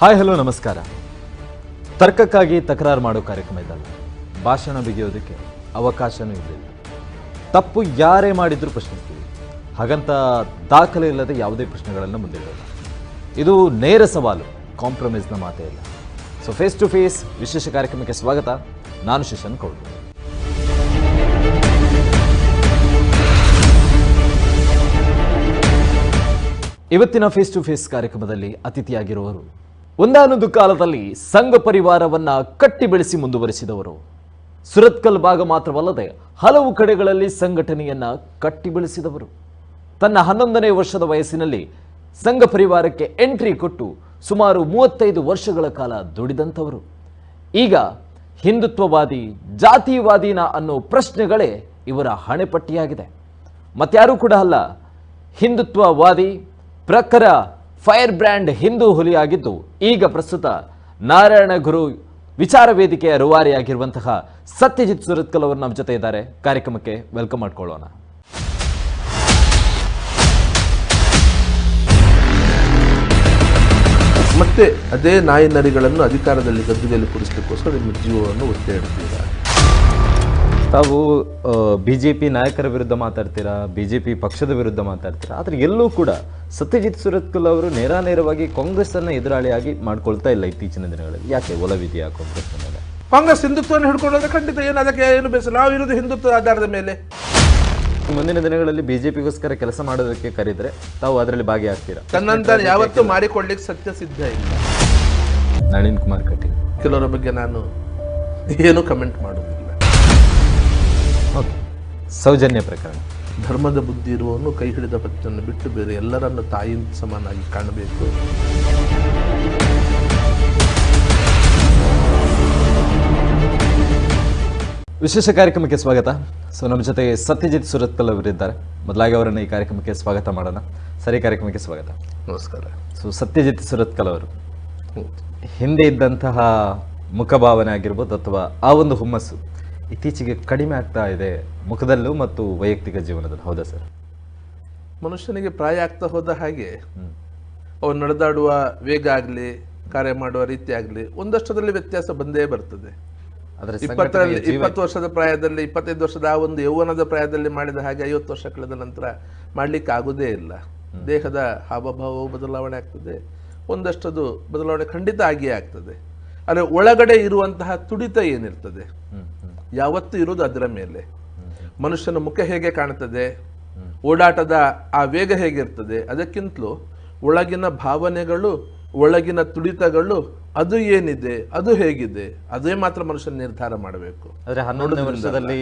Hi hello ನಮಸ್ಕಾರ. ತರ್ಕಕ್ಕಾಗಿ ತಕರಾರು ಮಾಡೋ ಕಾರ್ಯಕ್ರಮ ಇದಲ್ಲ. ಭಾಷಣ ಬಿಗಿಯೋದಕ್ಕೆ ಅವಕಾಶನೂ ಇರಲಿಲ್ಲ. ತಪ್ಪು ಯಾರೇ ಮಾಡಿದ್ರೂ ಪ್ರಶ್ನಿಸ್ತೀವಿ. ಹಾಗಂತ ದಾಖಲೆ ಇಲ್ಲದೆ ಯಾವುದೇ ಪ್ರಶ್ನೆಗಳನ್ನು ಮುಂದಿಡೋಲ್ಲ. ಇದು ನೇರ ಸವಾಲು, ಕಾಂಪ್ರಮೈಸ್ನ ಮಾತೇ ಇಲ್ಲ. ಸೊ ಫೇಸ್ ಟು ಫೇಸ್ ವಿಶೇಷ ಕಾರ್ಯಕ್ರಮಕ್ಕೆ ಸ್ವಾಗತ. ನಾನು ಶಶನ್ ಕೌಲ್. ಇವತ್ತಿನ ಫೇಸ್ ಟು ಫೇಸ್ ಕಾರ್ಯಕ್ರಮದಲ್ಲಿ ಅತಿಥಿಯಾಗಿರುವವರು ಒಂದಾನೊಂದು ಕಾಲದಲ್ಲಿ ಸಂಘ ಪರಿವಾರವನ್ನ ಕಟ್ಟಿ ಬೆಳೆಸಿ ಮುಂದುವರಿಸಿದವರು. ಸುರತ್ಕಲ್ ಭಾಗ ಮಾತ್ರವಲ್ಲದೆ ಹಲವು ಕಡೆಗಳಲ್ಲಿ ಸಂಘಟನೆಯನ್ನ ಕಟ್ಟಿ ಬೆಳೆಸಿದವರು. ತನ್ನ 11ನೇ ವರ್ಷದ ವಯಸ್ಸಿನಲ್ಲಿ ಸಂಘ ಪರಿವಾರಕ್ಕೆ ಎಂಟ್ರಿ ಕೊಟ್ಟು ಸುಮಾರು 35 ವರ್ಷಗಳ ಕಾಲ ದುಡಿದಂಥವರು. ಈಗ ಹಿಂದುತ್ವವಾದಿ, ಜಾತಿವಾದಿನ ಅನ್ನೋ ಪ್ರಶ್ನೆಗಳೇ ಇವರ ಹಣೆಪಟ್ಟಿಯಾಗಿದೆ. ಮತ್ಯಾರೂ ಕೂಡ ಅಲ್ಲ, ಹಿಂದುತ್ವವಾದಿ, ಪ್ರಖರ ಫೈರ್ ಬ್ರ್ಯಾಂಡ್ ಹಿಂದೂ ಹುಲಿಯಾಗಿದ್ದು ಈಗ ಪ್ರಸ್ತುತ ನಾರಾಯಣ ಗುರು ವಿಚಾರ ವೇದಿಕೆಯ ರೂವಾರಿಯಾಗಿರುವಂತಹ ಸತ್ಯಜಿತ್ ಸುರತ್ಕಲ್ ಅವರು ನಮ್ಮ ಜೊತೆ ಇದ್ದಾರೆ. ಕಾರ್ಯಕ್ರಮಕ್ಕೆ ವೆಲ್ಕಮ್ ಮಾಡ್ಕೊಳ್ಳೋಣ. ಮತ್ತೆ ಅದೇ ನಾಯಿ ನರಿಗಳನ್ನು ಅಧಿಕಾರದಲ್ಲಿ ಗದ್ದುಗೆಯಲ್ಲಿ ಕೂರಿಸಲಿಕ್ಕೋಸ್ಕರ ನಿಮ್ಮ ಜೀವವನ್ನು ಒತ್ತೆ ಇಡ್ತೀರಾ. ತಾವು ಬಿಜೆಪಿ ನಾಯಕರ ವಿರುದ್ಧ ಮಾತಾಡ್ತೀರಾ, ಬಿಜೆಪಿ ಪಕ್ಷದ ವಿರುದ್ಧ ಮಾತಾಡ್ತೀರಾ, ಆದರೆ ಎಲ್ಲೂ ಕೂಡ ಸತ್ಯಜಿತ್ ಸುರತ್ಕಲ್ ಅವರು ನೇರವಾಗಿ ಕಾಂಗ್ರೆಸ್ ಅನ್ನ ಎದುರಾಳಿಯಾಗಿ ಮಾಡ್ಕೊಳ್ತಾ ಇಲ್ಲ ಇತ್ತೀಚಿನ ದಿನಗಳಲ್ಲಿ. ಯಾಕೆ ಒಲವಿದೆಯಾ ಕಾಂಗ್ರೆಸ್ ಮೇಲೆ? ಕಾಂಗ್ರೆಸ್ ಹಿಂದುತ್ವವನ್ನು ಹಿಡ್ಕೊಂಡ್ರೆ ಖಂಡಿತ ಏನು ಅದಕ್ಕೆ ಏನು ಬೇಸಲ್ಲ. ನಾವು ಇರೋದು ಹಿಂದುತ್ವದ ಆಧಾರದ ಮೇಲೆ. ಮುಂದಿನ ದಿನಗಳಲ್ಲಿ ಬಿಜೆಪಿಗೋಸ್ಕರ ಕೆಲಸ ಮಾಡೋದಕ್ಕೆ ಕರೆದ್ರೆ ತಾವು ಅದರಲ್ಲಿ ಭಾಗಿಯಾಗ್ತೀರಾ? ತನ್ನಂತ ಯಾವತ್ತೂ ಮಾಡಿಕೊಳ್ಳಿಕ್ಕೆ ಸತ್ಯ ಸಿದ್ಧ ಇಲ್ಲ. ನಳಿನ್ ಕುಮಾರ್ ಕಟೀಲ್ ಕೆಲವರ ಬಗ್ಗೆ ನಾನು ಏನು ಕಮೆಂಟ್ ಮಾಡೋದಿಲ್ಲ. ಓಕೆ, ಸೌಜನ್ಯ ಪ್ರಕರಣ. ಧರ್ಮದ ಬುದ್ಧಿ ಇರುವವನು ಕೈ ಹಿಡಿದ ಪತಿಯನ್ನು ಬಿಟ್ಟು ಬೇರೆ ಎಲ್ಲರನ್ನು ತಾಯಿ ಸಮಾನಾಗಿ ಕಾಣಬೇಕು. ವಿಶೇಷ ಕಾರ್ಯಕ್ರಮಕ್ಕೆ ಸ್ವಾಗತ. ಸೊ ನಮ್ಮ ಜೊತೆ ಸತ್ಯಜಿತ್ ಸುರತ್ಕಲ್ ಅವರಿದ್ದಾರೆ. ಮೊದಲಾಗಿ ಅವರನ್ನು ಈ ಕಾರ್ಯಕ್ರಮಕ್ಕೆ ಸ್ವಾಗತ ಮಾಡೋಣ. ಸರಿ, ಕಾರ್ಯಕ್ರಮಕ್ಕೆ ಸ್ವಾಗತ. ನಮಸ್ಕಾರ. ಸೊ ಸತ್ಯಜಿತ್ ಸುರತ್ಕಲ್ ಅವರು ಹಿಂದೆ ಇದ್ದಂತಹ ಮುಖಭಾವನೆ ಆಗಿರ್ಬೋದು ಅಥವಾ ಆ ಒಂದು ಹುಮ್ಮಸ್ಸು ಇತ್ತೀಚೆಗೆ ಕಡಿಮೆ ಆಗ್ತಾ ಇದೆ ಮುಖದಲ್ಲೂ ಮತ್ತು ವೈಯಕ್ತಿಕ ಜೀವನದಲ್ಲೂ, ಹೌದಾ ಸರ್? ಮನುಷ್ಯನಿಗೆ ಪ್ರಾಯ ಆಗ್ತಾ ಹೋದ ಹಾಗೆ ಅವನು ನಡೆದಾಡುವ ವೇಗ ಆಗಲಿ, ಕಾರ್ಯ ಮಾಡುವ ರೀತಿ ಆಗಲಿ ಒಂದಷ್ಟರಲ್ಲಿ ವ್ಯತ್ಯಾಸ ಬಂದೇ ಬರ್ತದೆ. 20 ವರ್ಷದ ಪ್ರಾಯದಲ್ಲಿ, 25 ವರ್ಷದ ಆ ಒಂದು ಯೌವನದ ಪ್ರಾಯದಲ್ಲಿ ಮಾಡಿದ ಹಾಗೆ 50 ವರ್ಷ ಕಳೆದ ನಂತರ ಮಾಡ್ಲಿಕ್ಕೆ ಆಗುದೇ ಇಲ್ಲ. ದೇಹದ ಹಾವಭಾವವು ಬದಲಾವಣೆ ಆಗ್ತದೆ, ಒಂದಷ್ಟದು ಬದಲಾವಣೆ ಖಂಡಿತ ಆಗಿಯೇ ಆಗ್ತದೆ. ಆದರೆ ಒಳಗಡೆ ಇರುವಂತಹ ತುಡಿತ ಏನಿರ್ತದೆ ಯಾವತ್ತೂ ಇರೋದು ಅದರ ಮೇಲೆ. ಮನುಷ್ಯನ ಮುಖ ಹೇಗೆ ಕಾಣುತ್ತದೆ, ಓಡಾಟದ ಆ ವೇಗ ಹೇಗಿರ್ತದೆ, ಅದಕ್ಕಿಂತಲೂ ಒಳಗಿನ ಭಾವನೆಗಳು, ಒಳಗಿನ ತುಡಿತಗಳು, ಅದು ಏನಿದೆ, ಅದು ಹೇಗಿದೆ, ಅದೇ ಮಾತ್ರ ಮನುಷ್ಯನ ನಿರ್ಧಾರ ಮಾಡಬೇಕು. ಆದರೆ 11ನೇ ವರ್ಷದಲ್ಲಿ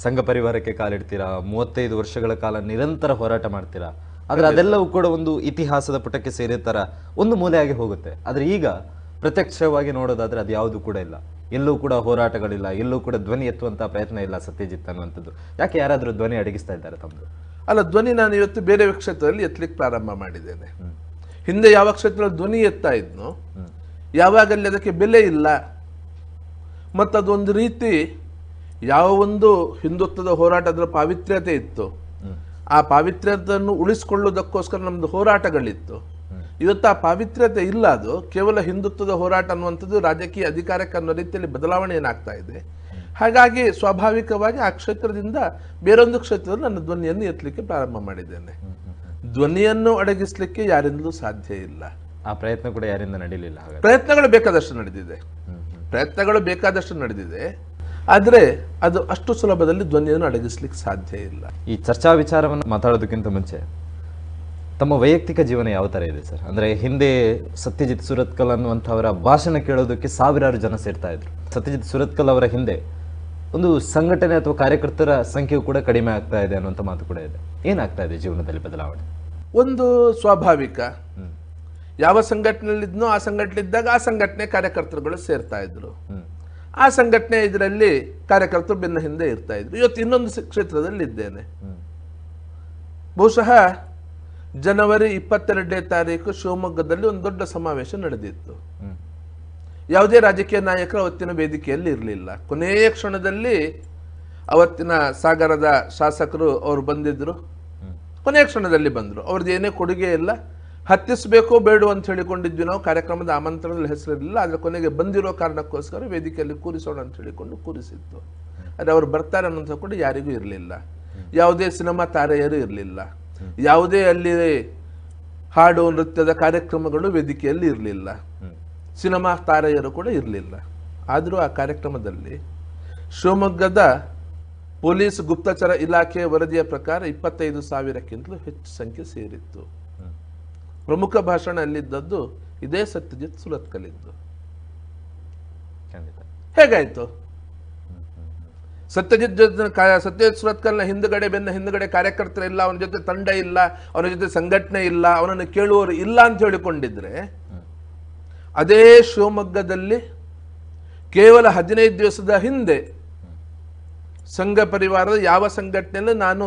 ಸಂಘ ಪರಿವಾರಕ್ಕೆ ಕಾಲಿಡ್ತೀರಾ, 35 ವರ್ಷಗಳ ಕಾಲ ನಿರಂತರ ಹೋರಾಟ ಮಾಡ್ತೀರಾ. ಆದರೆ ಅದೆಲ್ಲವೂ ಕೂಡ ಒಂದು ಇತಿಹಾಸದ ಪುಟಕ್ಕೆ ಸೇರಿದ ಥರ ಒಂದು ಮೂಲೆಯಾಗಿ ಹೋಗುತ್ತೆ. ಆದರೆ ಈಗ ಪ್ರತ್ಯಕ್ಷವಾಗಿ ನೋಡೋದಾದ್ರೆ ಅದು ಯಾವುದು ಕೂಡ ಇಲ್ಲ. ಎಲ್ಲೂ ಕೂಡ ಹೋರಾಟಗಳಿಲ್ಲ, ಎಲ್ಲೂ ಕೂಡ ಧ್ವನಿ ಎತ್ತುವಂತ ಪ್ರಯತ್ನ ಇಲ್ಲ ಸತ್ಯಜಿತ್ ಅನ್ನುವಂಥದ್ದು. ಯಾಕೆ ಯಾರಾದರೂ ಧ್ವನಿ ಅಡಗಿಸ್ತಾ ಇದ್ದಾರೆ ತಮ್ಮದು? ಅಲ್ಲ, ಧ್ವನಿ ನಾನು ಇವತ್ತು ಬೇರೆ ಕ್ಷೇತ್ರದಲ್ಲಿ ಎತ್ತಲಿಕ್ಕೆ ಪ್ರಾರಂಭ ಮಾಡಿದ್ದೇನೆ. ಹಿಂದೆ ಯಾವ ಕ್ಷೇತ್ರದಲ್ಲಿ ಧ್ವನಿ ಎತ್ತಾ ಇದ್ನೋ, ಯಾವಾಗಲ್ಲಿ ಅದಕ್ಕೆ ಬೆಲೆ ಇಲ್ಲ. ಮತ್ತದೊಂದು ರೀತಿ ಯಾವ ಒಂದು ಹಿಂದುತ್ವದ ಹೋರಾಟದ ಪಾವಿತ್ರ್ಯತೆ ಇತ್ತು, ಆ ಪಾವಿತ್ರ್ಯತೆಯನ್ನು ಉಳಿಸಿಕೊಳ್ಳುವುದಕ್ಕೋಸ್ಕರ ನಮ್ದು ಹೋರಾಟಗಳಿತ್ತು. ಇವತ್ತು ಆ ಪಾವಿತ್ರ್ಯತೆ ಇಲ್ಲ. ಅದು ಕೇವಲ ಹಿಂದುತ್ವದ ಹೋರಾಟ ಅನ್ನುವಂಥದ್ದು ರಾಜಕೀಯ ಅಧಿಕಾರಕ್ಕೆ ಅನ್ನೋ ರೀತಿಯಲ್ಲಿ ಬದಲಾವಣೆ ಏನಾಗ್ತಾ ಇದೆ. ಹಾಗಾಗಿ ಸ್ವಾಭಾವಿಕವಾಗಿ ಆ ಕ್ಷೇತ್ರದಿಂದ ಬೇರೊಂದು ಕ್ಷೇತ್ರದಲ್ಲಿ ನನ್ನ ಧ್ವನಿಯನ್ನು ಎತ್ತಲಿಕ್ಕೆ ಪ್ರಾರಂಭ ಮಾಡಿದ್ದೇನೆ. ಧ್ವನಿಯನ್ನು ಅಡಗಿಸ್ಲಿಕ್ಕೆ ಯಾರಿಂದಲೂ ಸಾಧ್ಯ ಇಲ್ಲ. ಆ ಪ್ರಯತ್ನ ಕೂಡ ಯಾರಿಂದ ನಡೀಲಿಲ್ಲ. ಪ್ರಯತ್ನಗಳು ಬೇಕಾದಷ್ಟು ನಡೆದಿದೆ. ಆದರೆ ಅದು ಅಷ್ಟು ಸುಲಭದಲ್ಲಿ ಧ್ವನಿಯನ್ನು ಅಡಗಿಸ್ಲಿಕ್ಕೆ ಸಾಧ್ಯ ಇಲ್ಲ. ಈ ಚರ್ಚಾ ವಿಚಾರವನ್ನು ಮಾತಾಡೋದಕ್ಕಿಂತ ಮುಂಚೆ ತಮ್ಮ ವೈಯಕ್ತಿಕ ಜೀವನ ಯಾವ ಥರ ಇದೆ ಸರ್? ಅಂದರೆ ಹಿಂದೆ ಸತ್ಯಜಿತ್ ಸುರತ್ಕಲ್ ಅನ್ನುವಂಥವರ ಭಾಷಣ ಕೇಳೋದಕ್ಕೆ ಸಾವಿರಾರು ಜನ ಸೇರ್ತಾ ಇದ್ರು. ಸತ್ಯಜಿತ್ ಸುರತ್ಕಲ್ ಅವರ ಹಿಂದೆ ಒಂದು ಸಂಘಟನೆ ಅಥವಾ ಕಾರ್ಯಕರ್ತರ ಸಂಖ್ಯೆಯು ಕೂಡ ಕಡಿಮೆ ಆಗ್ತಾ ಇದೆ ಅನ್ನುವಂಥ ಮಾತು ಕೂಡ ಇದೆ. ಏನಾಗ್ತಾ ಇದೆ ಜೀವನದಲ್ಲಿ ಬದಲಾವಣೆ? ಒಂದು ಸ್ವಾಭಾವಿಕ, ಯಾವ ಸಂಘಟನೆಯಲ್ಲಿದ್ನೋ ಆ ಸಂಘಟನೆಯಿದ್ದಾಗ ಆ ಸಂಘಟನೆ ಕಾರ್ಯಕರ್ತರುಗಳು ಸೇರ್ತಾ ಇದ್ರು. ಆ ಸಂಘಟನೆ ಇದರಲ್ಲಿ ಕಾರ್ಯಕರ್ತರು ಬೆನ್ನ ಹಿಂದೆ ಇರ್ತಾ ಇದ್ರು. ಇವತ್ತು ಇನ್ನೊಂದು ಕ್ಷೇತ್ರದಲ್ಲಿ ಇದ್ದೇನೆ. ಬಹುಶಃ ಜನವರಿ 22ನೇ ತಾರೀಕು ಶಿವಮೊಗ್ಗದಲ್ಲಿ ಒಂದು ದೊಡ್ಡ ಸಮಾವೇಶ ನಡೆದಿತ್ತು. ಯಾವುದೇ ರಾಜಕೀಯ ನಾಯಕರು ಅವತ್ತಿನ ವೇದಿಕೆಯಲ್ಲಿ ಇರಲಿಲ್ಲ. ಕೊನೆಯ ಕ್ಷಣದಲ್ಲಿ ಅವತ್ತಿನ ಸಾಗರದ ಶಾಸಕರು ಅವರು ಬಂದಿದ್ರು. ಕೊನೆಯ ಕ್ಷಣದಲ್ಲಿ ಬಂದರು. ಅವ್ರದ್ದು ಏನೇ ಕೊಡುಗೆ ಇಲ್ಲ, ಹತ್ತಿಸ್ಬೇಕೋ ಬೇಡೋ ಅಂತ ಹೇಳಿಕೊಂಡಿದ್ವಿ ನಾವು. ಕಾರ್ಯಕ್ರಮದ ಆಮಂತ್ರಣದಲ್ಲಿ ಹೆಸರಿರಲಿಲ್ಲ, ಆದರೆ ಕೊನೆಗೆ ಬಂದಿರೋ ಕಾರಣಕ್ಕೋಸ್ಕರ ವೇದಿಕೆಯಲ್ಲಿ ಕೂರಿಸೋಣ ಅಂತ ಹೇಳಿಕೊಂಡು ಕೂರಿಸಿತ್ತು. ಆದರೆ ಅವರು ಬರ್ತಾರೆ ಅನ್ನೋಂಥ ಕೂಡ ಯಾರಿಗೂ ಇರಲಿಲ್ಲ. ಯಾವುದೇ ಸಿನಿಮಾ ತಾರೆಯರು ಇರಲಿಲ್ಲ, ಯಾವುದೇ ಅಲ್ಲಿ ಹಾಡು ನೃತ್ಯದ ಕಾರ್ಯಕ್ರಮಗಳು ವೇದಿಕೆಯಲ್ಲಿ ಇರಲಿಲ್ಲ, ಸಿನಿಮಾ ತಾರೆಯರು ಕೂಡ ಇರಲಿಲ್ಲ. ಆದರೂ ಆ ಕಾರ್ಯಕ್ರಮದಲ್ಲಿ ಶಿವಮೊಗ್ಗದ ಪೊಲೀಸ್ ಗುಪ್ತಚರ ಇಲಾಖೆಯ ವರದಿಯ ಪ್ರಕಾರ 25,000ಕ್ಕಿಂತಲೂ ಹೆಚ್ಚು ಸಂಖ್ಯೆ ಸೇರಿತ್ತು. ಪ್ರಮುಖ ಭಾಷಣ ಅಲ್ಲಿದ್ದದ್ದು ಇದೇ ಸತ್ಯಜಿತ್ ಸುರತ್ಕಲಿದ್ದು. ಹೇಗಾಯ್ತು? ಸತ್ಯಜಿತ್ ಸುರತ್ಕಲ್ನ ಬೆನ್ನ ಹಿಂದುಗಡೆ ಕಾರ್ಯಕರ್ತರಿಲ್ಲ, ಅವನ ಜೊತೆ ತಂಡ ಇಲ್ಲ, ಅವನ ಜೊತೆ ಸಂಘಟನೆ ಇಲ್ಲ, ಅವನನ್ನು ಕೇಳುವವರು ಇಲ್ಲ ಅಂತ ಹೇಳಿಕೊಂಡಿದ್ರೆ, ಅದೇ ಶಿವಮೊಗ್ಗದಲ್ಲಿ ಕೇವಲ 15 ದಿವಸದ ಹಿಂದೆ ಸಂಘ ಪರಿವಾರದ ಯಾವ ಸಂಘಟನೆಯಲ್ಲೂ ನಾನು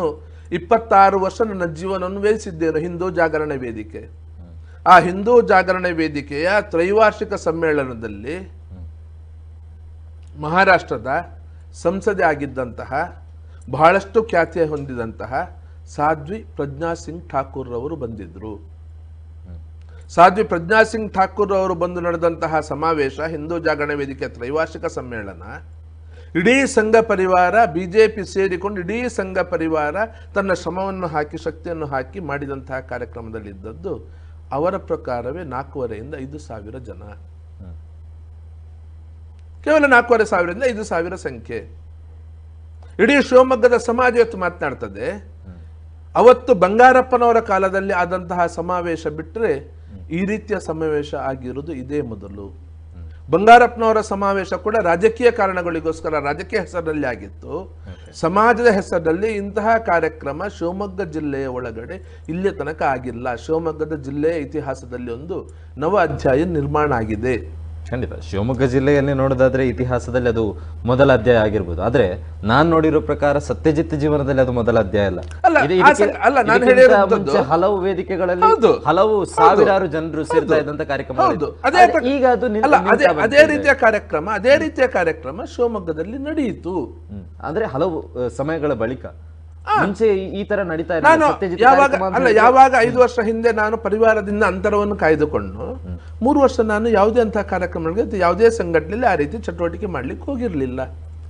26 ವರ್ಷ ನನ್ನ ಜೀವನವನ್ನು ವ್ಯಯಿಸಿದ್ದೇನೆ. ಹಿಂದೂ ಜಾಗರಣೆ ವೇದಿಕೆ. ಆ ಹಿಂದೂ ಜಾಗರಣೆ ವೇದಿಕೆಯ ತ್ರೈವಾರ್ಷಿಕ ಸಮ್ಮೇಳನದಲ್ಲಿ ಮಹಾರಾಷ್ಟ್ರದ ಸಂಸದೆ ಆಗಿದ್ದಂತಹ, ಬಹಳಷ್ಟು ಖ್ಯಾತಿ ಹೊಂದಿದಂತಹ ಸಾಧ್ವಿ ಪ್ರಜ್ಞಾ ಸಿಂಗ್ ಠಾಕೂರ್ ಅವರು ಬಂದಿದ್ರು. ಸಾಧ್ವಿ ಪ್ರಜ್ಞಾ ಸಿಂಗ್ ಠಾಕೂರ್ ಅವರು ಬಂದು ನಡೆದಂತಹ ಸಮಾವೇಶ, ಹಿಂದೂ ಜಾಗರಣೆ ವೇದಿಕೆಯ ತ್ರೈವಾರ್ಷಿಕ ಸಮ್ಮೇಳನ, ಇಡೀ ಸಂಘ ಪರಿವಾರ, ಬಿಜೆಪಿ ಸೇರಿಕೊಂಡು ಇಡೀ ಸಂಘ ಪರಿವಾರ ತನ್ನ ಶ್ರಮವನ್ನು ಹಾಕಿ, ಶಕ್ತಿಯನ್ನು ಹಾಕಿ ಮಾಡಿದಂತಹ ಕಾರ್ಯಕ್ರಮದಲ್ಲಿದ್ದದ್ದು ಅವರ ಪ್ರಕಾರವೇ 4,500 ರಿಂದ 5,000 ಜನ. ಕೇವಲ 4,500 ರಿಂದ 5,000 ಸಂಖ್ಯೆ. ಇಡೀ ಶಿವಮೊಗ್ಗದ ಸಮಾಜ ಇವತ್ತು ಮಾತನಾಡ್ತದೆ. ಅವತ್ತು ಬಂಗಾರಪ್ಪನವರ ಕಾಲದಲ್ಲಿ ಆದಂತಹ ಸಮಾವೇಶ ಬಿಟ್ಟರೆ ಈ ರೀತಿಯ ಸಮಾವೇಶ ಆಗಿರುವುದು ಇದೇ ಮೊದಲು. ಬಂಗಾರಪ್ಪನವರ ಸಮಾವೇಶ ಕೂಡ ರಾಜಕೀಯ ಕಾರಣಗಳಿಗೋಸ್ಕರ, ರಾಜಕೀಯ ಹೆಸರಿನಲ್ಲಿ ಆಗಿತ್ತು. ಸಮಾಜದ ಹೆಸರಿನಲ್ಲಿ ಇಂತಹ ಕಾರ್ಯಕ್ರಮ ಶಿವಮೊಗ್ಗ ಜಿಲ್ಲೆಯ ಒಳಗಡೆ ಇಲ್ಲಿಯ ತನಕ ಆಗಿಲ್ಲ. ಶಿವಮೊಗ್ಗದ ಜಿಲ್ಲೆಯ ಇತಿಹಾಸದಲ್ಲಿ ಒಂದು ನವ ಅಧ್ಯಾಯ ನಿರ್ಮಾಣ ಆಗಿದೆ. ಖಂಡಿತ ಶಿವಮೊಗ್ಗ ಜಿಲ್ಲೆಯಲ್ಲಿ ನೋಡೋದಾದ್ರೆ ಇತಿಹಾಸದಲ್ಲಿ ಅದು ಮೊದಲ ಅಧ್ಯಾಯ ಆಗಿರ್ಬೋದು. ಆದ್ರೆ ನಾನ್ ನೋಡಿರೋ ಪ್ರಕಾರ ಸತ್ಯಜಿತ್ ಜೀವನದಲ್ಲಿ ಅದು ಮೊದಲ ಅಧ್ಯಾಯ ಅಲ್ಲ. ಹಲವು ವೇದಿಕೆಗಳಲ್ಲಿ ಹಲವು ಸಾವಿರಾರು ಜನರು ಸೇರ್ತಾ ಇದ್ದಂತ ಕಾರ್ಯಕ್ರಮ. ಈಗ ಅದು ಅದೇ ರೀತಿಯ ಕಾರ್ಯಕ್ರಮ ಶಿವಮೊಗ್ಗದಲ್ಲಿ ನಡೆಯಿತು. ಅಂದ್ರೆ ಹಲವು ಸಮಯಗಳ ಬಳಿಕ. ಮುಂಚೆ ಈ ತರ ನಡೀತಾ ಯಾವಾಗ 5 ವರ್ಷ ಹಿಂದೆ ನಾನು ಪರಿವಾರದಿಂದ ಅಂತರವನ್ನು ಕಾಯ್ದುಕೊಂಡು 3 ವರ್ಷ ನಾನು ಯಾವುದೇ ಅಂತ ಕಾರ್ಯಕ್ರಮಗಳಿಗೆ ಯಾವುದೇ ಸಂಘಟನೆಯಲ್ಲಿ ಆ ರೀತಿ ಚಟುವಟಿಕೆ ಮಾಡ್ಲಿಕ್ಕೆ ಹೋಗಿರ್ಲಿಲ್ಲ.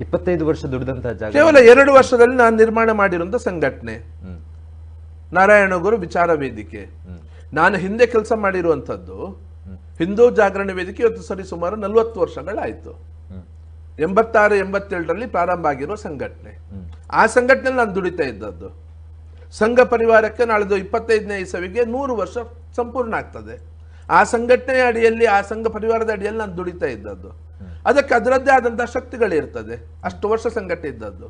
25 ವರ್ಷ ದುಡಿದಂತಹ ಜಾಗ ಕೇವಲ 2 ವರ್ಷದಲ್ಲಿ ನಾನು ನಿರ್ಮಾಣ ಮಾಡಿರುವಂತ ಸಂಘಟನೆ ನಾರಾಯಣಗುರು ವಿಚಾರ ವೇದಿಕೆ. ನಾನು ಹಿಂದೆ ಕೆಲಸ ಮಾಡಿರುವಂತದ್ದು ಹಿಂದೂ ಜಾಗರಣೆ ವೇದಿಕೆ ಇವತ್ತು ಸರಿ ಸುಮಾರು 40 ವರ್ಷಗಳಾಯ್ತು. 86-87ರಲ್ಲಿ ಪ್ರಾರಂಭ ಆಗಿರೋ ಸಂಘಟನೆ. ಆ ಸಂಘಟನೆಯಲ್ಲಿ ನಾನು ದುಡಿತಾ ಇದ್ದದ್ದು. ಸಂಘ ಪರಿವಾರಕ್ಕೆ ನಾಳೆದು 25ನೇ ಇಸವಿಗೆ 100 ವರ್ಷ ಸಂಪೂರ್ಣ ಆಗ್ತದೆ. ಆ ಸಂಘಟನೆಯ ಅಡಿಯಲ್ಲಿ, ಆ ಸಂಘ ಪರಿವಾರದ ಅಡಿಯಲ್ಲಿ ನಾನು ದುಡಿತಾ ಇದ್ದದ್ದು. ಅದಕ್ಕೆ ಅದರದ್ದೇ ಆದಂತಹ ಶಕ್ತಿಗಳಿರ್ತದೆ. ಅಷ್ಟು ವರ್ಷ ಸಂಘಟನೆ ಇದ್ದದ್ದು.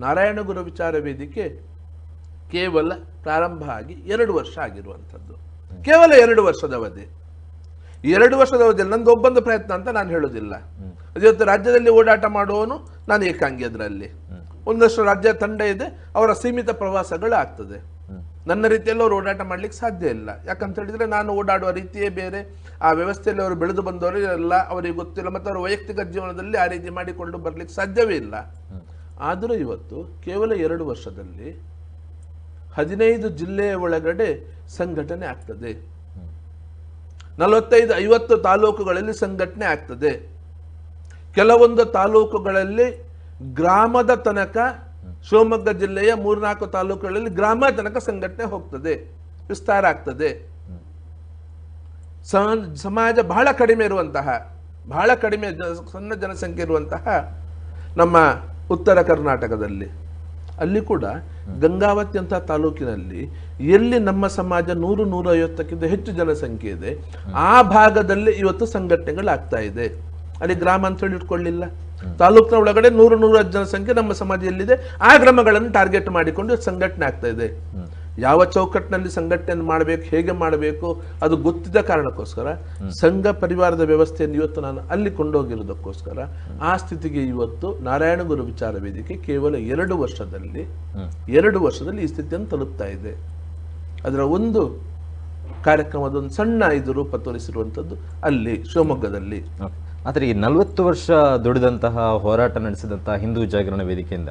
ನಾರಾಯಣಗುರು ವಿಚಾರ ವೇದಿಕೆ ಕೇವಲ ಪ್ರಾರಂಭ ಆಗಿ 2 ವರ್ಷ ಆಗಿರುವಂಥದ್ದು. ಕೇವಲ 2 ವರ್ಷದ ಅವಧಿ. 2 ವರ್ಷದ ಅವಧಿಯಲ್ಲಿ ನಂದು ಒಬ್ಬೊಂದು ಪ್ರಯತ್ನ ಅಂತ ನಾನು ಹೇಳೋದಿಲ್ಲ. ಇವತ್ತು ರಾಜ್ಯದಲ್ಲಿ ಓಡಾಟ ಮಾಡುವವನು ನಾನು ಏಕಾಂಗಿ. ಅದರಲ್ಲಿ ಒಂದಷ್ಟು ರಾಜ್ಯ ತಂಡ ಇದೆ, ಅವರ ಸೀಮಿತ ಪ್ರವಾಸಗಳು ಆಗ್ತದೆ. ನನ್ನ ರೀತಿಯಲ್ಲಿ ಅವರು ಓಡಾಟ ಮಾಡ್ಲಿಕ್ಕೆ ಸಾಧ್ಯ ಇಲ್ಲ. ಯಾಕಂತ ಹೇಳಿದ್ರೆ ನಾನು ಓಡಾಡುವ ರೀತಿಯೇ ಬೇರೆ, ಆ ವ್ಯವಸ್ಥೆಯಲ್ಲಿ ಅವರು ಬೆಳೆದು ಬಂದವರು ಎಲ್ಲ ಅವರಿಗೆ ಗೊತ್ತಿಲ್ಲ, ಮತ್ತು ಅವರ ವೈಯಕ್ತಿಕ ಜೀವನದಲ್ಲಿ ಆ ರೀತಿ ಮಾಡಿಕೊಂಡು ಬರ್ಲಿಕ್ಕೆ ಸಾಧ್ಯವೇ ಇಲ್ಲ. ಆದರೂ ಇವತ್ತು ಕೇವಲ 2 ವರ್ಷದಲ್ಲಿ 15 ಜಿಲ್ಲೆಯ ಒಳಗಡೆ ಸಂಘಟನೆ ಆಗ್ತದೆ. 45-50 ತಾಲೂಕುಗಳಲ್ಲಿ ಸಂಘಟನೆ ಆಗ್ತದೆ. ಕೆಲವೊಂದು ತಾಲೂಕುಗಳಲ್ಲಿ ಗ್ರಾಮದ ತನಕ, ಶಿವಮೊಗ್ಗ ಜಿಲ್ಲೆಯ 3-4 ತಾಲೂಕುಗಳಲ್ಲಿ ಗ್ರಾಮ ತನಕ ಸಂಘಟನೆ ಹೋಗ್ತದೆ, ವಿಸ್ತಾರ ಆಗ್ತದೆ. ಸಮಾಜ ಬಹಳ ಕಡಿಮೆ ಇರುವಂತಹ, ಬಹಳ ಕಡಿಮೆ ಸಣ್ಣ ಜನಸಂಖ್ಯೆ ಇರುವಂತಹ ನಮ್ಮ ಉತ್ತರ ಕರ್ನಾಟಕದಲ್ಲಿ, ಅಲ್ಲಿ ಕೂಡ ಗಂಗಾವತಿ ಅಂತ ತಾಲೂಕಿನಲ್ಲಿ ಎಲ್ಲಿ ನಮ್ಮ ಸಮಾಜ 100-150ಕ್ಕಿಂತ ಹೆಚ್ಚು ಜನಸಂಖ್ಯೆ ಇದೆ, ಆ ಭಾಗದಲ್ಲಿ ಇವತ್ತು ಸಂಘಟನೆಗಳಾಗ್ತಾ ಇದೆ. ಅಲ್ಲಿ ಗ್ರಾಮ ಅಂತ ಹೇಳಿ ಇಟ್ಕೊಳ್ಳಿಲ್ಲ, ತಾಲೂಕಿನ ಒಳಗಡೆ 100-150 ಜನಸಂಖ್ಯೆ ನಮ್ಮ ಸಮಾಜ ಎಲ್ಲಿದೆ ಆ ಗ್ರಾಮಗಳನ್ನು ಟಾರ್ಗೆಟ್ ಮಾಡಿಕೊಂಡು ಸಂಘಟನೆ ಆಗ್ತಾ ಇದೆ. ಯಾವ ಚೌಕಟ್ಟಿನಲ್ಲಿ ಸಂಘಟನೆ ಮಾಡಬೇಕು, ಹೇಗೆ ಮಾಡಬೇಕು ಅದು ಗೊತ್ತಿದ್ದ ಕಾರಣಕ್ಕೋಸ್ಕರ ಸಂಘ ಪರಿವಾರದ ವ್ಯವಸ್ಥೆಯನ್ನು ಇವತ್ತು ನಾನು ಅಲ್ಲಿ ಕೊಂಡೋಗಿರೋದಕ್ಕೋಸ್ಕರ ಆ ಸ್ಥಿತಿಗೆ ಇವತ್ತು ನಾರಾಯಣಗುರು ವಿಚಾರ ವೇದಿಕೆ ಕೇವಲ 2 ವರ್ಷದಲ್ಲಿ ಈ ಸ್ಥಿತಿಯನ್ನು ತಲುಪ್ತಾ ಇದೆ. ಅದರ ಒಂದು ಕಾರ್ಯಕ್ರಮದ ಒಂದು ಸಣ್ಣ ರೂಪ ತೋರಿಸಿರುವಂಥದ್ದು ಅಲ್ಲಿ ಶಿವಮೊಗ್ಗದಲ್ಲಿ. ಆದರೆ ಈ 40 ವರ್ಷ ದುಡಿದಂತಹ ಹೋರಾಟ ನಡೆಸಿದಂತಹ ಹಿಂದೂ ಜಾಗರಣ ವೇದಿಕೆಯಿಂದ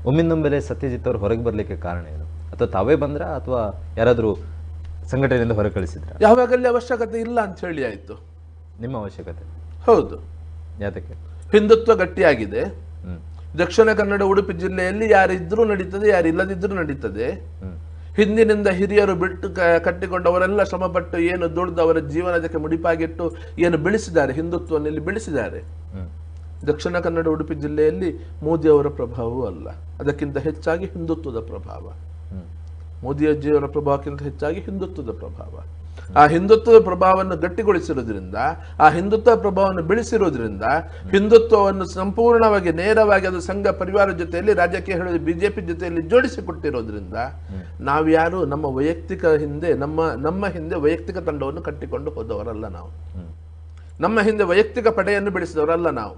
ಒಮ್ಮಿಂದೊಮ್ಮೆಲೆ ಸತ್ಯಜಿತ್ ಅವರು ಹೊರಗೆ ಬರಲಿಕ್ಕೆ ಕಾರಣ ಏನು? ಅಥವಾ ತಾವೇ ಬಂದ್ರ ಅಥವಾ ಯಾರಾದರೂ ಸಂಘಟನೆಯಿಂದ ಹೊರ ಕಳಿಸಿದ್ರ? ಯಾವಾಗಲ್ಲಿ ಅವಶ್ಯಕತೆ ಇಲ್ಲ ಅಂತ ಹೇಳಿ ಆಯ್ತು. ನಿಮ್ಮ ಅವಶ್ಯಕತೆ? ಹೌದು. ಯಾತಕ್ಕೆ? ಹಿಂದುತ್ವ ಗಟ್ಟಿಯಾಗಿದೆ. ದಕ್ಷಿಣ ಕನ್ನಡ ಉಡುಪಿ ಜಿಲ್ಲೆಯಲ್ಲಿ ಯಾರಿದ್ರೂ ನಡೀತದೆ, ಯಾರಿಲ್ಲದಿದ್ರೂ ನಡೀತದೆ. ಹಿಂದಿನಿಂದ ಹಿರಿಯರು ಬಿಟ್ಟು ಕಟ್ಟಿಕೊಂಡವರೆಲ್ಲ ಶ್ರಮಪಟ್ಟು ಏನು ದುಡ್ದು ಅವರ ಜೀವನದಕ್ಕೆ ಮುಡಿಪಾಗಿಟ್ಟು ಏನು ಬೆಳೆಸಿದ್ದಾರೆ, ಹಿಂದುತ್ವವನ್ನು ಇಲ್ಲಿ ಬೆಳೆಸಿದ್ದಾರೆ. ದಕ್ಷಿಣ ಕನ್ನಡ ಉಡುಪಿ ಜಿಲ್ಲೆಯಲ್ಲಿ ಮೋದಿಯವರ ಪ್ರಭಾವವೂ ಅಲ್ಲ, ಅದಕ್ಕಿಂತ ಹೆಚ್ಚಾಗಿ ಹಿಂದುತ್ವದ ಪ್ರಭಾವ. ಮೋದಿಯವರ ಪ್ರಭಾವಕ್ಕಿಂತ ಹೆಚ್ಚಾಗಿ ಹಿಂದುತ್ವದ ಪ್ರಭಾವ. ಆ ಹಿಂದುತ್ವದ ಪ್ರಭಾವವನ್ನು ಗಟ್ಟಿಗೊಳಿಸಿರೋದ್ರಿಂದ, ಆ ಹಿಂದುತ್ವ ಪ್ರಭಾವವನ್ನು ಬೆಳೆಸಿರೋದ್ರಿಂದ, ಹಿಂದುತ್ವವನ್ನು ಸಂಪೂರ್ಣವಾಗಿ ನೇರವಾಗಿ ಅದು ಸಂಘ ಪರಿವಾರ ಜೊತೆಯಲ್ಲಿ, ರಾಜಕೀಯ ಹೇಳೋದು ಬಿಜೆಪಿ ಜೊತೆಯಲ್ಲಿ ಜೋಡಿಸಿಕೊಟ್ಟಿರೋದ್ರಿಂದ ನಾವ್ಯಾರು ನಮ್ಮ ವೈಯಕ್ತಿಕ ಹಿಂದೆ ನಮ್ಮ ಹಿಂದೆ ವೈಯಕ್ತಿಕ ತಂಡವನ್ನು ಕಟ್ಟಿಕೊಂಡು ಹೋದವರಲ್ಲ ನಾವು. ನಮ್ಮ ಹಿಂದೆ ವೈಯಕ್ತಿಕ ಪಡೆಯನ್ನು ಬೆಳೆಸಿದವರಲ್ಲ ನಾವು.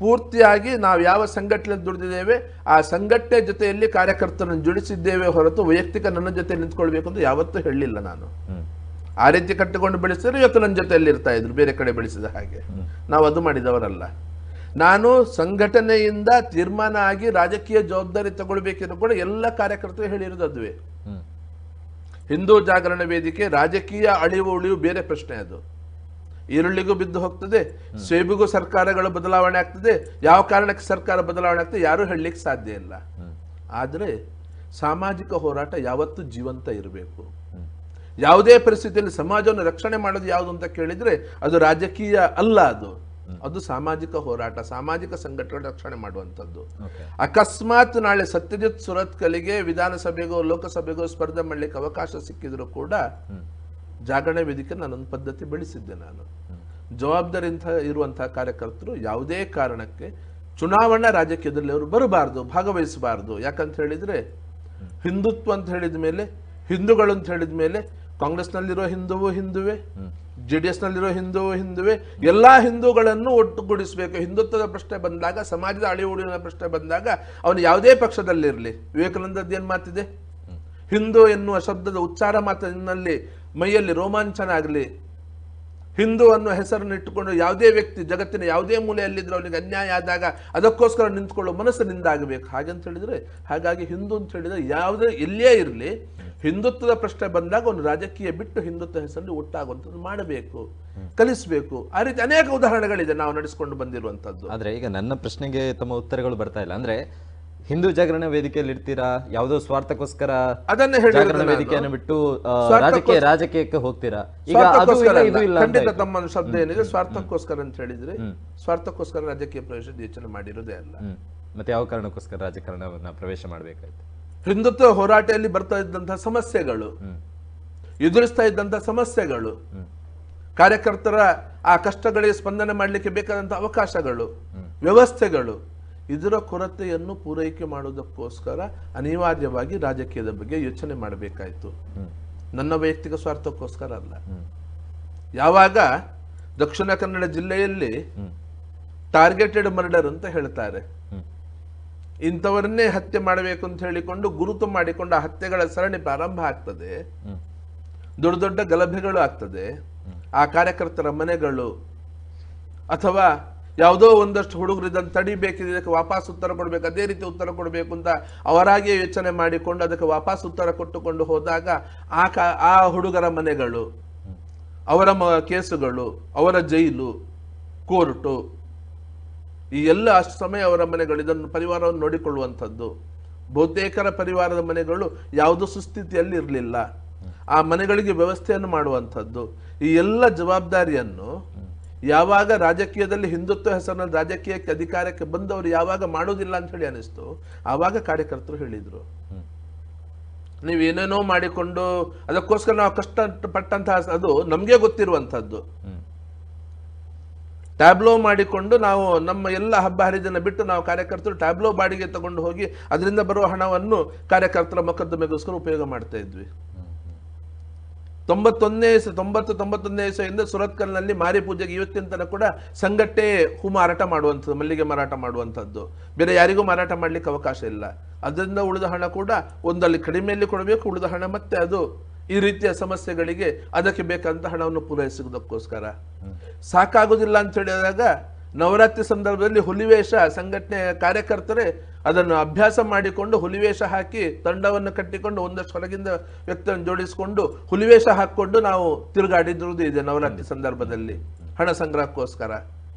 ಪೂರ್ತಿಯಾಗಿ ನಾವು ಯಾವ ಸಂಘಟನೆ ದುಡಿದಿದ್ದೇವೆ ಆ ಸಂಘಟನೆ ಜೊತೆಯಲ್ಲಿ ಕಾರ್ಯಕರ್ತರನ್ನು ಜೋಡಿಸಿದ್ದೇವೆ ಹೊರತು ವೈಯಕ್ತಿಕ ನನ್ನ ಜೊತೆ ನಿಂತ್ಕೊಳ್ಬೇಕು ಅಂತ ಯಾವತ್ತೂ ಹೇಳಲಿಲ್ಲ ನಾನು. ಆ ರೀತಿ ಕಟ್ಟಿಕೊಂಡು ಬೆಳೆಸಿದ್ರೆ ಇವತ್ತು ನನ್ನ ಜೊತೆಯಲ್ಲಿ ಇರ್ತಾ ಇದ್ರು, ಬೇರೆ ಕಡೆ ಬೆಳೆಸಿದ ಹಾಗೆ. ನಾವು ಅದು ಮಾಡಿದವರಲ್ಲ. ನಾನು ಸಂಘಟನೆಯಿಂದ ತೀರ್ಮಾನ ಆಗಿ ರಾಜಕೀಯ ಜವಾಬ್ದಾರಿ ತಗೊಳ್ಬೇಕಿದ್ರು ಕೂಡ ಎಲ್ಲ ಕಾರ್ಯಕರ್ತರು ಹೇಳಿರೋದು ಅದುವೇ. ಹಿಂದೂ ಜಾಗರಣ ವೇದಿಕೆ ರಾಜಕೀಯ ಅಳಿವು ಉಳಿವು ಬೇರೆ ಪ್ರಶ್ನೆ. ಅದು ಈರುಳ್ಳಿಗೂ ಬಿದ್ದು ಹೋಗ್ತದೆ, ಸೇಬಿಗೂ ಸರ್ಕಾರಗಳು ಬದಲಾವಣೆ ಆಗ್ತದೆ. ಯಾವ ಕಾರಣಕ್ಕೆ ಸರ್ಕಾರ ಬದಲಾವಣೆ ಆಗ್ತದೆ ಯಾರೂ ಹೇಳಲಿಕ್ಕೆ ಸಾಧ್ಯ ಇಲ್ಲ. ಆದರೆ ಸಾಮಾಜಿಕ ಹೋರಾಟ ಯಾವತ್ತೂ ಜೀವಂತ ಇರಬೇಕು. ಯಾವುದೇ ಪರಿಸ್ಥಿತಿಯಲ್ಲಿ ಸಮಾಜವನ್ನು ರಕ್ಷಣೆ ಮಾಡೋದು ಯಾವುದು ಅಂತ ಕೇಳಿದ್ರೆ ಅದು ರಾಜಕೀಯ ಅಲ್ಲ, ಅದು ಸಾಮಾಜಿಕ ಹೋರಾಟ, ಸಾಮಾಜಿಕ ಸಂಘಟನೆ ರಕ್ಷಣೆ ಮಾಡುವಂಥದ್ದು. ಅಕಸ್ಮಾತ್ ನಾಳೆ ಸತ್ಯಜಿತ್ ಸುರತ್ಕಲ್ಗೆ ವಿಧಾನಸಭೆಗೋ ಲೋಕಸಭೆಗೋ ಸ್ಪರ್ಧೆ ಮಾಡಲಿಕ್ಕೆ ಅವಕಾಶ ಸಿಕ್ಕಿದ್ರು ಕೂಡ ಜಾಗರಣೆ ವೇದಿಕೆ ನಾನೊಂದು ಪದ್ಧತಿ ಬೆಳೆಸಿದ್ದೆ. ನಾನು ಜವಾಬ್ದಾರಿ ಇರುವಂತಹ ಕಾರ್ಯಕರ್ತರು ಯಾವುದೇ ಕಾರಣಕ್ಕೆ ಚುನಾವಣಾ ರಾಜಕೀಯದಲ್ಲಿ ಅವರು ಬರಬಾರ್ದು, ಭಾಗವಹಿಸಬಾರ್ದು. ಯಾಕಂತ ಹೇಳಿದ್ರೆ ಹಿಂದುತ್ವ ಅಂತ ಹೇಳಿದ ಮೇಲೆ, ಹಿಂದೂಗಳು ಅಂತ ಹೇಳಿದ ಮೇಲೆ ಕಾಂಗ್ರೆಸ್ನಲ್ಲಿರೋ ಹಿಂದುವು ಹಿಂದುವೆ, JDS ನಲ್ಲಿರೋ ಹಿಂದುವು ಹಿಂದುವೆ, ಎಲ್ಲಾ ಹಿಂದೂಗಳನ್ನು ಒಟ್ಟುಗೂಡಿಸಬೇಕು. ಹಿಂದುತ್ವದ ಪ್ರಶ್ನೆ ಬಂದಾಗ, ಸಮಾಜದ ಅಳಿವುಳಿನ ಪ್ರಶ್ನೆ ಬಂದಾಗ ಅವನು ಯಾವುದೇ ಪಕ್ಷದಲ್ಲಿರಲಿ, ವಿವೇಕಾನಂದದ್ದು ಏನ್ ಮಾತಿದೆ, ಹಿಂದೂ ಎನ್ನುವ ಶಬ್ದದ ಉಚ್ಚಾರ ಮಾತಿನಲ್ಲಿ ಮೈಯಲ್ಲಿ ರೋಮಾಂಚನ ಆಗಲಿ. ಹಿಂದೂ ಅನ್ನೋ ಹೆಸರನ್ನು ಇಟ್ಟುಕೊಂಡು ಯಾವುದೇ ವ್ಯಕ್ತಿ ಜಗತ್ತಿನ ಯಾವುದೇ ಮೂಲೆಯಲ್ಲಿದ್ದರೂ ಅವನಿಗೆ ಅನ್ಯಾಯ ಆದಾಗ ಅದಕ್ಕೋಸ್ಕರ ನಿಂತ್ಕೊಳ್ಳೋ ಮನಸ್ಸು ನಿಂದಾಗಬೇಕು. ಹಾಗಂತ ಹೇಳಿದ್ರೆ, ಹಾಗಾಗಿ ಹಿಂದೂ ಅಂತ ಹೇಳಿದ್ರೆ ಯಾವುದೇ ಎಲ್ಲಿಯೇ ಇರಲಿ, ಹಿಂದುತ್ವದ ಪ್ರಶ್ನೆ ಬಂದಾಗ ಒಂದು ರಾಜಕೀಯ ಬಿಟ್ಟು ಹಿಂದುತ್ವ ಹೆಸರಲ್ಲಿ ಒಟ್ಟಾಗುವಂಥದ್ದು ಮಾಡಬೇಕು, ಕಲಿಸಬೇಕು. ಆ ರೀತಿ ಅನೇಕ ಉದಾಹರಣೆಗಳಿದೆ ನಾವು ನಡೆಸಿಕೊಂಡು ಬಂದಿರುವಂತದ್ದು. ಆದ್ರೆ ಈಗ ನನ್ನ ಪ್ರಶ್ನೆಗೆ ತಮ್ಮ ಉತ್ತರಗಳು ಬರ್ತಾ ಇಲ್ಲ. ಅಂದ್ರೆ ಹಿಂದೂ ಜಾಗರಣ ವೇದಿಕೆಯಲ್ಲಿ ಇರ್ತೀರಾ, ಯಾವುದೋ ಸ್ವಾರ್ಥಕ್ಕೋಸ್ಕರ ಅದನ್ನೇ ಜಾಗರಣ ವೇದಿಕೆಯನ್ನು ಬಿಟ್ಟು ರಾಜಕೀಯಕ್ಕೆ ಹೋಗ್ತೀರಾ? ಈಗ ಖಂಡಿತ ತಮ್ಮ ಶಬ್ದ ಏನಿದೆ, ಸ್ವಾರ್ಥಕ್ಕೋಸ್ಕರ ಅಂತ ಹೇಳಿದ್ರೆ ಸ್ವಾರ್ಥಕ್ಕೋಸ್ಕರ ರಾಜಕೀಯ ಪ್ರವೇಶ ಯೋಚನೆ ಮಾಡಿರೋದೇ ಅಲ್ಲ. ಮತ್ತೆ ಯಾವ ಕಾರಣಕ್ಕೋಸ್ಕರ ರಾಜಕಾರಣವನ್ನ ಪ್ರವೇಶ ಮಾಡಬೇಕಾಯ್ತು? ಹಿಂದುತ್ವ ಹೋರಾಟದಲ್ಲಿ ಬರ್ತಾ ಇದ್ದಂತಹ ಸಮಸ್ಯೆಗಳು, ಎದುರಿಸ್ತಾ ಇದ್ದಂತಹ ಸಮಸ್ಯೆಗಳು, ಕಾರ್ಯಕರ್ತರ ಆ ಕಷ್ಟಗಳಿಗೆ ಸ್ಪಂದನೆ ಮಾಡಲಿಕ್ಕೆ ಬೇಕಾದಂತಹ ಅವಕಾಶಗಳು, ವ್ಯವಸ್ಥೆಗಳು, ಇದರ ಕೊರತೆಯನ್ನು ಪೂರೈಕೆ ಮಾಡುವುದಕ್ಕೋಸ್ಕರ ಅನಿವಾರ್ಯವಾಗಿ ರಾಜಕೀಯದ ಬಗ್ಗೆ ಯೋಚನೆ ಮಾಡಬೇಕಾಯ್ತು. ನನ್ನ ವೈಯಕ್ತಿಕ ಸ್ವಾರ್ಥಕ್ಕೋಸ್ಕರ ಅಲ್ಲ. ಯಾವಾಗ ದಕ್ಷಿಣ ಕನ್ನಡ ಜಿಲ್ಲೆಯಲ್ಲಿ ಟಾರ್ಗೆಟೆಡ್ ಮರ್ಡರ್ ಅಂತ ಹೇಳ್ತಾರೆ, ಇಂಥವರನ್ನೇ ಹತ್ಯೆ ಮಾಡಬೇಕು ಅಂತ ಹೇಳಿಕೊಂಡು ಗುರುತು ಮಾಡಿಕೊಂಡು ಆ ಹತ್ಯೆಗಳ ಸರಣಿ ಪ್ರಾರಂಭ ಆಗ್ತದೆ, ದೊಡ್ಡ ದೊಡ್ಡ ಗಲಭೆಗಳು ಆಗ್ತದೆ. ಆ ಕಾರ್ಯಕರ್ತರ ಮನೆಗಳು ಅಥವಾ ಯಾವುದೋ ಒಂದಷ್ಟು ಹುಡುಗರು ಇದನ್ನು ತಡಿಬೇಕಿದೆ, ಇದಕ್ಕೆ ವಾಪಸ್ ಉತ್ತರ ಕೊಡಬೇಕು, ಅದೇ ರೀತಿ ಉತ್ತರ ಕೊಡಬೇಕು ಅಂತ ಅವರಾಗಿಯೇ ಯೋಚನೆ ಮಾಡಿಕೊಂಡು ಅದಕ್ಕೆ ವಾಪಸ್ ಉತ್ತರ ಕೊಟ್ಟುಕೊಂಡು ಹೋದಾಗ ಆ ಹುಡುಗರ ಮನೆಗಳು, ಅವರ ಕೇಸುಗಳು, ಅವರ ಜೈಲು, ಕೋರ್ಟು, ಈ ಎಲ್ಲ ಅಷ್ಟು ಸಮಯ ಅವರ ಮನೆಗಳು ಇದನ್ನು ಪರಿವಾರವನ್ನು ನೋಡಿಕೊಳ್ಳುವಂಥದ್ದು. ಬಹುತೇಕರ ಪರಿವಾರದ ಮನೆಗಳು ಯಾವುದೋ ಸುಸ್ಥಿತಿಯಲ್ಲಿ ಇರಲಿಲ್ಲ. ಆ ಮನೆಗಳಿಗೆ ವ್ಯವಸ್ಥೆಯನ್ನು ಮಾಡುವಂಥದ್ದು, ಈ ಎಲ್ಲ ಜವಾಬ್ದಾರಿಯನ್ನು ಯಾವಾಗ ರಾಜಕೀಯದಲ್ಲಿ ಹಿಂದುತ್ವ ಹೆಸರಿನಲ್ಲಿ ರಾಜಕೀಯಕ್ಕೆ ಅಧಿಕಾರಕ್ಕೆ ಬಂದವರು ಯಾವಾಗ ಮಾಡೋದಿಲ್ಲ ಅಂತ ಹೇಳಿ ಅನಿಸ್ತು, ಆವಾಗ ಕಾರ್ಯಕರ್ತರು ಹೇಳಿದ್ರು, ನೀವೇನೇನೋ ಮಾಡಿಕೊಂಡು ಅದಕ್ಕೋಸ್ಕರ ನಾವು ಕಷ್ಟಪಟ್ಟಂತಹ ಅದು ನಮ್ಗೆ ಗೊತ್ತಿರುವಂತಹದ್ದು. ಟ್ಯಾಬ್ಲೋ ಮಾಡಿಕೊಂಡು ನಾವು ನಮ್ಮ ಎಲ್ಲ ಹಬ್ಬ ಹರಿದಿನ ಬಿಟ್ಟು ನಾವು ಕಾರ್ಯಕರ್ತರು ಟ್ಯಾಬ್ಲೋ ಬಾಡಿಗೆ ತಗೊಂಡು ಹೋಗಿ ಅದರಿಂದ ಬರುವ ಹಣವನ್ನು ಕಾರ್ಯಕರ್ತರ ಮೊಕದ್ದಮೆಗೋಸ್ಕರ ಉಪಯೋಗ ಮಾಡ್ತಾ ಇದ್ವಿ. 91ನೇ ಇಸವಿಯಿಂದ ಸುರತ್ಕಲ್ನಲ್ಲಿ ಮಾರಿ ಪೂಜೆಗೆ ಇವತ್ತಿನ ತನಕ ಕೂಡ ಸಂಘಟನೆ ಹೂ ಮಾರಾಟ ಮಾಡುವಂಥದ್ದು, ಮಲ್ಲಿಗೆ ಮಾರಾಟ ಮಾಡುವಂಥದ್ದು, ಬೇರೆ ಯಾರಿಗೂ ಮಾರಾಟ ಮಾಡ್ಲಿಕ್ಕೆ ಅವಕಾಶ ಇಲ್ಲ. ಅದರಿಂದ ಉಳಿದ ಹಣ ಕೂಡ ಒಂದಲ್ಲಿ ಕಡಿಮೆಯಲ್ಲಿ ಕೊಡಬೇಕು, ಉಳಿದ ಹಣ ಮತ್ತೆ ಅದು ಈ ರೀತಿಯ ಸಮಸ್ಯೆಗಳಿಗೆ ಅದಕ್ಕೆ ಬೇಕಂತ ಹಣವನ್ನು ಪೂರೈಸುವುದಕ್ಕೋಸ್ಕರ. ಸಾಕಾಗುದಿಲ್ಲ ಅಂತ ಹೇಳಿದಾಗ ನವರಾತ್ರಿ ಸಂದರ್ಭದಲ್ಲಿ ಹುಲಿವೇಷ ಸಂಘಟನೆಯ ಕಾರ್ಯಕರ್ತರೇ ಅದನ್ನು ಅಭ್ಯಾಸ ಮಾಡಿಕೊಂಡು ಹುಲಿವೇಷ ಹಾಕಿ ತಂಡವನ್ನು ಕಟ್ಟಿಕೊಂಡು ಒಂದಷ್ಟು ಹೊರಗಿಂದ ವ್ಯಕ್ತಿಯನ್ನು ಜೋಡಿಸಿಕೊಂಡು ಹುಲಿವೇಷ ಹಾಕಿಕೊಂಡು ನಾವು ತಿರುಗಾಡಿದ್ರುವುದು ಇದೆ ನವರಾತ್ರಿ ಸಂದರ್ಭದಲ್ಲಿ ಹಣ ಸಂಗ್ರಹಕ್ಕೋಸ್ಕರ.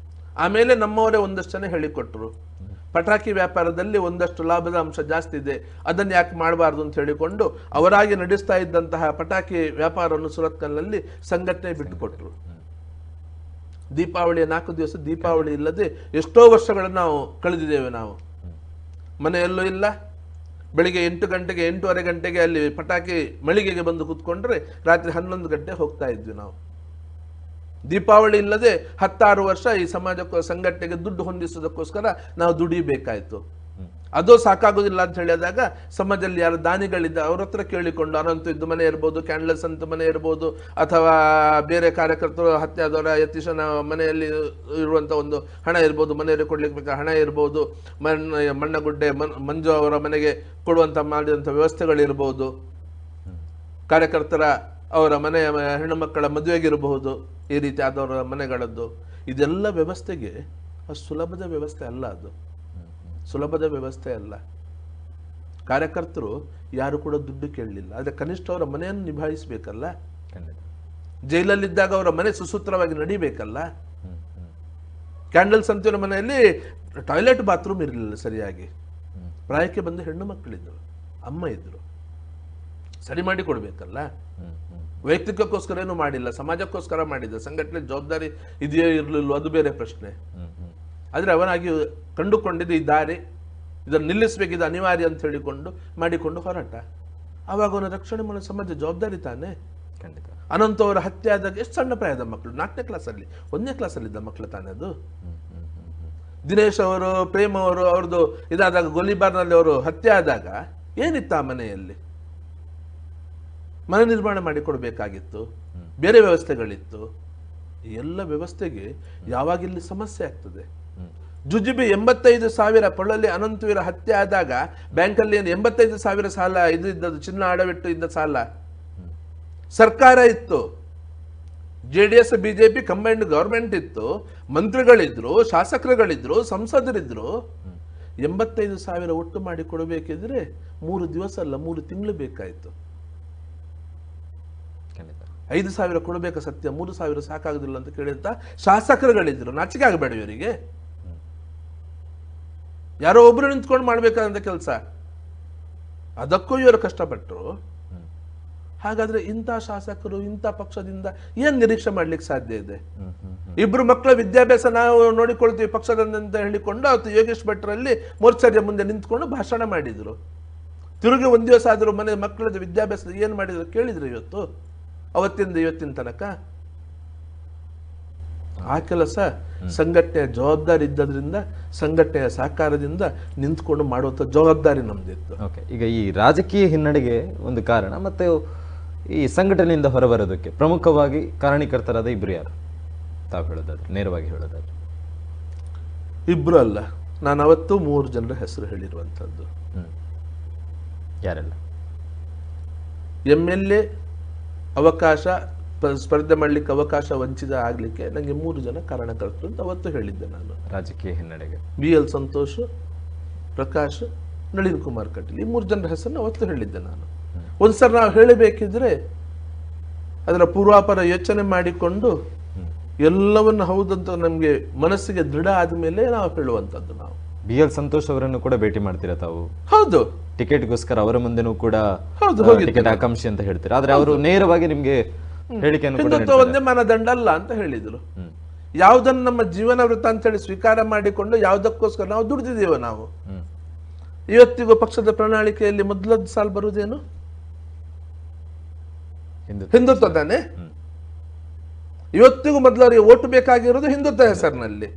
ಆಮೇಲೆ ನಮ್ಮವರೇ ಒಂದಷ್ಟು ಜನ ಹೇಳಿಕೊಟ್ರು, ಪಟಾಕಿ ವ್ಯಾಪಾರದಲ್ಲಿ ಒಂದಷ್ಟು ಲಾಭದ ಅಂಶ ಜಾಸ್ತಿ ಇದೆ, ಅದನ್ನು ಯಾಕೆ ಮಾಡಬಾರ್ದು ಅಂತ ಹೇಳಿಕೊಂಡು ಅವರಾಗಿ ನಡೆಸ್ತಾ ಇದ್ದಂತಹ ಪಟಾಕಿ ವ್ಯಾಪಾರವನ್ನು ಸುರತ್ಕಲ್ನಲ್ಲಿ ಸಂಘಟನೆ ಬಿಟ್ಟುಕೊಟ್ರು. ದೀಪಾವಳಿಯ 4 ದಿವಸ ದೀಪಾವಳಿ ಇಲ್ಲದೆ ಎಷ್ಟೋ ವರ್ಷಗಳನ್ನು ನಾವು ಕಳೆದಿದ್ದೇವೆ. ನಾವು ಮನೆಯಲ್ಲೂ ಇಲ್ಲ, ಬೆಳಿಗ್ಗೆ 8 ಗಂಟೆಗೆ 8:15 ಗಂಟೆಗೆ ಅಲ್ಲಿ ಪಟಾಕಿ ಮಳಿಗೆಗೆ ಬಂದು ಕೂತ್ಕೊಂಡ್ರೆ ರಾತ್ರಿ 11 ಗಂಟೆ ಹೋಗ್ತಾ ಇದ್ವಿ ನಾವು. ದೀಪಾವಳಿ ಇಲ್ಲದೆ 16 ವರ್ಷ ಈ ಸಮಾಜಕ್ಕೆ ಸಂಘಟನೆಗೆ ದುಡ್ಡು ಹೊಂದಿಸೋದಕ್ಕೋಸ್ಕರ ನಾವು ದುಡಿಬೇಕಾಯ್ತು. ಅದು ಸಾಕಾಗೋದಿಲ್ಲ ಅಂತ ಹೇಳಿದಾಗ ಸಮಾಜದಲ್ಲಿ ಯಾರು ದಾನಿಗಳಿದ್ದ ಅವ್ರ ಹತ್ರ ಕೇಳಿಕೊಂಡು, ಅನಂತ ಇದ್ದು ಮನೆ ಇರ್ಬೋದು, ಕ್ಯಾಂಡಲ್ಸ್ ಅಂತ ಮನೆ ಇರ್ಬೋದು, ಅಥವಾ ಬೇರೆ ಕಾರ್ಯಕರ್ತರು ಹತ್ಯೆ ಆದವರ ಯತೀಶನ ಮನೆಯಲ್ಲಿ ಇರುವಂಥ ಒಂದು ಹಣ ಇರ್ಬೋದು, ಮನೆಯಲ್ಲಿ ಕೊಡ್ಲಿಕ್ಕೆ ಬೇಕಾದ ಹಣ ಇರ್ಬೋದು, ಮಣ್ಣಗುಡ್ಡೆ ಮಂಜು ಅವರ ಮನೆಗೆ ಕೊಡುವಂಥ ಮಾಡಿದಂಥ ವ್ಯವಸ್ಥೆಗಳಿರ್ಬೋದು, ಕಾರ್ಯಕರ್ತರ ಅವರ ಮನೆಯ ಹೆಣ್ಣು ಮಕ್ಕಳ ಮದುವೆಗಿರಬಹುದು, ಈ ರೀತಿ ಆದವರ ಮನೆಗಳದ್ದು, ಇದೆಲ್ಲ ವ್ಯವಸ್ಥೆಗೆ ಅಷ್ಟು ಸುಲಭದ ವ್ಯವಸ್ಥೆ ಅಲ್ಲ. ಅದು ಸುಲಭದ ವ್ಯವಸ್ಥೆ ಅಲ್ಲ. ಕಾರ್ಯಕರ್ತರು ಯಾರು ಕೂಡ ದುಡ್ಡು ಕೇಳಲಿಲ್ಲ, ಆದರೆ ಕನಿಷ್ಠ ಅವರ ಮನೆಯನ್ನು ನಿಭಾಯಿಸಬೇಕಲ್ಲ. ಜೈಲಲ್ಲಿದ್ದಾಗ ಅವರ ಮನೆ ಸುಸೂತ್ರವಾಗಿ ನಡಿಬೇಕಲ್ಲ. ಕ್ಯಾಂಡಲ್ಸ್ ಅಂತಿರೋ ಮನೆಯಲ್ಲಿ ಟಾಯ್ಲೆಟ್ ಬಾತ್ರೂಮ್ ಇರಲಿಲ್ಲ ಸರಿಯಾಗಿ. ಪ್ರಾಯಕ್ಕೆ ಬಂದು ಹೆಣ್ಣು ಮಕ್ಕಳಿದ್ರು, ಅಮ್ಮ ಇದ್ರು, ಸರಿ ಮಾಡಿ ಕೊಡ್ಬೇಕಲ್ಲ. ವೈಯಕ್ತಿಕಕ್ಕೋಸ್ಕರ ಏನು ಮಾಡಿಲ್ಲ, ಸಮಾಜಕ್ಕೋಸ್ಕರ ಮಾಡಿದ್ದ. ಸಂಘಟನೆ ಜವಾಬ್ದಾರಿ ಇದೆಯೋ ಇರಲಿಲ್ಲೋ ಅದು ಬೇರೆ ಪ್ರಶ್ನೆ. ಆದರೆ ಅವನಾಗಿ ಕಂಡುಕೊಂಡಿದ್ದು ಈ ದಾರಿ, ಇದನ್ನು ನಿಲ್ಲಿಸಬೇಕಿದ್ದು ಅನಿವಾರ್ಯ ಅಂತ ಹೇಳಿಕೊಂಡು ಮಾಡಿಕೊಂಡು ಹೊರಟ. ಆವಾಗ ಅವನ ರಕ್ಷಣೆ ಮಾಡೋ ಸಮಾಜ ಜವಾಬ್ದಾರಿ ತಾನೆ. ಖಂಡಿತ. ಅನಂತ ಅವರ ಹತ್ಯೆ ಆದಾಗ ಎಷ್ಟು ಸಣ್ಣ ಪ್ರಾಯದ ಮಕ್ಕಳು, 4ನೇ ಕ್ಲಾಸಲ್ಲಿ 1ನೇ ಕ್ಲಾಸಲ್ಲಿದ್ದ ಮಕ್ಕಳು ತಾನೆ ಅದು. ದಿನೇಶ್ ಅವರು, ಪ್ರೇಮ್ ಅವರು, ಅವ್ರದ್ದು ಇದಾದಾಗ ಗೋಲಿಬಾರ್ನಲ್ಲಿ ಅವರು ಹತ್ಯೆ ಆದಾಗ ಏನಿತ್ತು ಆ ಮನೆಯಲ್ಲಿ? ಮನೆ ನಿರ್ಮಾಣ ಮಾಡಿಕೊಡ್ಬೇಕಾಗಿತ್ತು, ಬೇರೆ ವ್ಯವಸ್ಥೆಗಳಿತ್ತು. ಎಲ್ಲ ವ್ಯವಸ್ಥೆಗೆ ಯಾವಾಗ ಇಲ್ಲಿ ಸಮಸ್ಯೆ ಆಗ್ತದೆ. ಜುಜುಬಿ 85,000 ಪೊಳ್ಳಲ್ಲಿ ಅನಂತವೀರ ಹತ್ಯೆ ಆದಾಗ ಬ್ಯಾಂಕಲ್ಲಿ 85,000 ಸಾಲ ಇದ್ದದ್ದು, ಚಿನ್ನ ಅಡವಿಟ್ಟು ಇದ್ದ ಸಾಲ. ಸರ್ಕಾರ ಇತ್ತು, JDS BJP ಕಂಬೈನ್ಡ್ ಗವರ್ಮೆಂಟ್ ಇತ್ತು, ಮಂತ್ರಿಗಳಿದ್ರು, ಶಾಸಕರುಗಳಿದ್ರು, ಸಂಸದರಿದ್ರು. 85,000 ಒಟ್ಟು ಮಾಡಿ ಕೊಡಬೇಕಿದ್ರೆ 3 ದಿವಸ ಅಲ್ಲ 3 ತಿಂಗಳು ಬೇಕಾಯಿತು. 5,000 ಕೊಡಬೇಕು ಸತ್ಯ, 3,000 ಸಾಕಾಗುದಿಲ್ಲ ಅಂತ ಕೇಳಿರ್ತಾ ಶಾಸಕರುಗಳಿದ್ರು. ನಾಚಿಕೆ ಆಗಬೇಡ ಇವರಿಗೆ, ಯಾರೋ ಒಬ್ರು ನಿಂತ್ಕೊಂಡು ಮಾಡ್ಬೇಕಾದಂತ ಕೆಲಸ, ಅದಕ್ಕೂ ಇವರು ಕಷ್ಟಪಟ್ಟರು. ಹಾಗಾದ್ರೆ ಇಂಥ ಶಾಸಕರು, ಇಂಥ ಪಕ್ಷದಿಂದ ಏನ್ ನಿರೀಕ್ಷೆ ಮಾಡ್ಲಿಕ್ಕೆ ಸಾಧ್ಯ ಇದೆ? ಇಬ್ರು ಮಕ್ಕಳ ವಿದ್ಯಾಭ್ಯಾಸ ನಾವು ನೋಡಿಕೊಳ್ತೀವಿ ಪಕ್ಷದಂತ ಹೇಳಿಕೊಂಡು ಅವತ್ತು ಯೋಗೇಶ್ ಭಟ್ರಲ್ಲಿ ಮೋರ್ಚಾರ್ಯ ಮುಂದೆ ನಿಂತ್ಕೊಂಡು ಭಾಷಣ ಮಾಡಿದ್ರು. ತಿರುಗಿ 1 ದಿವಸ ಆದರೂ ಮನೆ ಮಕ್ಕಳದ ವಿದ್ಯಾಭ್ಯಾಸ ಏನ್ ಮಾಡಿದ್ರು ಕೇಳಿದ್ರು ಇವತ್ತು, ಅವತ್ತಿಂದ ಇವತ್ತಿನ ತನಕ? ಆ ಕೆಲಸ ಸಂಘಟನೆಯ ಜವಾಬ್ದಾರಿ ಇದ್ದದ್ರಿಂದ, ಸಂಘಟನೆಯ ಸಹಕಾರದಿಂದ ನಿಂತ್ಕೊಂಡು ಮಾಡುವಂಥ ಜವಾಬ್ದಾರಿ ನಮ್ದಿತ್ತು. ಓಕೆ, ಈಗ ಈ ರಾಜಕೀಯ ಹಿನ್ನಡೆಗೆ ಒಂದು ಕಾರಣ, ಮತ್ತೆ ಈ ಸಂಘಟನೆಯಿಂದ ಹೊರಬರೋದಕ್ಕೆ ಪ್ರಮುಖವಾಗಿ ಕಾರಣೀಕರ್ತರಾದ ಇಬ್ರು ಯಾರು ತಾವು ಹೇಳೋದಾದ್ರೆ, ನೇರವಾಗಿ ಹೇಳೋದಾದ್ರೆ? ಇಬ್ರು ಅಲ್ಲ, ನಾನು ಅವತ್ತು 3 ಜನರ ಹೆಸರು ಹೇಳಿರುವಂಥದ್ದು. ಯಾರೆಲ್ಲ? MLA ಅವಕಾಶ ಸ್ಪರ್ಧೆ ಮಾಡ್ಲಿಕ್ಕೆ ಅವಕಾಶ ವಂಚಿತ ಆಗ್ಲಿಕ್ಕೆ ನಂಗೆ 3 ಜನ ಕಾರಣಕರ್ತರು ಅಂತ ಅವತ್ತು ಹೇಳಿದ್ದೆ ನಾನು. ರಾಜಕೀಯ ಹಿನ್ನಡೆಗೆ BL ಸಂತೋಷ್, ಪ್ರಕಾಶ್, ನಳಿನ್ ಕುಮಾರ್ ಕಟೀಲ್, ಈ 3 ಜನರ ಹೆಸರನ್ನು ಅವತ್ತು ಹೇಳಿದ್ದೆ ನಾನು. ಒಂದ್ಸಲ ನಾವು ಹೇಳಬೇಕಿದ್ರೆ ಅದರ ಪೂರ್ವಾಪರ ಯೋಚನೆ ಮಾಡಿಕೊಂಡು ಎಲ್ಲವನ್ನು ಹೌದಂತ ನಮ್ಗೆ ಮನಸ್ಸಿಗೆ ದೃಢ ಆದ್ಮೇಲೆ ನಾವು ಹೇಳುವಂತದ್ದು. ನಾವು BL ಸಂತೋಷ್ ಅವರನ್ನು ಕೂಡ ಭೇಟಿ ಮಾಡ್ತೀರಾ ತಾವು? ಹೌದು, ಟಿಕೆಟ್ಗೋಸ್ಕರ ಅವರ ಮುಂದೆನೂ ಕೂಡ ಹೌದು ಟಿಕೆಟ್ ಆಕಾಂಕ್ಷಿ ಅಂತ ಹೇಳ್ತೀರಾ, ಆದ್ರೆ ಅವರು ನೇರವಾಗಿ ನಿಮ್ಗೆ ಹೇಳಿಕೆಯನ್ನು ಕೂಡ ಹಿಂದುತ್ವ ಒಂದೇ ಮಾನದಂಡ ಅಲ್ಲ ಅಂತ ಹೇಳಿದ್ರು. ಯಾವುದನ್ನು ನಮ್ಮ ಜೀವನ ವೃತ್ತ ಅಂತ ಹೇಳಿ ಸ್ವೀಕಾರ ಮಾಡಿಕೊಂಡು ಯಾವುದಕ್ಕೋಸ್ಕರ ನಾವು ದುಡಿದಿದ್ದೇವೆ. ನಾವು ಇವತ್ತಿಗೂ ಪಕ್ಷದ ಪ್ರಣಾಳಿಕೆಯಲ್ಲಿ ಮೊದಲದ್ದು ಸಾಲು ಬರುವುದೇನು? ಹಿಂದುತ್ವ ತಾನೆ. ಇವತ್ತಿಗೂ ಮೊದಲವರಿಗೆ ಓಟು ಬೇಕಾಗಿರೋದು ಹಿಂದುತ್ವ ಹೆಸರಿನಲ್ಲಿ.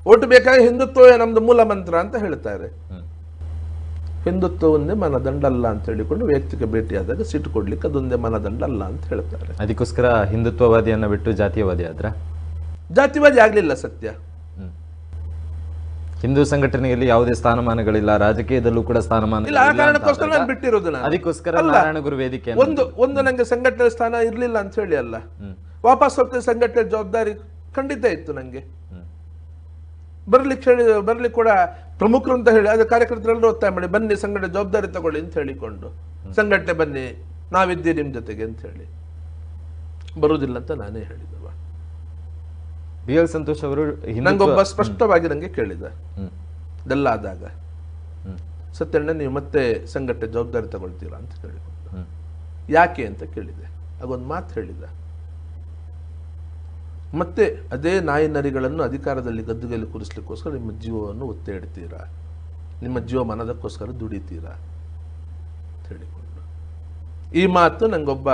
ಓಟು ಬೇಕಾಗಿ ಹಿಂದುತ್ವವೇ ನಮ್ದು ಮೂಲ ಮಂತ್ರ ಅಂತ ಹೇಳ್ತಾರೆ. ಹಿಂದುತ್ವ ಒಂದೇ ಮಾನದಂಡ ಅಲ್ಲ ಅಂತ ಹೇಳಿಕೊಂಡು ವೈಯಕ್ತಿಕ ಭೇಟಿಯಾದಾಗ ಸೀಟು ಕೊಡ್ಲಿಕ್ಕೆ ಅದೊಂದೇ ಮಾನದಂಡ ಅಲ್ಲ ಅಂತ ಹೇಳ್ತಾರೆ. ಅದಕ್ಕೋಸ್ಕರ ಹಿಂದುತ್ವವಾದಿಯನ್ನ ಬಿಟ್ಟು ಜಾತಿಯವಾದಿ ಆದ್ರ? ಜಾತಿವಾದಿ ಆಗ್ಲಿಲ್ಲ ಸತ್ಯ. ಹಿಂದೂ ಸಂಘಟನೆಯಲ್ಲಿ ಯಾವುದೇ ಸ್ಥಾನಮಾನಗಳಿಲ್ಲ, ರಾಜಕೀಯದಲ್ಲೂ ಕೂಡ ಸ್ಥಾನಮಾನ ಇಲ್ಲ. ಆ ಕಾರಣಕ್ಕೋಸ್ಕರ ನಾನು ಬಿಟ್ಟಿರೋದು. ಅದಕ್ಕೋಸ್ಕರ ನಾರಾಯಣ ಗುರು ವೇದಿಕೆ ಒಂದು ನಂಗೆ ಸಂಘಟನೆ ಸ್ಥಾನ ಇರ್ಲಿಲ್ಲ ಅಂತ ಹೇಳಿ ಅಲ್ಲ, ವಾಪಸ್ ಹೋಗ್ತದೆ ಸಂಘಟನೆ ಜವಾಬ್ದಾರಿ ಖಂಡಿತ ಇತ್ತು ನಂಗೆ. ಬರ್ಲಿಕ್ಕೆ ಕೂಡ ಪ್ರಮುಖರು ಅಂತ ಹೇಳಿ ಅದು ಕಾರ್ಯಕರ್ತರೆಲ್ಲರೂ ಒತ್ತಾಯ ಮಾಡಿ ಬನ್ನಿ ಸಂಘಟನೆ ಜವಾಬ್ದಾರಿ ತಗೊಳ್ಳಿ ಅಂತ ಹೇಳಿಕೊಂಡು ಸಂಘಟನೆ ಬನ್ನಿ ನಾವಿದ್ದೀವಿ ನಿಮ್ ಜೊತೆಗೆ ಅಂತ ಹೇಳಿ ಬರುವುದಿಲ್ಲ ಅಂತ ನಾನೇ ಹೇಳಿದವ. BL ಸಂತೋಷ್ ಅವರು ನಂಗೊಬ್ಬ ಸ್ಪಷ್ಟವಾಗಿ ನಂಗೆ ಕೇಳಿದ ಇದೆಲ್ಲ ಆದಾಗ, ಸತ್ಯಣ್ಣ ನೀವು ಮತ್ತೆ ಸಂಘಟನೆ ಜವಾಬ್ದಾರಿ ತಗೊಳ್ತೀರಾ ಅಂತ ಕೇಳಿಕೊಂಡು, ಯಾಕೆ ಅಂತ ಕೇಳಿದೆ. ಆಗೊಂದು ಮಾತು ಹೇಳಿದ, ಮತ್ತೆ ಅದೇ ನಾಯಿ ನರಿಗಳನ್ನು ಅಧಿಕಾರದಲ್ಲಿ ಗದ್ದುಗೆಯಲ್ಲಿ ಕೂರಿಸ್ಲಿಕ್ಕೋಸ್ಕರ ನಿಮ್ಮ ಜೀವವನ್ನು ಒತ್ತೆ ಇಡ್ತೀರಾ, ನಿಮ್ಮ ಜೀವ ಮನದಕ್ಕೋಸ್ಕರ ದುಡಿತೀರಾ ಅಂತ ಹೇಳಿಕೊಂಡು. ಈ ಮಾತು ನಂಗೊಬ್ಬ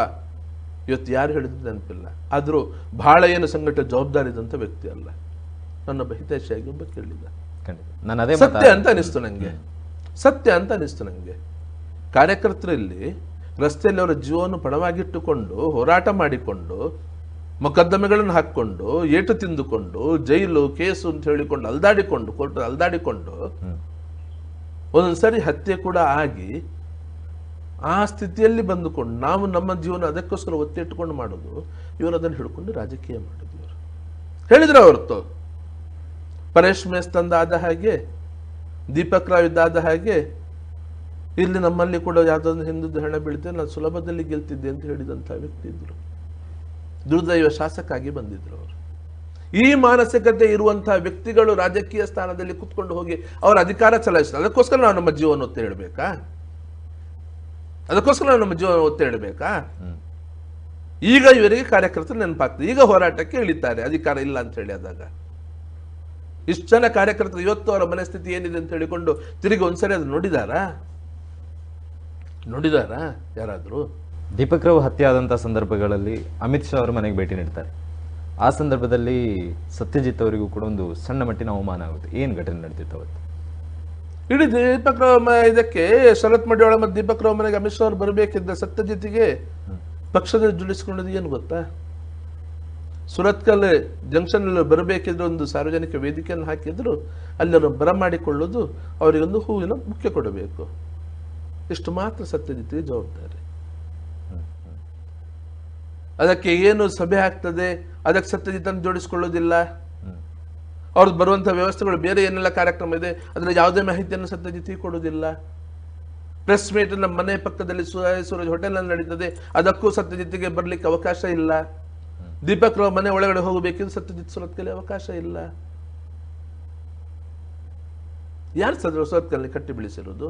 ಇವತ್ತು ಯಾರು ಹೇಳಿದ್ರು ನೆನಪಿಲ್ಲ, ಆದರೂ ಬಹಳ ಏನು ಸಂಘಟನೆ ಜವಾಬ್ದಾರಿ ಇದ್ದಂಥ ವ್ಯಕ್ತಿ ಅಲ್ಲ, ನನ್ನೊಬ್ಬ ಹಿತೈಷಿಯಾಗಿ ಒಬ್ಬ ಕೇಳಿದ. ಸತ್ಯ ಅಂತ ಅನಿಸ್ತು ನಂಗೆ, ಸತ್ಯ ಅಂತ ಅನಿಸ್ತು ನಂಗೆ. ಕಾರ್ಯಕರ್ತರಲ್ಲಿ ರಸ್ತೆಯಲ್ಲಿ ಅವರ ಜೀವವನ್ನು ಪಣವಾಗಿಟ್ಟುಕೊಂಡು ಹೋರಾಟ ಮಾಡಿಕೊಂಡು ಮೊಕದ್ದಮೆಗಳನ್ನು ಹಾಕಿಕೊಂಡು ಏಟು ತಿಂದುಕೊಂಡು ಜೈಲು ಕೇಸು ಅಂತ ಹೇಳಿಕೊಂಡು ಅಲ್ದಾಡಿಕೊಂಡು ಕೋರ್ಟ್ ಅಲ್ದಾಡಿಕೊಂಡು ಒಂದೊಂದ್ಸರಿ ಹತ್ಯೆ ಕೂಡ ಆಗಿ ಆ ಸ್ಥಿತಿಯಲ್ಲಿ ಬಂದುಕೊಂಡು ನಾವು ನಮ್ಮ ಜೀವನ ಅದಕ್ಕೋಸ್ಕರ ಒತ್ತಿಟ್ಟುಕೊಂಡು ಮಾಡೋದು, ಇವರು ಅದನ್ನು ಹಿಡ್ಕೊಂಡು ರಾಜಕೀಯ ಮಾಡೋದು. ಇವರು ಹೇಳಿದ್ರು ಹೊರತು ಪರೇಶ್ ಮೇಸ್ತಂದ ಆದ ಹಾಗೆ, ದೀಪಕ್ ರಾವ್ ಇದ್ದಾದ ಹಾಗೆ ಇಲ್ಲಿ ನಮ್ಮಲ್ಲಿ ಕೂಡ ಯಾವುದೊಂದು ಹಿಂದೂ ಹೆಣ ಬೀಳ್ತೆ ನಾನು ಸುಲಭದಲ್ಲಿ ಗೆಲ್ತಿದ್ದೆ ಅಂತ ಹೇಳಿದಂಥ ವ್ಯಕ್ತಿ ಇದ್ರು. ದುರ್ದೈವ ಶಾಸಕಾಗಿ ಬಂದಿದ್ರು ಅವರು. ಈ ಮಾನಸಿಕತೆ ಇರುವಂತಹ ವ್ಯಕ್ತಿಗಳು ರಾಜಕೀಯ ಸ್ಥಾನದಲ್ಲಿ ಕುತ್ಕೊಂಡು ಹೋಗಿ ಅವರ ಅಧಿಕಾರ ಚಲಾಯಿಸ್ತಾರೆ. ಅದಕ್ಕೋಸ್ಕರ ನಾವು ನಮ್ಮ ಜೀವನ ಒತ್ತೆ ಇಡಬೇಕಾ? ಅದಕ್ಕೋಸ್ಕರ ನಾವು ನಮ್ಮ ಜೀವನ ಒತ್ತೆ ಇಡಬೇಕಾ? ಈಗ ಇವರಿಗೆ ಕಾರ್ಯಕರ್ತರು ನೆನಪಾಗ್ತದೆ, ಈಗ ಹೋರಾಟಕ್ಕೆ ಇಳಿತಾರೆ ಅಧಿಕಾರ ಇಲ್ಲ ಅಂತ ಹೇಳಿ ಆದಾಗ. ಇಷ್ಟು ಜನ ಕಾರ್ಯಕರ್ತರು ಇವತ್ತು ಅವರ ಮನಸ್ಥಿತಿ ಏನಿದೆ ಅಂತ ಹೇಳಿಕೊಂಡು ತಿರುಗಿ ಒಂದ್ಸರಿ ಅದು ನೋಡಿದಾರಾ ಯಾರಾದ್ರೂ? ದೀಪಕ್ ರಾವ್ ಹತ್ಯೆ ಆದಂತಹ ಸಂದರ್ಭಗಳಲ್ಲಿ ಅಮಿತ್ ಶಾ ಅವರ ಮನೆಗೆ ಭೇಟಿ ನೀಡ್ತಾರೆ. ಆ ಸಂದರ್ಭದಲ್ಲಿ ಸತ್ಯಜಿತ್ ಅವರಿಗೂ ಕೂಡ ಒಂದು ಸಣ್ಣ ಮಟ್ಟಿನ ಅವಮಾನ ಆಗುತ್ತೆ. ಏನ್ ಘಟನೆ ನಡೆದಿತ್ತು ಅವತ್ತು? ಇಡೀ ದೀಪಕ್ ರಾವ್ ಇದಕ್ಕೆ ಶರತ್ ಮಡಿವಾಳ ಮತ್ತು ದೀಪಕ್ ರಾವ್ ಮನೆಗೆ ಅಮಿತ್ ಶಾ ಅವರು ಬರಬೇಕಿದ್ದ ಸತ್ಯಜಿತ್ಗೆ ಪಕ್ಷದಲ್ಲಿ ಜುಡಿಸಿಕೊಂಡದ್ದು ಏನು ಗೊತ್ತಾ? ಸುರತ್ಕಲ್ ಜಂಕ್ಷನ್ ಬರಬೇಕಿದ್ರೆ ಒಂದು ಸಾರ್ವಜನಿಕ ವೇದಿಕೆಯನ್ನು ಹಾಕಿದ್ರು, ಅಲ್ಲಿ ಬರಮಾಡಿಕೊಳ್ಳೋದು, ಅವರಿಗೊಂದು ಹೂವಿನ ಮುಖ್ಯ ಕೊಡಬೇಕು, ಇಷ್ಟು ಮಾತ್ರ ಸತ್ಯಜಿತ್ಗೆ ಜವಾಬ್ದಾರಿ. ಅದಕ್ಕೆ ಏನು ಸಭೆ ಆಗ್ತದೆ ಅದಕ್ಕೆ ಸತ್ಯಜಿತನ್ನು ಜೋಡಿಸಿಕೊಳ್ಳೋದಿಲ್ಲ. ಅವ್ರದ್ದು ಬರುವಂತಹ ವ್ಯವಸ್ಥೆಗಳು ಬೇರೆ ಏನೆಲ್ಲ ಕಾರ್ಯಕ್ರಮ ಇದೆ ಅದರ ಯಾವುದೇ ಮಾಹಿತಿಯನ್ನು ಸತ್ಯಜಿತ್ಗೆ ಕೊಡೋದಿಲ್ಲ. ಪ್ರೆಸ್ ಮೀಟ್ ನಮ್ಮ ಮನೆ ಪಕ್ಕದಲ್ಲಿ ಸೂರಜ್ ಹೋಟೆಲ್ ನಲ್ಲಿ ನಡೀತದೆ, ಅದಕ್ಕೂ ಸತ್ಯಜಿತ್ಗೆ ಬರ್ಲಿಕ್ಕೆ ಅವಕಾಶ ಇಲ್ಲ. ದೀಪಕ್ ರಾವ್ ಮನೆ ಒಳಗಡೆ ಹೋಗಬೇಕಿದ್ರೆ ಸತ್ಯಜಿತ್ ಸುರತ್ಕಲ್ ಅವಕಾಶ ಇಲ್ಲ. ಯಾರು ಸುರತ್ಕಲ್ ಕಟ್ಟಿ ಬೆಳೆಸಿರೋದು?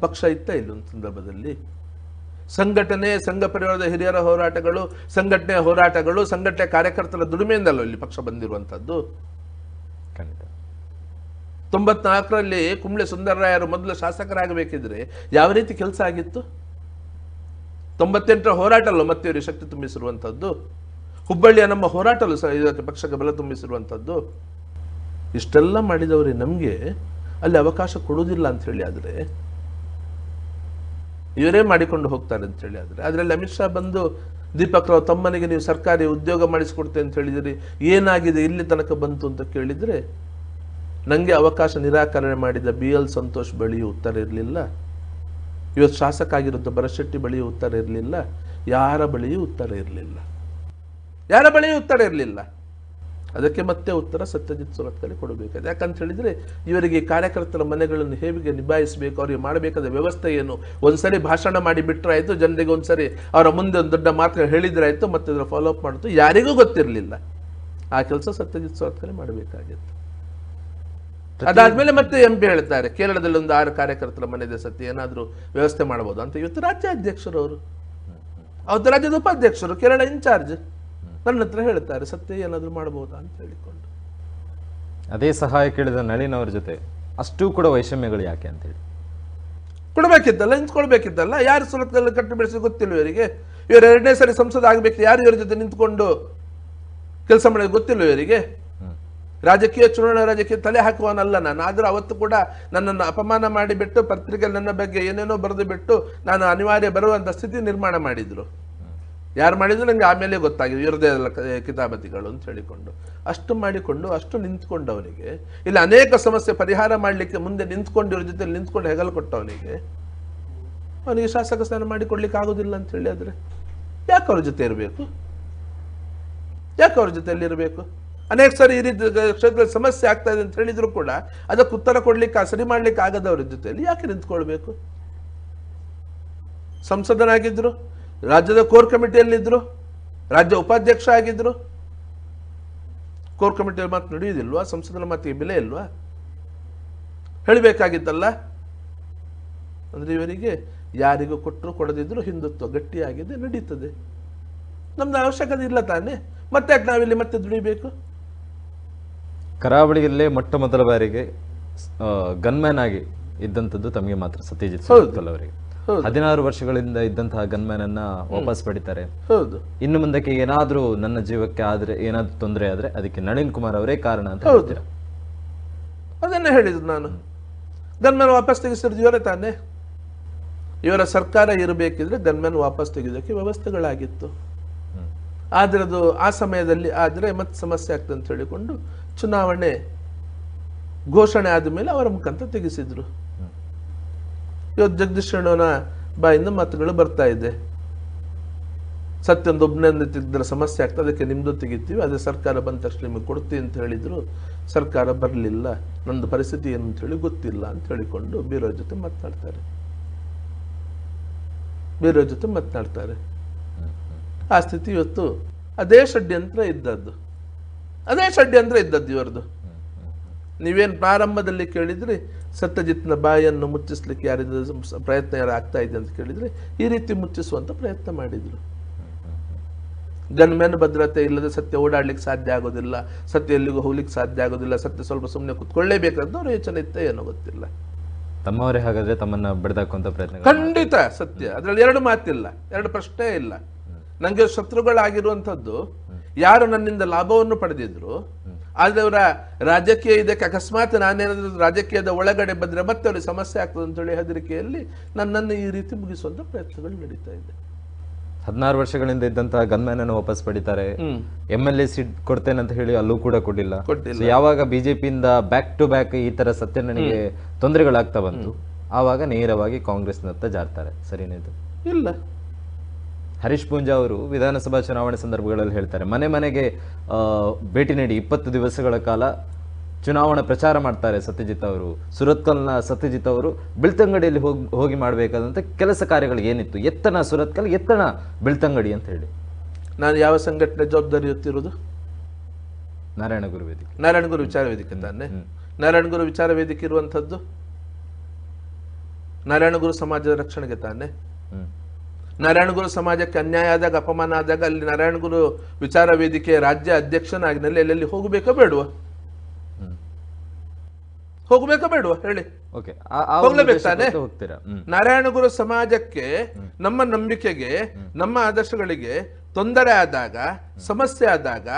ಪಕ್ಷ ಇತ್ತ ಇಲ್ಲ ಒಂದು ಸಂದರ್ಭದಲ್ಲಿ? ಸಂಘಟನೆ, ಸಂಘ ಪರಿವಾರದ ಹಿರಿಯರ ಹೋರಾಟಗಳು, ಸಂಘಟನೆಯ ಹೋರಾಟಗಳು, ಸಂಘಟನೆ ಕಾರ್ಯಕರ್ತರ ದುಡಿಮೆಯಿಂದಲ್ಲ ಇಲ್ಲಿ ಪಕ್ಷ ಬಂದಿರುವಂತದ್ದು. 94ರಲ್ಲಿ ಕುಂಬ್ಳೆ ಸುಂದರರಾಯರು ಮೊದಲು ಶಾಸಕರಾಗಬೇಕಿದ್ರೆ ಯಾವ ರೀತಿ ಕೆಲಸ ಆಗಿತ್ತು? 98ರ ಹೋರಾಟ ಅಲ್ಲ ಮತ್ತೆ ಇವರಿಗೆ ಶಕ್ತಿ ತುಂಬಿಸಿರುವಂತದ್ದು. ಹುಬ್ಬಳ್ಳಿಯ ನಮ್ಮ ಹೋರಾಟಲು ಇದಕ್ಕೆ ಪಕ್ಷಕ್ಕೆ ಬಲ ತುಂಬಿಸಿರುವಂತದ್ದು. ಇಷ್ಟೆಲ್ಲ ಮಾಡಿದವರೇ ನಮ್ಗೆ ಅಲ್ಲಿ ಅವಕಾಶ ಕೊಡುವುದಿಲ್ಲ ಅಂತ ಹೇಳಿ ಆದ್ರೆ, ಇವರೇ ಮಾಡಿಕೊಂಡು ಹೋಗ್ತಾರೆ ಅಂತ ಹೇಳಿ ಆದ್ರೆ, ಅದರಲ್ಲಿ ಅಮಿತ್ ಶಾ ಬಂದು ದೀಪಕ್ ರಾವ್ ತಮ್ಮನಿಗೆ ನೀವು ಸರ್ಕಾರಿ ಉದ್ಯೋಗ ಮಾಡಿಸಿಕೊಡ್ತೇವೆ ಅಂತ ಹೇಳಿದಿರಿ, ಏನಾಗಿದೆ ಇಲ್ಲಿ ತನಕ ಬಂತು ಅಂತ ಕೇಳಿದ್ರೆ, ನಂಗೆ ಅವಕಾಶ ನಿರಾಕರಣೆ ಮಾಡಿದ BL ಸಂತೋಷ್ ಬಳಿಯೂ ಉತ್ತರ ಇರಲಿಲ್ಲ, ಇವತ್ತು ಶಾಸಕ ಆಗಿರುತ್ತ ಭರತ್ ಬಳಿಯೂ ಉತ್ತರ ಇರಲಿಲ್ಲ, ಯಾರ ಬಳಿಯೂ ಉತ್ತರ ಇರಲಿಲ್ಲ, ಯಾರ ಬಳಿಯೂ ಉತ್ತರ ಇರಲಿಲ್ಲ. ಅದಕ್ಕೆ ಮತ್ತೆ ಉತ್ತರ ಸತ್ಯಜಿತ್ ಸುರತ್ಕಲ್ ಕೊಡಬೇಕಾಗಿದೆ. ಯಾಕಂತ ಹೇಳಿದ್ರೆ ಇವರಿಗೆ ಕಾರ್ಯಕರ್ತರ ಮನೆಗಳನ್ನು ಹೇಗೆ ನಿಭಾಯಿಸಬೇಕು, ಅವರಿಗೆ ಮಾಡಬೇಕಾದ ವ್ಯವಸ್ಥೆ ಏನು, ಒಂದ್ಸರಿ ಭಾಷಣ ಮಾಡಿ ಬಿಟ್ಟರೆ ಆಯ್ತು, ಜನರಿಗೆ ಒಂದ್ಸರಿ ಅವರ ಮುಂದೆ ಒಂದು ದೊಡ್ಡ ಮಾತು ಹೇಳಿದ್ರೆ ಆಯ್ತು, ಮತ್ತೆ ಅದರ ಫಾಲೋ ಅಪ್ ಮಾಡಿತು, ಯಾರಿಗೂ ಗೊತ್ತಿರಲಿಲ್ಲ. ಆ ಕೆಲಸ ಸತ್ಯಜಿತ್ ಸುರತ್ಕಲ್ ಮಾಡಬೇಕಾಗಿತ್ತು. ಅದಾದ್ಮೇಲೆ ಮತ್ತೆ MP ಹೇಳ್ತಾರೆ ಕೇರಳದಲ್ಲಿ ಒಂದು 6 ಕಾರ್ಯಕರ್ತರ ಮನೆದೆ ಸತ್ಯ ಏನಾದ್ರೂ ವ್ಯವಸ್ಥೆ ಮಾಡಬಹುದು ಅಂತ. ಇವತ್ತು ರಾಜ್ಯಾಧ್ಯಕ್ಷರು ಅವರು, ಅವತ್ತು ರಾಜ್ಯದ ಉಪಾಧ್ಯಕ್ಷರು, ಕೇರಳ ಇನ್ಚಾರ್ಜ್ ನನ್ನ ಹತ್ರ ಹೇಳ್ತಾರೆ ಸತ್ಯ ಏನಾದ್ರೂ ಮಾಡಬಹುದಾ ಅಂತ ಹೇಳಿಕೊಂಡು. ಅದೇ ಸಹಾಯ ಕೇಳಿದ ನಳಿನ್ ಅವ್ರ ಜೊತೆ ಅಷ್ಟೂ ಕೂಡ ವೈಷಮ್ಯಗಳು ಯಾಕೆ ಅಂತ ಹೇಳಿ ಕೊಡ್ಬೇಕಿತ್ತಲ್ಲ, ನಿಂತ್ಕೊಳ್ಬೇಕಿತ್ತಲ್ಲ. ಯಾರು ಸುರತ್ಕಲ್ ಕಟ್ಟಿ ಬೆಳೆಸಿ ಗೊತ್ತಿಲ್ಲ ಇವರಿಗೆ. ಇವರು 2ನೇ ಸರಿ ಸಂಸದ ಆಗ್ಬೇಕು, ಯಾರು ಇವರ ಜೊತೆ ನಿಂತ್ಕೊಂಡು ಕೆಲಸ ಮಾಡೋದು ಗೊತ್ತಿಲ್ಲ ಇವರಿಗೆ. ರಾಜಕೀಯ ಚುನಾವಣಾ ರಾಜಕೀಯ ತಲೆ ಹಾಕುವನಲ್ಲ ನಾನು. ಆದ್ರೂ ಅವತ್ತು ಕೂಡ ನನ್ನನ್ನು ಅಪಮಾನ ಮಾಡಿಬಿಟ್ಟು ಪತ್ರಿಕೆಯಲ್ಲಿ ನನ್ನ ಬಗ್ಗೆ ಏನೇನೋ ಬರೆದು ಬಿಟ್ಟು ನಾನು ಅನಿವಾರ್ಯ ಬರುವಂತ ಸ್ಥಿತಿ ನಿರ್ಮಾಣ ಮಾಡಿದ್ರು. ಯಾರು ಮಾಡಿದ್ರು ನಂಗೆ ಆಮೇಲೆ ಗೊತ್ತಾಗಿದೆ, ಇವ್ರದೇ ಕಿತಾಬತಿಗಳು ಅಂತ ಹೇಳಿಕೊಂಡು. ಅಷ್ಟು ಮಾಡಿಕೊಂಡು ಅಷ್ಟು ನಿಂತ್ಕೊಂಡವನಿಗೆ ಇಲ್ಲಿ ಅನೇಕ ಸಮಸ್ಯೆ ಪರಿಹಾರ ಮಾಡಲಿಕ್ಕೆ ಮುಂದೆ ನಿಂತ್ಕೊಂಡು ಇವ್ರ ಜೊತೆ ನಿಂತ್ಕೊಂಡು ಹೆಗಲು ಕೊಟ್ಟವನಿಗೆ ಅವನಿಗೆ ಶಾಸಕ ಸ್ಥಾನ ಮಾಡಿಕೊಡ್ಲಿಕ್ಕೆ ಆಗೋದಿಲ್ಲ ಅಂತ ಹೇಳಿ ಆದ್ರೆ ಯಾಕೆ ಅವ್ರ ಜೊತೆ ಇರಬೇಕು? ಯಾಕೆ ಅವ್ರ ಜೊತೆಯಲ್ಲಿ ಇರಬೇಕು? ಅನೇಕ ಸಾರಿ ಈ ರೀತಿ ಕ್ಷೇತ್ರದಲ್ಲಿ ಸಮಸ್ಯೆ ಆಗ್ತಾ ಇದೆ ಅಂತ ಹೇಳಿದ್ರು ಕೂಡ ಅದಕ್ಕೆ ಉತ್ತರ ಕೊಡ್ಲಿಕ್ಕೆ ಸರಿ ಮಾಡ್ಲಿಕ್ಕೆ ಆಗದವ್ರ ಜೊತೆಯಲ್ಲಿ ಯಾಕೆ ನಿಂತ್ಕೊಳ್ಬೇಕು? ಸಂಸದನಾಗಿದ್ರು, ರಾಜ್ಯದ ಕೋರ್ ಕಮಿಟಿಯಲ್ಲಿದ್ರು, ರಾಜ್ಯ ಉಪಾಧ್ಯಕ್ಷ ಆಗಿದ್ರು. ಕೋರ್ ಕಮಿಟಿಯಲ್ಲಿ ಮಾತು ನಡೆಯುವುದಿಲ್ವಾ? ಸಂಸದರ ಮಾತಿಗೆ ಬೆಲೆ ಇಲ್ವಾ? ಹೇಳಬೇಕಾಗಿತ್ತಲ್ಲ. ಅಂದ್ರೆ ಇವರಿಗೆ ಯಾರಿಗೂ ಕೊಟ್ಟರು ಕೊಡದಿದ್ರು ಹಿಂದುತ್ವ ಗಟ್ಟಿಯಾಗಿದೆ, ನಡೀತದೆ. ನಮ್ದು ಅವಶ್ಯಕತೆ ಇಲ್ಲ ತಾನೆ, ಮತ್ತೆ ಯಾಕೆ ನಾವಿಲ್ಲಿ ಮತ್ತೆ ದುಡಿಬೇಕು? ಕರಾವಳಿಯಲ್ಲೇ ಮೊಟ್ಟ ಮೊದಲ ಬಾರಿಗೆ ಗನ್ಮ್ಯಾನ್ ಆಗಿ ಇದ್ದಂಥದ್ದು ತಮಗೆ ಮಾತ್ರ ಸತ್ಯಜಿತ್ ಸುರತ್ಕಲ್ ಅವರಿಗೆ. 16 ವರ್ಷಗಳಿಂದ ಇದ್ದಂತಹ ಗನ್ಮ್ಯಾನ್ ಅನ್ನ ವಾಪಸ್ ಪಡಿತಾರೆ. ಹೌದು. ಇನ್ನು ಮುಂದಕ್ಕೆ ಏನಾದ್ರೂ ನನ್ನ ಜೀವಕ್ಕೆ ಆದ್ರೆ ಏನಾದ್ರೂ ತೊಂದರೆ ಆದ್ರೆ ಅದಕ್ಕೆ ನಳಿನ್ ಕುಮಾರ್ ಅವರೇ ಕಾರಣ ಅಂತ ಹೇಳ್ತೀರಾ? ಅದನ್ನೇ ಹೇಳಿದ್ರು ನಾನು. ಗನ್ಮ್ಯಾನ್ ವಾಪಸ್ ತೆಗೆಸಿರೋದು ಇವರೇ ತಾನೆ. ಇವರ ಸರ್ಕಾರ ಇರಬೇಕಿದ್ರೆ ಗನ್ಮ್ಯಾನ್ ವಾಪಸ್ ತೆಗೆಯೋದಕ್ಕೆ ವ್ಯವಸ್ಥೆಗಳಾಗಿತ್ತು. ಆದ್ರೆ ಅದು ಆ ಸಮಯದಲ್ಲಿ ಆದ್ರೆ ಮತ್ತೆ ಸಮಸ್ಯೆ ಆಗ್ತದೆ ಅಂತ ಹೇಳಿಕೊಂಡು ಚುನಾವಣೆ ಘೋಷಣೆ ಆದ ಮೇಲೆ ಅವರ ಮುಖಾಂತರ ತೆಗೆಸಿದ್ರು. ಇವತ್ತು ಜಗದೀಶ್ ಶೆಟ್ಟರ್ನ ಬಾಯಿಂದ ಮಾತುಗಳು ಬರ್ತಾ ಇದೆ. ಸತ್ಯೊಂದು ಒಬ್ಬನೇ ತೆಗೆದ್ರೆ ಸಮಸ್ಯೆ ಆಗ್ತದೆ, ಅದಕ್ಕೆ ನಿಮ್ದು ತೆಗಿತೀವಿ, ಅದೇ ಸರ್ಕಾರ ಬಂದ ತಕ್ಷಣ ನಿಮಗೆ ಕೊಡ್ತೀವಿ ಅಂತ ಹೇಳಿದ್ರು. ಸರ್ಕಾರ ಬರಲಿಲ್ಲ, ನಂದು ಪರಿಸ್ಥಿತಿ ಏನು ಅಂತ ಹೇಳಿ ಗೊತ್ತಿಲ್ಲ ಅಂತ ಹೇಳಿಕೊಂಡು ಬೇರೆಯವ್ರ ಜೊತೆ ಮಾತನಾಡ್ತಾರೆ. ಆ ಸ್ಥಿತಿ ಇವತ್ತು ಅದೇ ಷಡ್ಯಂತ್ರ ಇದ್ದದ್ದು ಇವರದು. ನೀವೇನು ಪ್ರಾರಂಭದಲ್ಲಿ ಕೇಳಿದ್ರಿ ಸತ್ಯಜಿತ್ನ ಬಾಯನ್ನು ಮುಚ್ಚಿಸ್ಲಿಕ್ಕೆ ಯಾರಿಂದ ಪ್ರಯತ್ನ ಯಾರು ಆಗ್ತಾ ಇದೆ ಅಂತ ಕೇಳಿದ್ರೆ ಈ ರೀತಿ ಮುಚ್ಚಿಸುವಂತ ಪ್ರಯತ್ನ ಮಾಡಿದ್ರು. ಗನ್ಮ್ಯಾನ್ ಭದ್ರತೆ ಇಲ್ಲದೆ ಸತ್ಯ ಓಡಾಡ್ಲಿಕ್ಕೆ ಸಾಧ್ಯ ಆಗೋದಿಲ್ಲ, ಸತ್ಯ ಎಲ್ಲಿಗೂ ಹೋಗ್ಲಿಕ್ಕೆ ಸಾಧ್ಯ ಆಗೋದಿಲ್ಲ, ಸತ್ಯ ಸ್ವಲ್ಪ ಸುಮ್ಮನೆ ಕುತ್ಕೊಳ್ಳೇಬೇಕಂತ ಅವ್ರ ಯೋಚನೆ ಇತ್ತ ಏನೋ ಗೊತ್ತಿಲ್ಲ. ತಮ್ಮವರೇ ಹಾಗಾದ್ರೆ ತಮ್ಮನ್ನ ಬಡಿದಾಕುವಂತ ಪ್ರಯತ್ನ ಖಂಡಿತ ಸತ್ಯ, ಅದ್ರಲ್ಲಿ ಎರಡು ಮಾತಿಲ್ಲ, ಎರಡು ಪ್ರಶ್ನೆ ಇಲ್ಲ. ನಂಗೆ ಶತ್ರುಗಳಾಗಿರುವಂಥದ್ದು ಯಾರು ನನ್ನಿಂದ ಲಾಭವನ್ನು ಪಡೆದಿದ್ರು, ಆದ್ರೆ ಅವರ ರಾಜಕೀಯ ಇದಕ್ಕೆ ಅಕಸ್ಮಾತ್ ನಾನೇನಾದ್ರೂ ರಾಜಕೀಯದ ಒಳಗಡೆ ಬಂದ್ರೆ ಮತ್ತೆ ಅವ್ರಿಗೆ ಸಮಸ್ಯೆ ಆಗ್ತದೆ ಅಂತ ಹೇಳಿ ಹೆದರಿಕೆಯಲ್ಲಿ ನನ್ನನ್ನು ಈ ರೀತಿ ಮುಗಿಸುವಂತ ಪ್ರಯತ್ನಗಳು ನಡೀತಾ ಇದೆ. 16 ವರ್ಷಗಳಿಂದ ಇದ್ದಂತಹ ಗನ್ಮ್ಯಾನ್ ಅನ್ನು ವಾಪಸ್ ಪಡಿತಾರೆ. MLA ಸೀಟ್ ಕೊಡ್ತೇನೆ ಅಂತ ಹೇಳಿ ಅಲ್ಲೂ ಕೂಡ ಕೊಟ್ಟಿಲ್ಲ. So ಯಾವಾಗ ಬಿಜೆಪಿಯಿಂದ ಬ್ಯಾಕ್ ಟು ಬ್ಯಾಕ್ ಈ ತರ ಸತ್ಯನಿಗೆ ತೊಂದರೆಗಳಾಗ್ತಾ ಬಂತು, ಆವಾಗ ನೇರವಾಗಿ ಕಾಂಗ್ರೆಸ್ನತ್ತ ಜಾರ್ತಾರೆ. ಸರಿನೇದು ಇಲ್ಲ. ಹರೀಶ್ ಪೂಂಜಾ ಅವರು ವಿಧಾನಸಭಾ ಚುನಾವಣೆ ಸಂದರ್ಭಗಳಲ್ಲಿ ಹೇಳ್ತಾರೆ, ಮನೆ ಮನೆಗೆ ಭೇಟಿ ನೀಡಿ 20 ದಿವಸಗಳ ಕಾಲ ಚುನಾವಣಾ ಪ್ರಚಾರ ಮಾಡ್ತಾರೆ ಸತ್ಯಜಿತ್ ಅವರು. ಸುರತ್ಕಲ್ನ ಸತ್ಯಜಿತ್ ಅವರು ಬೆಳ್ತಂಗಡಿಯಲ್ಲಿ ಹೋಗಿ ಮಾಡಬೇಕಾದಂತ ಕೆಲಸ ಕಾರ್ಯಗಳು ಏನಿತ್ತು, ಎತ್ತನ ಸುರತ್ಕಲ್, ಎತ್ತನ ಬೆಳ್ತಂಗಡಿ ಅಂತ ಹೇಳಿ. ನಾನು ಯಾವ ಸಂಘಟನೆ ಜವಾಬ್ದಾರಿ ಹೊತ್ತಿರೋದು? ನಾರಾಯಣಗುರು ವೇದಿಕೆ. ನಾರಾಯಣಗುರು ವಿಚಾರ ವೇದಿಕೆ ತಾನೆ. ನಾರಾಯಣಗುರು ವಿಚಾರ ವೇದಿಕೆ ಇರುವಂತದ್ದು ನಾರಾಯಣಗುರು ಸಮಾಜದ ರಕ್ಷಣೆಗೆ ತಾನೆ. ನಾರಾಯಣಗುರು ಸಮಾಜಕ್ಕೆ ಅನ್ಯಾಯ ಆದಾಗ, ಅಪಮಾನ ಆದಾಗ ಅಲ್ಲಿ ನಾರಾಯಣಗುರು ವಿಚಾರ ವೇದಿಕೆ ರಾಜ್ಯ ಅಧ್ಯಕ್ಷನಾಗಿನಲ್ಲಿ ಎಲ್ಲೆಲ್ಲಿ ಹೋಗಬೇಕಾ ಬೇಡುವ? ಹೇಳಿ. ಹೋಗ್ಲೇಬೇಕು ತಾನೆ. ನಾರಾಯಣಗುರು ಸಮಾಜಕ್ಕೆ, ನಮ್ಮ ನಂಬಿಕೆಗೆ, ನಮ್ಮ ಆದರ್ಶಗಳಿಗೆ ತೊಂದರೆ ಆದಾಗ, ಸಮಸ್ಯೆ ಆದಾಗ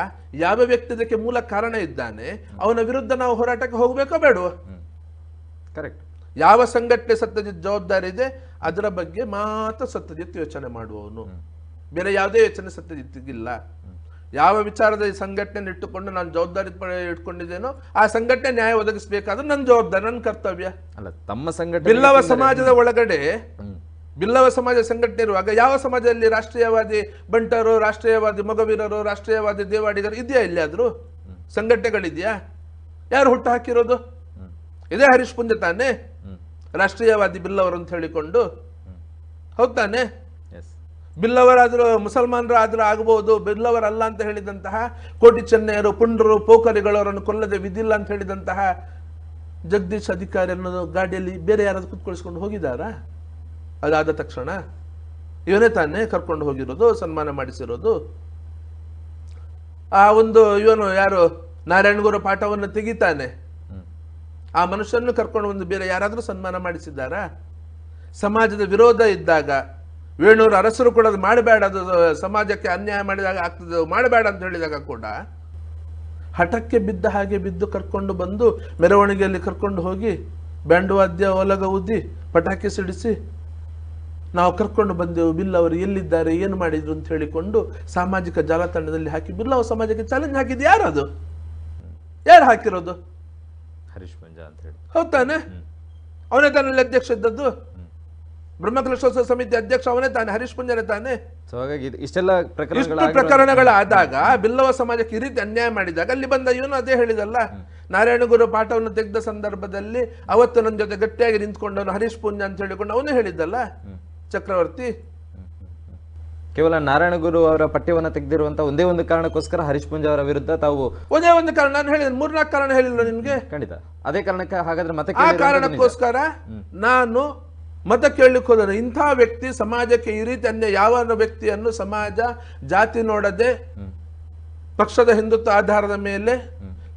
ಯಾವ ವ್ಯಕ್ತಿ ಇದಕ್ಕೆ ಮೂಲ ಕಾರಣ ಇದ್ದಾನೆ ಅವನ ವಿರುದ್ಧ ನಾವು ಹೋರಾಟಕ್ಕೆ ಹೋಗ್ಬೇಕಾ ಬೇಡುವ? ಕರೆಕ್ಟ್. ಯಾವ ಸಂಘಟನೆ ಸತ್ಯಜಿತ್ ಜವಾಬ್ದಾರಿ ಇದೆ ಅದರ ಬಗ್ಗೆ ಮಾತ್ರ ಸತ್ಯಜಿತ್ ಯೋಚನೆ ಮಾಡುವವನು, ಬೇರೆ ಯಾವುದೇ ಯೋಚನೆ ಸತ್ಯಜಿತ್ಗಿಲ್ಲ. ಯಾವ ವಿಚಾರದ ಈ ಸಂಘಟನೆ ಇಟ್ಟುಕೊಂಡು ನಾನು ಜವಾಬ್ದಾರಿ ಇಟ್ಕೊಂಡಿದ್ದೇನೋ ಆ ಸಂಘಟನೆ ನ್ಯಾಯ ಒದಗಿಸಬೇಕಾದ್ರೆ ನನ್ನ ಜವಾಬ್ದಾರಿ, ನನ್ನ ಕರ್ತವ್ಯ ಅಲ್ಲ. ತಮ್ಮ ಸಂಘಟನೆ ಬಿಲ್ಲವ ಸಮಾಜದ ಒಳಗಡೆ ಬಿಲ್ಲವ ಸಮಾಜ ಸಂಘಟನೆ ಇರುವಾಗ ಯಾವ ಸಮಾಜದಲ್ಲಿ ರಾಷ್ಟ್ರೀಯವಾದಿ ಬಂಟರು, ರಾಷ್ಟ್ರೀಯವಾದಿ ಮೊಗವೀರರು, ರಾಷ್ಟ್ರೀಯವಾದಿ ದೇವಾಡಿಗರು ಇದೆಯಾ? ಇಲ್ಲಿಯಾದ್ರೂ ಸಂಘಟನೆಗಳಿದೆಯಾ? ಯಾರು ಹುಟ್ಟು ಹಾಕಿರೋದು? ಇದೇ ಹರೀಶ್ ಪುಂಜ ತಾನೆ ರಾಷ್ಟ್ರೀಯವಾದಿ ಬಿಲ್ಲವರು ಅಂತ ಹೇಳಿಕೊಂಡು. ಹೌದಾನೆ? ಬಿಲ್ಲವರಾದ್ರೂ ಮುಸಲ್ಮಾನರು ಆದ್ರೂ ಆಗಬಹುದು, ಬಿಲ್ಲವರಲ್ಲ ಅಂತ ಹೇಳಿದಂತಹ ಕೋಟಿ ಚೆನ್ನೈಯರು, ಪುಂಡ್ರು, ಪೋಖರಿಗಳವರನ್ನು ಕೊಲ್ಲದೆ ವಿಧಿಲ್ಲ ಅಂತ ಹೇಳಿದಂತಹ ಜಗದೀಶ್ ಅಧಿಕಾರಿಯನ್ನು ಗಾಡಿಯಲ್ಲಿ ಬೇರೆ ಯಾರಾದ್ರೂ ಕುತ್ಕೊಳಿಸ್ಕೊಂಡು ಹೋಗಿದಾರಾ? ಅದಾದ ತಕ್ಷಣ ಇವನೇ ತಾನೇ ಕರ್ಕೊಂಡು ಹೋಗಿರೋದು, ಸನ್ಮಾನ ಮಾಡಿಸಿರೋದು. ಆ ಒಂದು ಇವನು ಯಾರು ನಾರಾಯಣಗುರು ಪಾಠವನ್ನು ತೆಗಿತಾನೆ, ಆ ಮನುಷ್ಯನನ್ನು ಕರ್ಕೊಂಡು ಒಂದು ಬೇರೆ ಯಾರಾದ್ರೂ ಸನ್ಮಾನ ಮಾಡಿಸಿದ್ದಾರಾ? ಸಮಾಜದ ವಿರೋಧ ಇದ್ದಾಗ ವೇಣೂರು ಅರಸರು ಕೂಡ ಅದು ಮಾಡಬೇಡ, ಅದು ಸಮಾಜಕ್ಕೆ ಅನ್ಯಾಯ ಮಾಡಿದಾಗ ಆಗ್ತದೆ, ಮಾಡಬೇಡ ಅಂತ ಹೇಳಿದಾಗ ಕೂಡ ಹಠಕ್ಕೆ ಬಿದ್ದ ಹಾಗೆ ಬಿದ್ದು ಕರ್ಕೊಂಡು ಬಂದು ಮೆರವಣಿಗೆಯಲ್ಲಿ ಕರ್ಕೊಂಡು ಹೋಗಿ ಬ್ಯಾಂಡು ವಾದ್ಯ ಒಲಗ ಊದಿ ಪಟಾಕಿ ಸಿಡಿಸಿ ನಾವು ಕರ್ಕೊಂಡು ಬಂದೆವು, ಬಿಲ್ ಅವರು ಎಲ್ಲಿದ್ದಾರೆ, ಏನು ಮಾಡಿದ್ರು ಅಂತ ಹೇಳಿಕೊಂಡು ಸಾಮಾಜಿಕ ಜಾಲತಾಣದಲ್ಲಿ ಹಾಕಿ ಬಿಲ್ ಅವ್ರ ಸಮಾಜಕ್ಕೆ ಚಾಲೆಂಜ್ ಹಾಕಿದ್ದು ಯಾರು? ಅದು ಯಾರು ಹಾಕಿರೋದು? ಹರೀಶ್ ಪೂಂಜಾ ಅಂತ ಹೇಳಿ. ಹೌದಾನೆ? ಅವನೇ ತಾನಲ್ಲಿ ಅಧ್ಯಕ್ಷ ಇದ್ದದ್ದು. ಬ್ರಹ್ಮಕಲಶೋತ್ಸವ ಸಮಿತಿ ಅಧ್ಯಕ್ಷ ಅವನೇ ತಾನೆ, ಹರೀಶ್ ಪುಂಜಾನೆ ತಾನೆ. ಸೊ ಹಾಗಾಗಿ ಇಷ್ಟೆಲ್ಲ ಇಷ್ಟು ಪ್ರಕರಣಗಳಾದಾಗ ಬಿಲ್ಲವ ಸಮಾಜಕ್ಕೆ ಈ ರೀತಿ ಅನ್ಯಾಯ ಮಾಡಿದಾಗ ಅಲ್ಲಿ ಬಂದ ಇವನು ಅದೇ ಹೇಳಿದಲ್ಲ, ನಾರಾಯಣಗುರು ಪಾಠವನ್ನು ತೆಗೆದ ಸಂದರ್ಭದಲ್ಲಿ ಅವತ್ತು ನನ್ನ ಜೊತೆ ಗಟ್ಟಿಯಾಗಿ ನಿಂತ್ಕೊಂಡವನು ಹರೀಶ್ ಪುಂಜ ಅಂತ ಹೇಳಿಕೊಂಡು ಅವನೇ ಹೇಳಿದ್ದಲ್ಲ ಚಕ್ರವರ್ತಿ. ಕೇವಲ ನಾರಾಯಣಗುರು ಅವರ ಪಠ್ಯವನ್ನ ತೆಗೆದಿರುವಂತ ಒಂದೇ ಒಂದು ಕಾರಣಕ್ಕೋಸ್ಕರ ಹರೀಶ್ ಪುಂಜ ಅವರ ವಿರುದ್ಧ ತಾವು ಒಂದೇ ಒಂದು ಕಾರಣ ನಾನು ಹೇಳಿದ 3-4 ಕಾರಣ ಹೇಳಿಲ್ಲ ನಿಮ್ಗೆ. ಖಂಡಿತ ಅದೇ ಕಾರಣಕ್ಕೆ ಹಾಗಾದ್ರೆ ಮತ್ತೆ ಆ ಕಾರಣಕ್ಕೋಸ್ಕರ ನಾನು ಮತ ಕೇಳಲಿಕ್ಕೆ ಹೋದರೆ ಇಂಥ ವ್ಯಕ್ತಿ ಸಮಾಜಕ್ಕೆ ಈ ರೀತಿ ಯಾವ ವ್ಯಕ್ತಿಯನ್ನು ಸಮಾಜ ಜಾತಿ ನೋಡದೆ ಪಕ್ಷದ ಹಿಂದುತ್ವ ಆಧಾರದ ಮೇಲೆ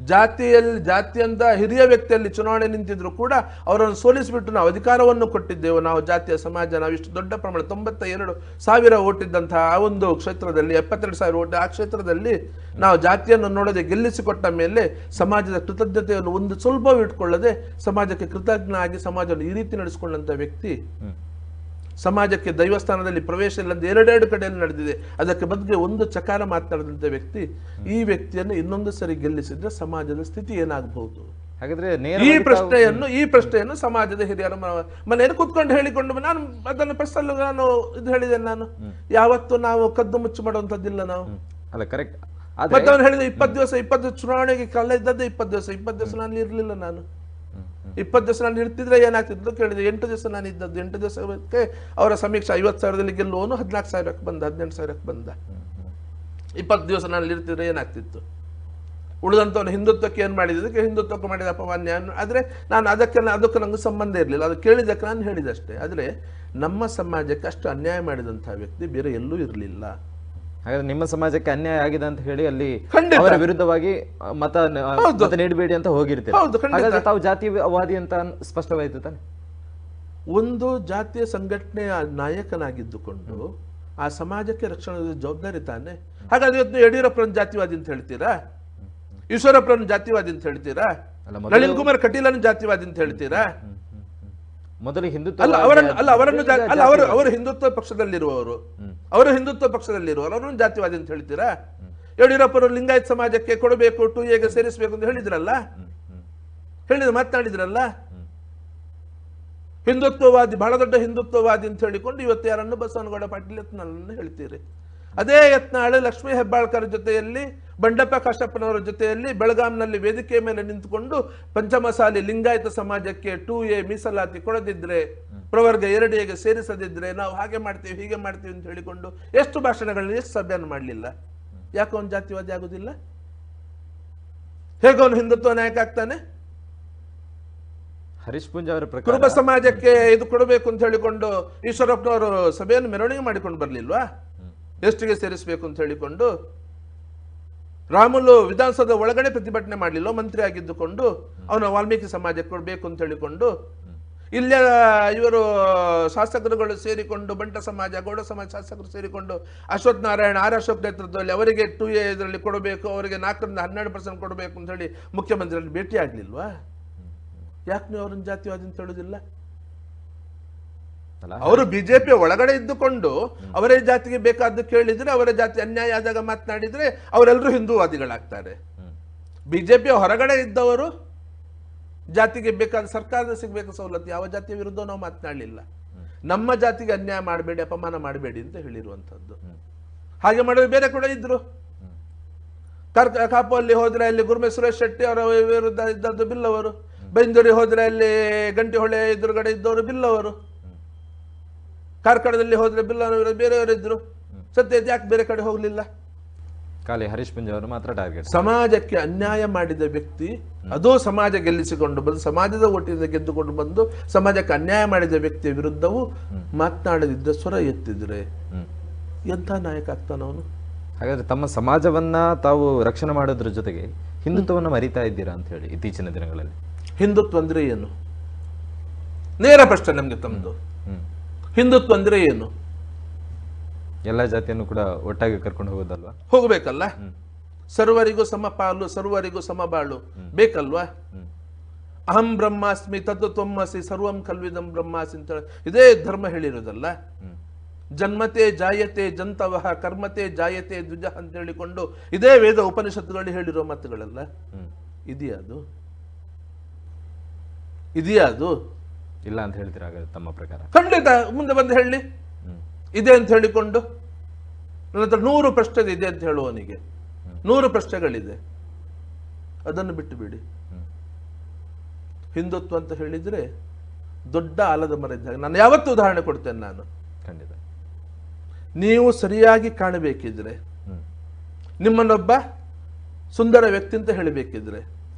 ಜಾತಿಯಂತ ಹಿರಿಯ ವ್ಯಕ್ತಿಯಲ್ಲಿ ಚುನಾವಣೆ ನಿಂತಿದ್ರು ಕೂಡ ಅವರನ್ನು ಸೋಲಿಸಿಬಿಟ್ಟು ನಾವು ಅಧಿಕಾರವನ್ನು ಕೊಟ್ಟಿದ್ದೆವು. ನಾವು ಜಾತಿಯ ಸಮಾಜ, ನಾವು ಇಷ್ಟು ದೊಡ್ಡ ಪ್ರಮಾಣ 92,000 ಓಟ್ ಇದ್ದಂತಹ ಆ ಒಂದು ಕ್ಷೇತ್ರದಲ್ಲಿ 72,000 ಓಟ್ ಆ ಕ್ಷೇತ್ರದಲ್ಲಿ ನಾವು ಜಾತಿಯನ್ನು ನೋಡದೆ ಗೆಲ್ಲಿಸಿಕೊಟ್ಟ ಮೇಲೆ ಸಮಾಜದ ಕೃತಜ್ಞತೆಯನ್ನು ಒಂದು ಸ್ವಲ್ಪ ಇಟ್ಕೊಳ್ಳದೆ ಸಮಾಜಕ್ಕೆ ಕೃತಜ್ಞ ಆಗಿ ಸಮಾಜವನ್ನು ಈ ರೀತಿ ನಡೆಸಿಕೊಂಡಂತ ವ್ಯಕ್ತಿ, ಸಮಾಜಕ್ಕೆ ದೈವಸ್ಥಾನದಲ್ಲಿ ಪ್ರವೇಶ ಇಲ್ಲ ಅಂತ 2 ಕಡೆಯಲ್ಲಿ ನಡೆದಿದೆ, ಅದಕ್ಕೆ ಬದಲಿಗೆ ಒಂದು ಚಕಾರ ಮಾತನಾಡಿದಂಥ ವ್ಯಕ್ತಿ, ಈ ವ್ಯಕ್ತಿಯನ್ನು ಇನ್ನೊಂದು ಸರಿ ಗೆಲ್ಲಿಸಿದ್ರೆ ಸಮಾಜದ ಸ್ಥಿತಿ ಏನಾಗಬಹುದು? ಹಾಗಾದ್ರೆ ಈ ಪ್ರಶ್ನೆಯನ್ನು ಸಮಾಜದ ಹಿರಿಯರ ಮನೆಯಲ್ಲಿ ಕೂತ್ಕೊಂಡು ಹೇಳಿಕೊಂಡು ನಾನು ಅದನ್ನು ಪ್ರಶ್ನೆ ನಾನು ಇದು ಹೇಳಿದೆ. ನಾನು ಯಾವತ್ತು ನಾವು ಕದ್ದು ಮುಚ್ಚು ಮಾಡುವಂತದ್ದಿಲ್ಲ ನಾವು. ಅಲ್ಲ ಕರೆಕ್ಟ್. ಮತ್ತೆ ಅವನು ಹೇಳಿದ 20 ಚುನಾವಣೆಗೆ ಕಳ್ಳ ಇದ್ದದ್ದೇ 20 ದಿವಸ ನಾನು ಇರ್ಲಿಲ್ಲ. ನಾನು 20 ದಿವಸ ನಾನು ಇರ್ತಿದ್ರೆ ಏನಾಗ್ತಿದ್ದು ಕೇಳಿದೆ. 8 ದಿವಸ ನಾನು ಇದ್ದದ್ದು. 8 ದಿವಸಕ್ಕೆ ಅವರ ಸಮೀಕ್ಷೆ 50,000ದಲ್ಲಿ ಗೆಲ್ಲುವನು 14,000ಕ್ಕೆ ಬಂದ, 18,000ಕ್ಕೆ ಬಂದ. 20 ದಿವಸ ನಾನು ಇರ್ತಿದ್ರೆ ಏನಾಗ್ತಿತ್ತು? ಉಳಿದಂಥವನು ಹಿಂದುತ್ವಕ್ಕೆ ಏನು ಮಾಡಿದ್ದಕ್ಕೆ ಹಿಂದುತ್ವಕ್ಕೆ ಮಾಡಿದ ಅಪಮಾನ್ಯ. ಆದ್ರೆ ನಾನು ಅದಕ್ಕೆ ನಂಗೆ ಸಂಬಂಧ ಇರಲಿಲ್ಲ, ಅದು ಕೇಳಿದಕ್ಕೆ ನಾನು ಹೇಳಿದಷ್ಟೇ. ಆದ್ರೆ ನಮ್ಮ ಸಮಾಜಕ್ಕೆ ಅಷ್ಟು ಅನ್ಯಾಯ ಮಾಡಿದಂತಹ ವ್ಯಕ್ತಿ ಬೇರೆ ಎಲ್ಲೂ ಇರಲಿಲ್ಲ. ಹಾಗಾದ್ರೆ ನಿಮ್ಮ ಸಮಾಜಕ್ಕೆ ಅನ್ಯಾಯ ಆಗಿದೆ ಅಂತ ಹೇಳಿ ಅಲ್ಲಿ ಅವರ ವಿರುದ್ಧವಾಗಿ ಮತ ನೀಡಬೇಡಿ ಅಂತ ಹೋಗಿರ್ತೀರಿ. ಹಾಗಾದ್ರೆ ತಾವು ಜಾತಿವಾದಿ ಅಂತ ಸ್ಪಷ್ಟವಾಯಿತು ತಾನೆ? ಒಂದು ಜಾತಿಯ ಸಂಘಟನೆಯ ನಾಯಕನಾಗಿದ್ದುಕೊಂಡು ಆ ಸಮಾಜಕ್ಕೆ ರಕ್ಷಣೆ ಜವಾಬ್ದಾರಿ ತಾನೆ. ಹಾಗಾದ್ರೆ ಇವತ್ತು ಯಡಿಯೂರಪ್ಪನ ಜಾತಿವಾದಿ ಅಂತ ಹೇಳ್ತೀರಾ? ಈಶ್ವರಪ್ಪನ ಜಾತಿವಾದಿ ಅಂತ ಹೇಳ್ತೀರಾ? ನಳಿನ್ ಕುಮಾರ್ ಕಟೀಲನ ಜಾತಿವಾದಿ ಅಂತ ಹೇಳ್ತೀರಾ? ಮೊದಲು ಹಿಂದುತ್ವ ಅವರು ಹಿಂದುತ್ವ ಪಕ್ಷದಲ್ಲಿರುವವರು, ಅವರನ್ನು ಜಾತಿವಾದಿ ಅಂತ ಹೇಳ್ತೀರಾ? ಯಡಿಯೂರಪ್ಪರು ಲಿಂಗಾಯತ್ ಸಮಾಜಕ್ಕೆ ಕೊಡಬೇಕು, 2A ಸೇರಿಸಬೇಕು ಅಂತ ಹೇಳಿದ್ರಲ್ಲ, ಮಾತನಾಡಿದ್ರಲ್ಲ. ಹಿಂದುತ್ವವಾದಿ, ಬಹಳ ದೊಡ್ಡ ಹಿಂದುತ್ವವಾದಿ ಅಂತ ಹೇಳಿಕೊಂಡು ಇವತ್ತು ಯಾರನ್ನು ಬಸವನಗೌಡ ಪಾಟೀಲ್ ಯತ್ನಾಳನ್ನು ಹೇಳ್ತೀರಿ. ಅದೇ ಯತ್ನಾಳು ಲಕ್ಷ್ಮೀ ಹೆಬ್ಬಾಳ್ಕರ್ ಜೊತೆಯಲ್ಲಿ, ಬಂಡಪ್ಪ ಕಾಶಪ್ಪನವರ ಜೊತೆಯಲ್ಲಿ ಬೆಳಗಾಂನಲ್ಲಿ ವೇದಿಕೆ ಮೇಲೆ ನಿಂತುಕೊಂಡು ಪಂಚಮಸಾಲಿ ಲಿಂಗಾಯತ ಸಮಾಜಕ್ಕೆ 2A ಮೀಸಲಾತಿ ಕೊಡದಿದ್ರೆ, ಪ್ರವರ್ಗ 2Aಗೆ ಸೇರಿಸದಿದ್ರೆ ನಾವು ಹಾಗೆ ಮಾಡ್ತೀವಿ ಹೀಗೆ ಮಾಡ್ತೀವಿ ಅಂತ ಹೇಳಿಕೊಂಡು ಎಷ್ಟು ಭಾಷಣಗಳನ್ನ, ಎಷ್ಟು ಸಭೆಯನ್ನು ಮಾಡಲಿಲ್ಲ? ಯಾಕೆ ಅವನು ಜಾತಿವಾದಿ ಆಗುದಿಲ್ಲ? ಹೇಗೆ ಅವನು ಹಿಂದುತ್ವ ನಾಯಕ ಆಗ್ತಾನೆ? ಹರೀಶ್ ಪುಂಜ ಅವರ ಪ್ರಕಾರ ಕುರುಬ ಸಮಾಜಕ್ಕೆ ಇದು ಕೊಡಬೇಕು ಅಂತ ಹೇಳಿಕೊಂಡು ಈಶ್ವರಪ್ಪನವರು ಸಭೆಯನ್ನು ಮೆರವಣಿಗೆ ಮಾಡಿಕೊಂಡು ಬರ್ಲಿಲ್ವಾ? ಎಷ್ಟಿಗೆ ಸೇರಿಸಬೇಕು ಅಂತ ಹೇಳಿಕೊಂಡು ರಾಮುಲು ವಿಧಾನಸೌಧದ ಒಳಗಡೆ ಪ್ರತಿಭಟನೆ ಮಾಡಲಿಲ್ಲ ಮಂತ್ರಿ ಆಗಿದ್ದುಕೊಂಡು, ಅವನು ವಾಲ್ಮೀಕಿ ಸಮಾಜಕ್ಕೆ ಕೊಡಬೇಕು ಅಂತ ಹೇಳಿಕೊಂಡು. ಇಲ್ಲ ಇವರು ಶಾಸಕರುಗಳು ಸೇರಿಕೊಂಡು, ಬಂಟ ಸಮಾಜ, ಗೌಡ ಸಮಾಜ ಶಾಸಕರು ಸೇರಿಕೊಂಡು ಅಶ್ವಥ್ ನಾರಾಯಣ, ಅಶೋಕ್ ನೇತೃತ್ವದಲ್ಲಿ ಅವರಿಗೆ 2A ಇದರಲ್ಲಿ ಕೊಡಬೇಕು, ಅವರಿಗೆ 4ರಿಂದ 12% ಕೊಡಬೇಕು ಅಂತ ಹೇಳಿ ಮುಖ್ಯಮಂತ್ರಿಯಲ್ಲಿ ಭೇಟಿ ಆಗ್ಲಿಲ್ವಾ? ಯಾಕೆ ನೀವು ಅವ್ರನ್ನ ಜಾತಿವಾದಿ ಅಂತ ಹೇಳುದಿಲ್ಲ? ಅವರು ಬಿಜೆಪಿ ಒಳಗಡೆ ಇದ್ದುಕೊಂಡು ಅವರೇ ಜಾತಿಗೆ ಬೇಕಾದ್ದು ಕೇಳಿದ್ರೆ, ಅವರ ಜಾತಿ ಅನ್ಯಾಯ ಆದಾಗ ಮಾತನಾಡಿದ್ರೆ ಅವರೆಲ್ಲರೂ ಹಿಂದೂವಾದಿಗಳಾಗ್ತಾರೆ. ಬಿಜೆಪಿ ಹೊರಗಡೆ ಇದ್ದವರು ಜಾತಿಗೆ ಬೇಕಾದ ಸರ್ಕಾರದ ಸಿಗಬೇಕು ಸವಲತ್ತು, ಯಾವ ಜಾತಿಯ ವಿರುದ್ಧ ನಾವು ಮಾತನಾಡಲಿಲ್ಲ. ನಮ್ಮ ಜಾತಿಗೆ ಅನ್ಯಾಯ ಮಾಡಬೇಡಿ, ಅಪಮಾನ ಮಾಡಬೇಡಿ ಅಂತ ಹೇಳಿರುವಂತದ್ದು. ಹಾಗೆ ಮಾಡೋದು ಬೇರೆ ಕೂಡ ಇದ್ರು. ಕಾಪು ಅಲ್ಲಿ ಹೋದ್ರೆ ಅಲ್ಲಿ ಗುರುಮೆ ಸುರೇಶ್ ಶೆಟ್ಟಿ ಅವರ ವಿರುದ್ಧ ಇದ್ದದ್ದು ಬಿಲ್ಲವರು, ಬೈಂದೂರಿ ಹೋದ್ರೆ ಅಲ್ಲಿ ಗಂಟಿಹೊಳೆ ಎದುರುಗಡೆ ಇದ್ದವರು ಬಿಲ್ಲವರು, ಕಾರ್ಕಳದಲ್ಲಿ ಹೋದ್ರೆ ಬಿಲ್ಲವರು ಬೇರೆಯವರು ಇದ್ರು. ಸತ್ಯ ಯಾಕೆ ಬೇರೆ ಕಡೆ ಹೋಗ್ಲಿಲ್ಲ? ಖಾಲಿ ಹರೀಶ್ ಪುಂಜ ಅವರು ಮಾತ್ರ ಟಾರ್ಗೆಟ್. ಸಮಾಜಕ್ಕೆ ಅನ್ಯಾಯ ಮಾಡಿದ ವ್ಯಕ್ತಿ, ಅದು ಸಮಾಜ ಗೆಲ್ಲಿಸಿಕೊಂಡು ಬಂದು ಸಮಾಜದ ಓಟಿಂದ ಗೆದ್ದುಕೊಂಡು ಬಂದು ಸಮಾಜಕ್ಕೆ ಅನ್ಯಾಯ ಮಾಡಿದ ವ್ಯಕ್ತಿಯ ವಿರುದ್ಧವೂ ಮಾತನಾಡದಿದ್ದ, ಸ್ವರ ಎತ್ತಿದ್ರೆ ಎಂಥ ನಾಯಕ ಆಗ್ತಾನವನು? ಹಾಗಾದ್ರೆ ತಮ್ಮ ಸಮಾಜವನ್ನ ತಾವು ರಕ್ಷಣೆ ಮಾಡೋದ್ರ ಜೊತೆಗೆ ಹಿಂದುತ್ವವನ್ನು ಮರಿತಾ ಇದ್ದೀರಾ ಅಂತ ಹೇಳಿ ಇತ್ತೀಚಿನ ದಿನಗಳಲ್ಲಿ. ಹಿಂದುತ್ವ ಅಂದ್ರೆ ಏನು? ನೇರ ಪ್ರಶ್ನೆ ನಮ್ಗೆ ತಮ್ಮದು. ಹಿಂದುತ್ವ ಅಂದ್ರೆ ಏನು? ಎಲ್ಲ ಜಾತಿಯನ್ನು ಕೂಡ ಒಟ್ಟಾಗಿ ಕರ್ಕೊಂಡು ಹೋಗೋದಲ್ವಾ? ಹೋಗ್ಬೇಕಲ್ಲ. ಸರ್ವರಿಗೂ ಸಮಪಾಲು, ಸರ್ವರಿಗೂ ಸಮಬಾಳು ಬೇಕಲ್ವಾ? ಅಹಂ ಬ್ರಹ್ಮಾಸ್ಮಿ ತದ್ದು ತ್ವಮ್ಮಸಿ ಸರ್ವಂ ಕಲ್ವಿದಂ ಬ್ರಹ್ಮಾಸಿ ಅಂತ ಇದೇ ಧರ್ಮ ಹೇಳಿರೋದಲ್ಲ. ಜನ್ಮತೆ ಜಾಯತೆ ಜಂತವಹ ಕರ್ಮತೆ ಜಾಯತೆ ದ್ವಿಜ ಅಂತ ಹೇಳಿಕೊಂಡು ಇದೇ ವೇದ ಉಪನಿಷತ್ತುಗಳಲ್ಲಿ ಹೇಳಿರೋ ಮಾತುಗಳೆಲ್ಲ. ಇದೆಯಾ ಅದು? ಇಲ್ಲ ಅಂತ ಹೇಳ್ತೀರಾ ಹಾಗಾದ್ರೆ ತಮ್ಮ ಪ್ರಕಾರ? ಖಂಡಿತ ಮುಂದೆ ಬಂದು ಹೇಳಿ ಇದೆ ಅಂತ ಹೇಳಿಕೊಂಡು. ನನ್ನ ಹತ್ರ 100 ಪ್ರಶ್ನೆ ಇದೆ ಅಂತ ಹೇಳುವವನಿಗೆ 100 ಪ್ರಶ್ನೆಗಳಿದೆ, ಅದನ್ನು ಬಿಟ್ಟು ಬಿಡಿ. ಹಿಂದುತ್ವ ಅಂತ ಹೇಳಿದ್ರೆ ದೊಡ್ಡ ಆಲದ ಮರ ಇದ್ದಾಗ, ನಾನು ಯಾವತ್ತೂ ಉದಾಹರಣೆ ಕೊಡ್ತೇನೆ ನಾನು. ಖಂಡಿತ. ನೀವು ಸರಿಯಾಗಿ ಕಾಣಬೇಕಿದ್ರೆ, ನಿಮ್ಮನ್ನೊಬ್ಬ ಸುಂದರ ವ್ಯಕ್ತಿ ಅಂತ ಹೇಳಬೇಕಿದ್ರೆ,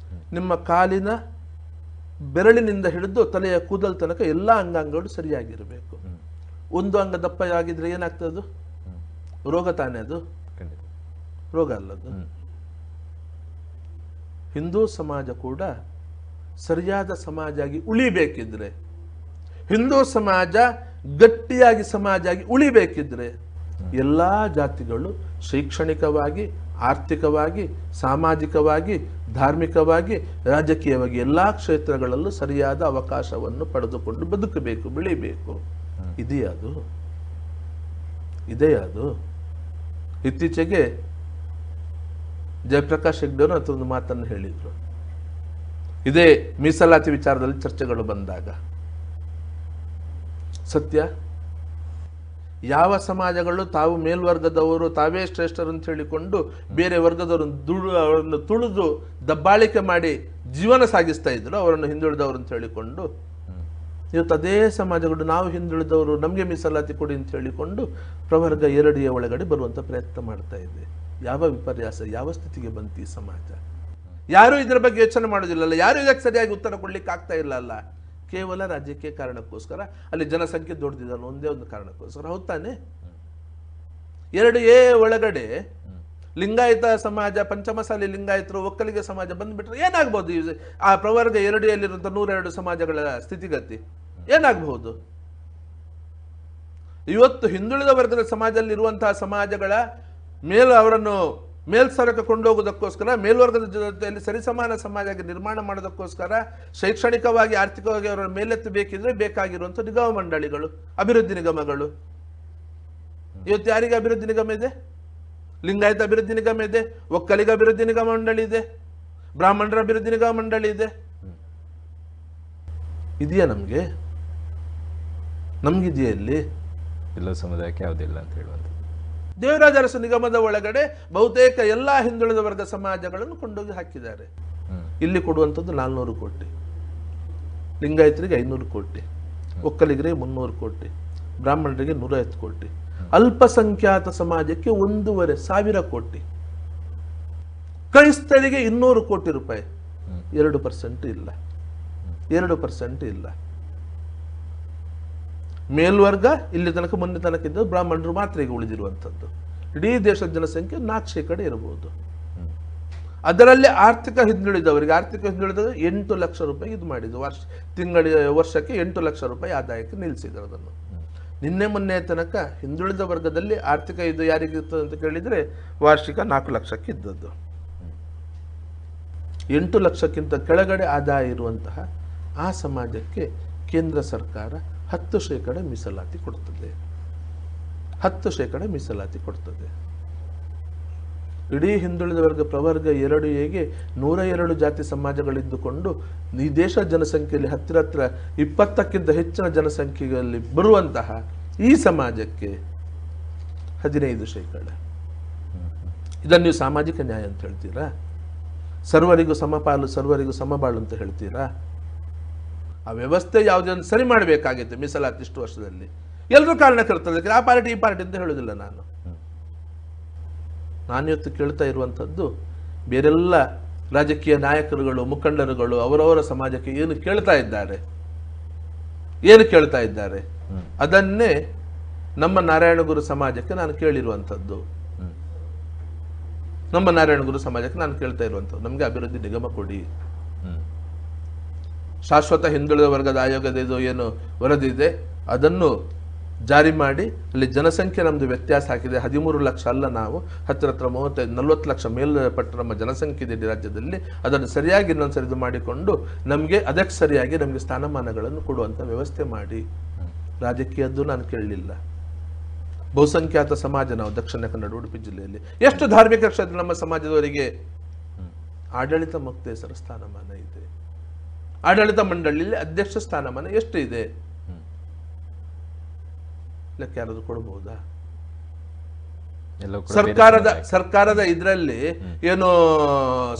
ನಿಮ್ಮ ಕಾಲಿನ ಬೆರಳಿನಿಂದ ಹಿಡಿದು ತಲೆಯ ಕೂದಲ್ ತನಕ ಎಲ್ಲ ಅಂಗಾಂಗಗಳು ಸರಿಯಾಗಿರಬೇಕು. ಒಂದು ಅಂಗ ದಪ್ಪ ಆಗಿದ್ರೆ ಏನಾಗ್ತದೆ? ರೋಗ ತಾನೇ ಅದು? ರೋಗ ಅಲ್ಲದು. ಹಿಂದೂ ಸಮಾಜ ಕೂಡ ಸರಿಯಾದ ಸಮಾಜ ಆಗಿ ಉಳಿಬೇಕಿದ್ರೆ, ಹಿಂದೂ ಸಮಾಜ ಗಟ್ಟಿಯಾಗಿ ಸಮಾಜ ಆಗಿ ಉಳಿಬೇಕಿದ್ರೆ, ಎಲ್ಲಾ ಜಾತಿಗಳು ಶೈಕ್ಷಣಿಕವಾಗಿ, ಆರ್ಥಿಕವಾಗಿ, ಸಾಮಾಜಿಕವಾಗಿ, ಧಾರ್ಮಿಕವಾಗಿ, ರಾಜಕೀಯವಾಗಿ ಎಲ್ಲಾ ಕ್ಷೇತ್ರಗಳಲ್ಲೂ ಸರಿಯಾದ ಅವಕಾಶವನ್ನು ಪಡೆದುಕೊಂಡು ಬದುಕಬೇಕು, ಬೆಳಿಬೇಕು. ಇದೇ ಅದು. ಇತ್ತೀಚೆಗೆ ಜಯಪ್ರಕಾಶ್ ಹೆಗ್ಡೆಯವರು ಒಂದು ಮಾತನ್ನು ಹೇಳಿದ್ರು. ಇದೇ ಮೀಸಲಾತಿ ವಿಚಾರದಲ್ಲಿ ಚರ್ಚೆಗಳು ಬಂದಾಗ, ಸತ್ಯ, ಯಾವ ಸಮಾಜಗಳು ತಾವು ಮೇಲ್ವರ್ಗದವರು, ತಾವೇ ಶ್ರೇಷ್ಠರು ಅಂತ ಹೇಳಿಕೊಂಡು ಬೇರೆ ವರ್ಗದವರನ್ನು ತುಳಿದು ದಬ್ಬಾಳಿಕೆ ಮಾಡಿ ಜೀವನ ಸಾಗಿಸ್ತಾ ಇದ್ರು, ಅವರನ್ನು ಹಿಂದುಳಿದವರು ಅಂತ ಹೇಳಿಕೊಂಡು, ಇವತ್ತು ಅದೇ ಸಮಾಜಗಳು ನಾವು ಹಿಂದುಳಿದವರು, ನಮಗೆ ಮೀಸಲಾತಿ ಕೊಡಿ ಅಂತ ಹೇಳಿಕೊಂಡು ಪ್ರವರ್ಗ 2 ಒಳಗಡೆ ಬರುವಂತ ಪ್ರಯತ್ನ ಮಾಡ್ತಾ ಇದೆ. ಯಾವ ವಿಪರ್ಯಾಸ, ಯಾವ ಸ್ಥಿತಿಗೆ ಬಂತು ಈ ಸಮಾಜ? ಯಾರು ಇದರ ಬಗ್ಗೆ ಯೋಚನೆ ಮಾಡೋದಿಲ್ಲಲ್ಲ, ಯಾರು ಇದಕ್ಕೆ ಸರಿಯಾಗಿ ಉತ್ತರ ಕೊಡ್ಲಿಕ್ಕೆ ಆಗ್ತಾ ಇಲ್ಲ. ಕೇವಲ ರಾಜ್ಯಕ್ಕೆ ಕಾರಣಕ್ಕೋಸ್ಕರ, ಅಲ್ಲಿ ಜನಸಂಖ್ಯೆ ದೊಡ್ಡದಿದಲ್ಲ, ಒಂದೇ ಒಂದು ಕಾರಣಕ್ಕೋಸ್ಕರ. ಹೌದಾನೆ? 2A ಒಳಗಡೆ ಲಿಂಗಾಯತ ಸಮಾಜ, ಪಂಚಮಸಾಲಿ ಲಿಂಗಾಯತರು, ಒಕ್ಕಲಿಗ ಸಮಾಜ ಬಂದ್ಬಿಟ್ರೆ ಏನಾಗ್ಬೋದು? ಆ ಪ್ರವರ್ಗ 2Aಲ್ಲಿರುವಂತ 102 ಸಮಾಜಗಳ ಸ್ಥಿತಿಗತಿ ಏನಾಗಬಹುದು? ಇವತ್ತು ಹಿಂದುಳಿದ ವರ್ಗದ ಸಮಾಜದಲ್ಲಿ ಇರುವಂತಹ ಸಮಾಜಗಳ ಅವರನ್ನು ಮೇಲ್ಸರಕ್ಕೆ ಕೊಂಡೋಗೋದಕ್ಕೋಸ್ಕರ, ಮೇಲ್ವರ್ಗದ ಜೊತೆಯಲ್ಲಿ ಸರಿಸಮಾನ ಸಮಾಜ ನಿರ್ಮಾಣ ಮಾಡೋದಕ್ಕೋಸ್ಕರ, ಶೈಕ್ಷಣಿಕವಾಗಿ, ಆರ್ಥಿಕವಾಗಿ ಅವರನ್ನು ಮೇಲೆತ್ತಬೇಕಿದ್ರೆ ಬೇಕಾಗಿರುವಂಥ ನಿಗಮ ಮಂಡಳಿಗಳು, ಅಭಿವೃದ್ಧಿ ನಿಗಮಗಳು. ಇವತ್ತು ಯಾರಿಗೆ ಅಭಿವೃದ್ಧಿ ನಿಗಮ ಇದೆ? ಲಿಂಗಾಯತ ಅಭಿವೃದ್ಧಿ ನಿಗಮ ಇದೆ, ಒಕ್ಕಲಿಗ ಅಭಿವೃದ್ಧಿ ನಿಗಮ ಮಂಡಳಿ ಇದೆ, ಬ್ರಾಹ್ಮಣರ ಅಭಿವೃದ್ಧಿ ನಿಗಮ ಮಂಡಳಿ ಇದೆ. ಇದೆಯಾ ನಮ್ಗಿದೆಯಾ ಇಲ್ಲಿ? ಇಲ್ಲ, ಸಮುದಾಯಕ್ಕೆ ಯಾವುದಿಲ್ಲ ಅಂತ ಹೇಳುವಂಥದ್ದು. ದೇವರಾಜ ಅರಸು ನಿಗಮದ ಒಳಗಡೆ ಬಹುತೇಕ ಎಲ್ಲಾ ಹಿಂದುಳಿದ ವರ್ಗ ಸಮಾಜಗಳನ್ನು ಕೊಂಡೋಗಿ ಹಾಕಿದ್ದಾರೆ. ಇಲ್ಲಿ ಕೊಡುವಂಥದ್ದು 400 ಕೋಟಿ, ಲಿಂಗಾಯತರಿಗೆ 500 ಕೋಟಿ, ಒಕ್ಕಲಿಗರಿಗೆ 300 ಕೋಟಿ, ಬ್ರಾಹ್ಮಣರಿಗೆ 150 ಕೋಟಿ, ಅಲ್ಪಸಂಖ್ಯಾತ ಸಮಾಜಕ್ಕೆ 1,500 ಕೋಟಿ, ಕ್ರೈಸ್ತರಿಗೆ 200 ಕೋಟಿ ರೂಪಾಯಿ. 2% ಇಲ್ಲ, 2% ಇಲ್ಲ. ಮೇಲ್ವರ್ಗ ಇಲ್ಲಿ ತನಕ, ಮೊನ್ನೆ ತನಕ ಇದ್ದು ಬ್ರಾಹ್ಮಣರು ಮಾತ್ರ ಈಗ ಉಳಿದಿರುವಂಥದ್ದು. ಇಡೀ ದೇಶದ ಜನಸಂಖ್ಯೆ 4% ಇರಬಹುದು. ಅದರಲ್ಲಿ ಆರ್ಥಿಕ ಹಿಂದುಳಿದವರಿಗೆ 8 ಲಕ್ಷ ರೂಪಾಯಿ ಇದು ಮಾಡಿದ್ದು, ವರ್ಷಕ್ಕೆ 8 ಲಕ್ಷ ರೂಪಾಯಿ ಆದಾಯಕ್ಕೆ ನಿಲ್ಲಿಸಿದ್ರು. ಅದನ್ನು ನಿನ್ನೆ ಮೊನ್ನೆ ತನಕ ಹಿಂದುಳಿದ ವರ್ಗದಲ್ಲಿ ಆರ್ಥಿಕ ಇದು ಯಾರಿಗಿತ್ತು ಅಂತ ಕೇಳಿದ್ರೆ ವಾರ್ಷಿಕ 4 ಲಕ್ಷಕ್ಕೆ ಇದ್ದದ್ದು. 8 ಲಕ್ಷಕ್ಕಿಂತ ಕೆಳಗಡೆ ಆದಾಯ ಇರುವಂತಹ ಆ ಸಮಾಜಕ್ಕೆ ಕೇಂದ್ರ ಸರ್ಕಾರ 10% ಮೀಸಲಾತಿ ಕೊಡ್ತದೆ. 10% ಮೀಸಲಾತಿ ಕೊಡ್ತದೆ. ಇಡೀ ಹಿಂದುಳಿದ ವರ್ಗ ಪ್ರವರ್ಗ 2Aಗೆ 102 ಜಾತಿ ಸಮಾಜಗಳಿದ್ದುಕೊಂಡು ಈ ದೇಶ ಜನಸಂಖ್ಯೆಯಲ್ಲಿ ಹತ್ತಿರ 20ಕ್ಕಿಂತ ಹೆಚ್ಚಿನ ಜನಸಂಖ್ಯೆಯಲ್ಲಿ ಬರುವಂತಹ ಈ ಸಮಾಜಕ್ಕೆ 15%. ಇದನ್ನು ನೀವು ಸಾಮಾಜಿಕ ನ್ಯಾಯ ಅಂತ ಹೇಳ್ತೀರಾ? ಸರ್ವರಿಗೂ ಸಮಪಾಲು, ಸರ್ವರಿಗೂ ಸಮಬಾಳು ಅಂತ ಹೇಳ್ತೀರಾ? ಆ ವ್ಯವಸ್ಥೆ ಯಾವುದನ್ನು ಸರಿ ಮಾಡಬೇಕಾಗಿತ್ತು ಮೀಸಲಾತಿ ಇಷ್ಟು ವರ್ಷದಲ್ಲಿ. ಎಲ್ಲರೂ ಕಾರಣಕರ್ತದೆ, ಆ ಪಾರ್ಟಿ ಈ ಪಾರ್ಟಿ ಅಂತ ಹೇಳೋದಿಲ್ಲ ನಾನು. ನಾನಿವತ್ತು ಕೇಳ್ತಾ ಇರುವಂಥದ್ದು ಬೇರೆಲ್ಲ ರಾಜಕೀಯ ನಾಯಕರುಗಳು, ಮುಖಂಡರುಗಳು ಅವರವರ ಸಮಾಜಕ್ಕೆ ಏನು ಕೇಳ್ತಾ ಇದ್ದಾರೆ ಅದನ್ನೇ ನಮ್ಮ ನಾರಾಯಣಗುರು ಸಮಾಜಕ್ಕೆ ನಾನು ಕೇಳಿರುವಂಥದ್ದು. ನಮ್ಮ ನಾರಾಯಣಗುರು ಸಮಾಜಕ್ಕೆ ನಾನು ಕೇಳ್ತಾ ಇರುವಂಥದ್ದು, ನಮಗೆ ಅಭಿವೃದ್ಧಿ ನಿಗಮ ಕೊಡಿ. ಶಾಶ್ವತ ಹಿಂದುಳಿದ ವರ್ಗದ ಆಯೋಗದ ಇದು ಏನು ವರದಿ ಇದೆ ಅದನ್ನು ಜಾರಿ ಮಾಡಿ, ಅಲ್ಲಿ ಜನಸಂಖ್ಯೆ ನಮ್ದು ವ್ಯತ್ಯಾಸ ಹಾಕಿದೆ. 13 ಲಕ್ಷ ಅಲ್ಲ, ನಾವು ಹತ್ತಿರ 35-40 ಲಕ್ಷ ಮೇಲ್ಪಟ್ಟು ನಮ್ಮ ಜನಸಂಖ್ಯೆ ಇದೆ ರಾಜ್ಯದಲ್ಲಿ. ಅದನ್ನು ಸರಿಯಾಗಿ ಇನ್ನೊಂದ್ಸರಿ ಇದು ಮಾಡಿಕೊಂಡು ಅದಕ್ಕೆ ಸರಿಯಾಗಿ ನಮಗೆ ಸ್ಥಾನಮಾನಗಳನ್ನು ಕೊಡುವಂಥ ವ್ಯವಸ್ಥೆ ಮಾಡಿ. ರಾಜಕೀಯದ್ದು ನಾನು ಕೇಳಲಿಲ್ಲ. ಬಹುಸಂಖ್ಯಾತ ಸಮಾಜ ನಾವು ದಕ್ಷಿಣ ಕನ್ನಡ ಉಡುಪಿ ಜಿಲ್ಲೆಯಲ್ಲಿ ಎಷ್ಟು ಧಾರ್ಮಿಕ ಕ್ಷೇತ್ರ ನಮ್ಮ ಸಮಾಜದವರಿಗೆ ಆಡಳಿತ ಮುಕ್ತೇಸರ ಸ್ಥಾನಮಾನ ಇದೆ. ಆಡಳಿತ ಮಂಡಳಿಯಲ್ಲಿ ಅಧ್ಯಕ್ಷ ಸ್ಥಾನಮಾನ ಎಷ್ಟು ಇದೆ? ಲೆಕ್ಕ ಯಾರಾದ್ರೂ ಕೊಡಬಹುದಾ? ಸರ್ಕಾರದ ಇದರಲ್ಲಿ ಏನು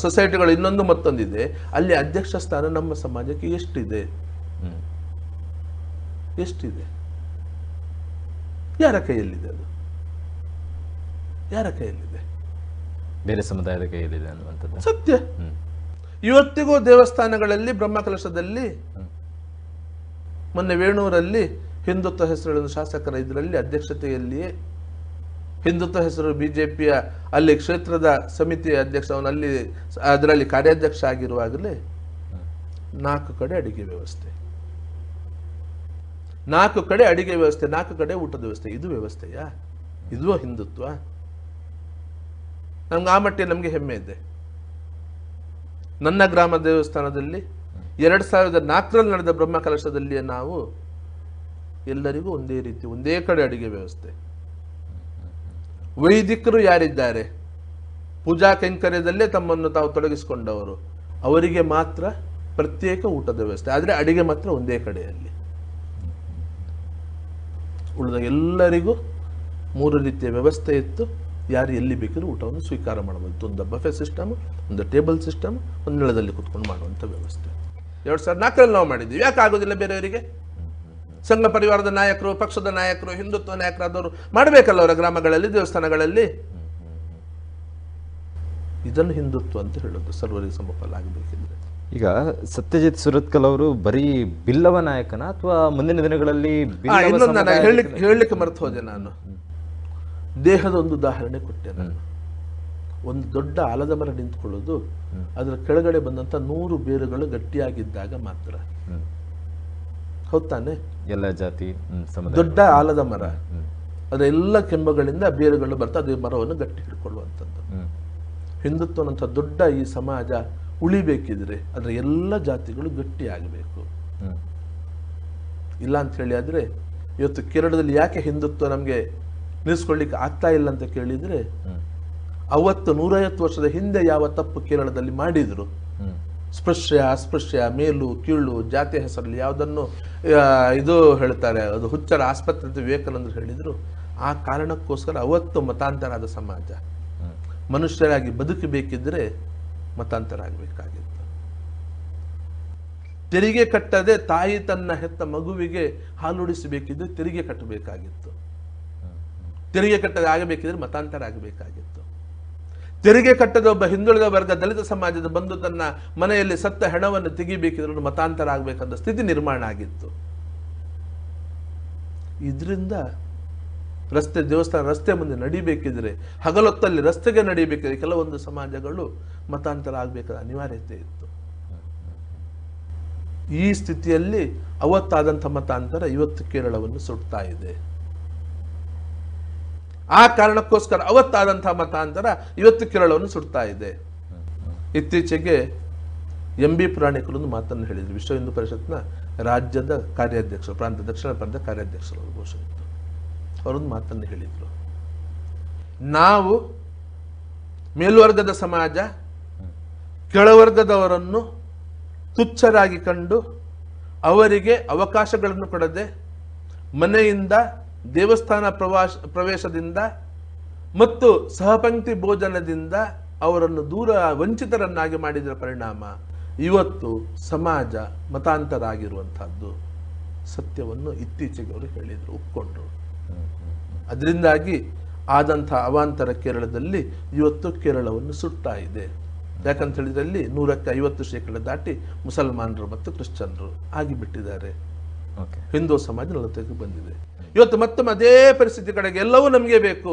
ಸೊಸೈಟಿಗಳು ಇನ್ನೊಂದು ಮತ್ತೊಂದಿದೆ, ಅಲ್ಲಿ ಅಧ್ಯಕ್ಷ ಸ್ಥಾನ ನಮ್ಮ ಸಮಾಜಕ್ಕೆ ಎಷ್ಟಿದೆ? ಯಾರ ಕೈಯಲ್ಲಿದೆ? ಅದು ಯಾರ ಕೈಯಲ್ಲಿದೆ? ಬೇರೆ ಸಮುದಾಯದ ಕೈಯಲ್ಲಿದೆ ಅನ್ನುವಂಥದ್ದು ಸತ್ಯ. ಇವತ್ತಿಗೂ ದೇವಸ್ಥಾನಗಳಲ್ಲಿ ಬ್ರಹ್ಮಕಲಶದಲ್ಲಿ, ಮೊನ್ನೆ ವೇಣೂರಲ್ಲಿ ಹಿಂದುತ್ವ ಹೆಸರುಗಳನ್ನು ಶಾಸಕರ ಇದರಲ್ಲಿ ಅಧ್ಯಕ್ಷತೆಯಲ್ಲಿಯೇ ಹಿಂದುತ್ವ ಹೆಸರು ಬಿಜೆಪಿಯ ಅಲ್ಲಿ ಕ್ಷೇತ್ರದ ಸಮಿತಿಯ ಅಧ್ಯಕ್ಷ, ಅವನಲ್ಲಿ ಅದರಲ್ಲಿ ಕಾರ್ಯಾಧ್ಯಕ್ಷ ಆಗಿರುವಾಗಲೇ 4 ಕಡೆ ಅಡಿಗೆ ವ್ಯವಸ್ಥೆ, 4 ಕಡೆ ಅಡಿಗೆ ವ್ಯವಸ್ಥೆ, 4 ಕಡೆ ಊಟದ ವ್ಯವಸ್ಥೆ. ಇದು ವ್ಯವಸ್ಥೆಯಾ? ಇದು ಹಿಂದುತ್ವ? ನಮ್ಗೆ ಆ ಮಟ್ಟಿಗೆ ನಮ್ಗೆ ಹೆಮ್ಮೆ ಇದೆ. ನನ್ನ ಗ್ರಾಮ ದೇವಸ್ಥಾನದಲ್ಲಿ 2004ರಲ್ಲಿ ನಡೆದ ಬ್ರಹ್ಮಕಲಶದಲ್ಲಿ ನಾವು ಎಲ್ಲರಿಗೂ ಒಂದೇ ರೀತಿ ಒಂದೇ ಕಡೆ ಅಡಿಗೆ ವ್ಯವಸ್ಥೆ. ವೈದಿಕರು ಯಾರಿದ್ದಾರೆ ಪೂಜಾ ಕೈಂಕರ್ಯದಲ್ಲೇ ತಮ್ಮನ್ನು ತಾವು ತೊಡಗಿಸಿಕೊಂಡವರು, ಅವರಿಗೆ ಮಾತ್ರ ಪ್ರತ್ಯೇಕ ಊಟದ ವ್ಯವಸ್ಥೆ, ಆದರೆ ಅಡಿಗೆ ಮಾತ್ರ ಒಂದೇ ಕಡೆಯಲ್ಲಿ. ಉಳಿದ ಎಲ್ಲರಿಗೂ 3 ರೀತಿಯ ವ್ಯವಸ್ಥೆ ಇತ್ತು. ಯಾರು ಎಲ್ಲಿ ಬೇಕಿದ್ರು ಊಟವನ್ನು ಸ್ವೀಕಾರ ಮಾಡಬಹುದು. ಒಂದು ಬಫೆ ಸಿಸ್ಟಮ್, ಒಂದು ಟೇಬಲ್ ಸಿಸ್ಟಮ್, ಒಂದು ನೆಲದಲ್ಲಿ ಕುತ್ಕೊಂಡು ಮಾಡುವಂಥ ವ್ಯವಸ್ಥೆ 2004ರಲ್ಲಿ ನಾವು ಮಾಡಿದ್ದೀವಿ. ಯಾಕೆ ಆಗೋದಿಲ್ಲ ಬೇರೆಯವರಿಗೆ? ಸಂಘ ಪರಿವಾರದ ನಾಯಕರು, ಪಕ್ಷದ ನಾಯಕರು, ಹಿಂದುತ್ವ ನಾಯಕರಾದವರು ಮಾಡಬೇಕಲ್ಲ ಅವರ ಗ್ರಾಮಗಳಲ್ಲಿ, ದೇವಸ್ಥಾನಗಳಲ್ಲಿ. ಇದನ್ನು ಹಿಂದುತ್ವ ಅಂತ ಹೇಳೋದು, ಸರ್ವರಿಗೆ ಸಮಫಲ ಆಗಬೇಕಿದ್ರೆ. ಈಗ ಸತ್ಯಜಿತ್ ಸುರತ್ಕಲ್ ಅವರು ಬರೀ ಬಿಲ್ಲವ ನಾಯಕನ ಅಥವಾ ಮುಂದಿನ ದಿನಗಳಲ್ಲಿ ಇನ್ನೊಂದು ನಾನು ಹೇಳಲಿಕ್ಕೆ ಮರೆತು ಹೋದೆ. ನಾನು ದೇಹದ ಒಂದು ಉದಾಹರಣೆ ಕೊಟ್ಟೆ. ನಾನು ಒಂದು ದೊಡ್ಡ ಆಲದ ಮರ ನಿಂತ್ಕೊಳ್ಳೋದು ಅದರ ಕೆಳಗಡೆ ಬಂದಂತ 100 ಬೇರುಗಳು ಗಟ್ಟಿಯಾಗಿದ್ದಾಗ ಮಾತ್ರ. ಹೌದಾನೆ? ಎಲ್ಲ ಜಾತಿ ದೊಡ್ಡ ಆಲದ ಮರ, ಅದರ ಎಲ್ಲ ಕೆಂಬಗಳಿಂದ ಬೇರುಗಳು ಬರ್ತಾ ಅದೇ ಮರವನ್ನು ಗಟ್ಟಿ ಹಿಡ್ಕೊಳ್ಳುವಂಥದ್ದು. ಹಿಂದುತ್ವನಂತ ದೊಡ್ಡ ಈ ಸಮಾಜ ಉಳಿಬೇಕಿದ್ರೆ ಅದರ ಎಲ್ಲ ಜಾತಿಗಳು ಗಟ್ಟಿ ಆಗಬೇಕು. ಇಲ್ಲ ಅಂತ ಹೇಳಿ ಆದ್ರೆ ಇವತ್ತು ಕೇರಳದಲ್ಲಿ ಯಾಕೆ ಹಿಂದುತ್ವ ನಮ್ಗೆ ನಿಲ್ಲಿಸ್ಕೊಳ್ಳಿಕ್ಕೆ ಆಗ್ತಾ ಇಲ್ಲ ಅಂತ ಕೇಳಿದ್ರೆ, ಅವತ್ತು 150 ವರ್ಷದ ಹಿಂದೆ ಯಾವ ತಪ್ಪು ಕೇರಳದಲ್ಲಿ ಮಾಡಿದ್ರು, ಸ್ಪೃಶ್ಯ ಅಸ್ಪೃಶ್ಯ, ಮೇಲು ಕೀಳು, ಜಾತಿ ಹೆಸರಲ್ಲಿ ಯಾವುದನ್ನು ಇದು ಹೇಳ್ತಾರೆ, ಅದು ಹುಚ್ಚರ ಆಸ್ಪತ್ರೆ ಅಂತ ವಿವೇಕಾನಂದರು ಹೇಳಿದ್ರು. ಆ ಕಾರಣಕ್ಕೋಸ್ಕರ ಅವತ್ತು ಮತಾಂತರ ಆದ ಸಮಾಜ. ಮನುಷ್ಯರಾಗಿ ಬದುಕಬೇಕಿದ್ರೆ ಮತಾಂತರ ಆಗಬೇಕಾಗಿತ್ತು. ತೆರಿಗೆ ಕಟ್ಟದೆ ತಾಯಿ ತನ್ನ ಹೆತ್ತ ಮಗುವಿಗೆ ಹಾಲುಡಿಸಬೇಕಿದ್ರೆ ತೆರಿಗೆ ಕಟ್ಟಬೇಕಾಗಿತ್ತು. ತೆರಿಗೆ ಕಟ್ಟದೆ ಆಗಬೇಕಿದ್ರೆ ಮತಾಂತರ ಆಗಬೇಕಾಗಿತ್ತು. ತೆರಿಗೆ ಕಟ್ಟದ ಒಬ್ಬ ಹಿಂದುಳಿದ ವರ್ಗ ದಲಿತ ಸಮಾಜದ ಬಂದು ತನ್ನ ಮನೆಯಲ್ಲಿ ಸತ್ತ ಹೆಣವನ್ನು ತೆಗಿಬೇಕಿದ್ರು ಮತಾಂತರ ಆಗಬೇಕಂತ ಸ್ಥಿತಿ ನಿರ್ಮಾಣ ಆಗಿತ್ತು. ಇದರಿಂದ ದೇವಸ್ಥಾನ ರಸ್ತೆ ಮುಂದೆ ನಡಿಬೇಕಿದ್ರೆ, ಹಗಲೊತ್ತಲ್ಲಿ ರಸ್ತೆಗೆ ನಡಿಬೇಕಿದ್ರೆ ಕೆಲವೊಂದು ಸಮಾಜಗಳು ಮತಾಂತರ ಆಗಬೇಕಾದ ಅನಿವಾರ್ಯತೆ ಇತ್ತು. ಈ ಸ್ಥಿತಿಯಲ್ಲಿ ಅವತ್ತಾದಂಥ ಮತಾಂತರ ಇವತ್ತು ಕೇರಳವನ್ನು ಸುಡ್ತಾ ಇದೆ. ಆ ಕಾರಣಕ್ಕೋಸ್ಕರ ಅವತ್ತಾದಂತಹ ಮತಾಂತರ ಇವತ್ತು ಕೇರಳವನ್ನು ಸುಡ್ತಾ ಇದೆ. ಇತ್ತೀಚೆಗೆ MB ಪುರಾಣಿಕರೊಂದು ಮಾತನ್ನು ಹೇಳಿದ್ರು. ವಿಶ್ವ ಹಿಂದೂ ಪರಿಷತ್ನ ರಾಜ್ಯದ ಕಾರ್ಯಾಧ್ಯಕ್ಷರು, ದಕ್ಷಿಣ ಪ್ರಾಂತ್ಯದ ಕಾರ್ಯಾಧ್ಯಕ್ಷರು ಘೋಷಿಸಿದ್ರು. ಅವರೊಂದು ಮಾತನ್ನು ಹೇಳಿದ್ರು, ನಾವು ಮೇಲ್ವರ್ಗದ ಸಮಾಜ ಕೆಳವರ್ಗದವರನ್ನು ತುಚ್ಛರಾಗಿ ಕಂಡು ಅವರಿಗೆ ಅವಕಾಶಗಳನ್ನು ಕೊಡದೆ ಮನೆಯಿಂದ ದೇವಸ್ಥಾನ ಪ್ರವೇಶದಿಂದ ಮತ್ತು ಸಹಪಂಕ್ತಿ ಭೋಜನದಿಂದ ಅವರನ್ನು ವಂಚಿತರನ್ನಾಗಿ ಮಾಡಿದ ಪರಿಣಾಮ ಇವತ್ತು ಸಮಾಜ ಮತಾಂತರ ಆಗಿರುವಂತಹದ್ದು ಸತ್ಯವನ್ನು ಇತ್ತೀಚೆಗೆ ಅವರು ಹೇಳಿದರು, ಒಪ್ಕೊಂಡ್ರು. ಅದರಿಂದಾಗಿ ಆದಂತಹ ಅವಾಂತರ ಕೇರಳದಲ್ಲಿ ಇವತ್ತು ಕೇರಳವನ್ನು ಸುಡ್ತಾ ಇದೆ. ಯಾಕಂತ ಹೇಳಿದ್ರಲ್ಲಿ 150% ದಾಟಿ ಮುಸಲ್ಮಾನರು ಮತ್ತು ಕ್ರಿಶ್ಚಿಯನ್ರು ಆಗಿಬಿಟ್ಟಿದ್ದಾರೆ. ಹಿಂದೂ ಸಮಾಜ 40ಕ್ಕೆ ಬಂದಿದೆ. ಇವತ್ತು ಮತ್ತೊಮ್ಮೆ ಅದೇ ಪರಿಸ್ಥಿತಿ ಕಡೆಗೆ ಎಲ್ಲವೂ ನಮಗೆ ಬೇಕು,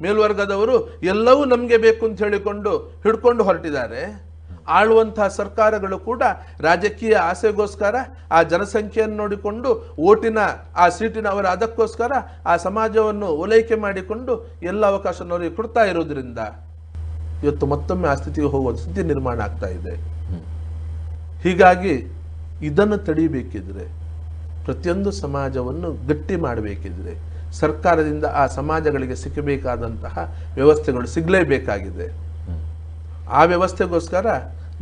ಮೇಲ್ವರ್ಗದವರು ಎಲ್ಲವೂ ನಮಗೆ ಬೇಕು ಅಂತ ಹೇಳಿಕೊಂಡು ಹಿಡ್ಕೊಂಡು ಹೊರಟಿದ್ದಾರೆ. ಆಳುವಂತಹ ಸರ್ಕಾರಗಳು ಕೂಡ ರಾಜಕೀಯ ಆಸೆಗೋಸ್ಕರ ಆ ಜನಸಂಖ್ಯೆಯನ್ನು ನೋಡಿಕೊಂಡು ಓಟಿನ ಆ ಸೀಟಿನ ಅವರ ಅದಕ್ಕೋಸ್ಕರ ಆ ಸಮಾಜವನ್ನು ಓಲೈಕೆ ಮಾಡಿಕೊಂಡು ಎಲ್ಲ ಅವಕಾಶವನ್ನು ಅವರಿಗೆ ಕೊಡ್ತಾ ಇರೋದ್ರಿಂದ ಇವತ್ತು ಮತ್ತೊಮ್ಮೆ ಆ ಸ್ಥಿತಿಗೆ ಹೋಗುವ ಸ್ಥಿತಿ ನಿರ್ಮಾಣ ಆಗ್ತಾ ಇದೆ. ಹೀಗಾಗಿ ಇದನ್ನು ತಡಿಬೇಕಿದ್ರೆ, ಪ್ರತಿಯೊಂದು ಸಮಾಜವನ್ನು ಗಟ್ಟಿ ಮಾಡಬೇಕಿದ್ರೆ ಸರ್ಕಾರದಿಂದ ಆ ಸಮಾಜಗಳಿಗೆ ಸಿಕ್ಕಬೇಕಾದಂತಹ ವ್ಯವಸ್ಥೆಗಳು ಸಿಗಲೇಬೇಕಾಗಿದೆ. ಆ ವ್ಯವಸ್ಥೆಗೋಸ್ಕರ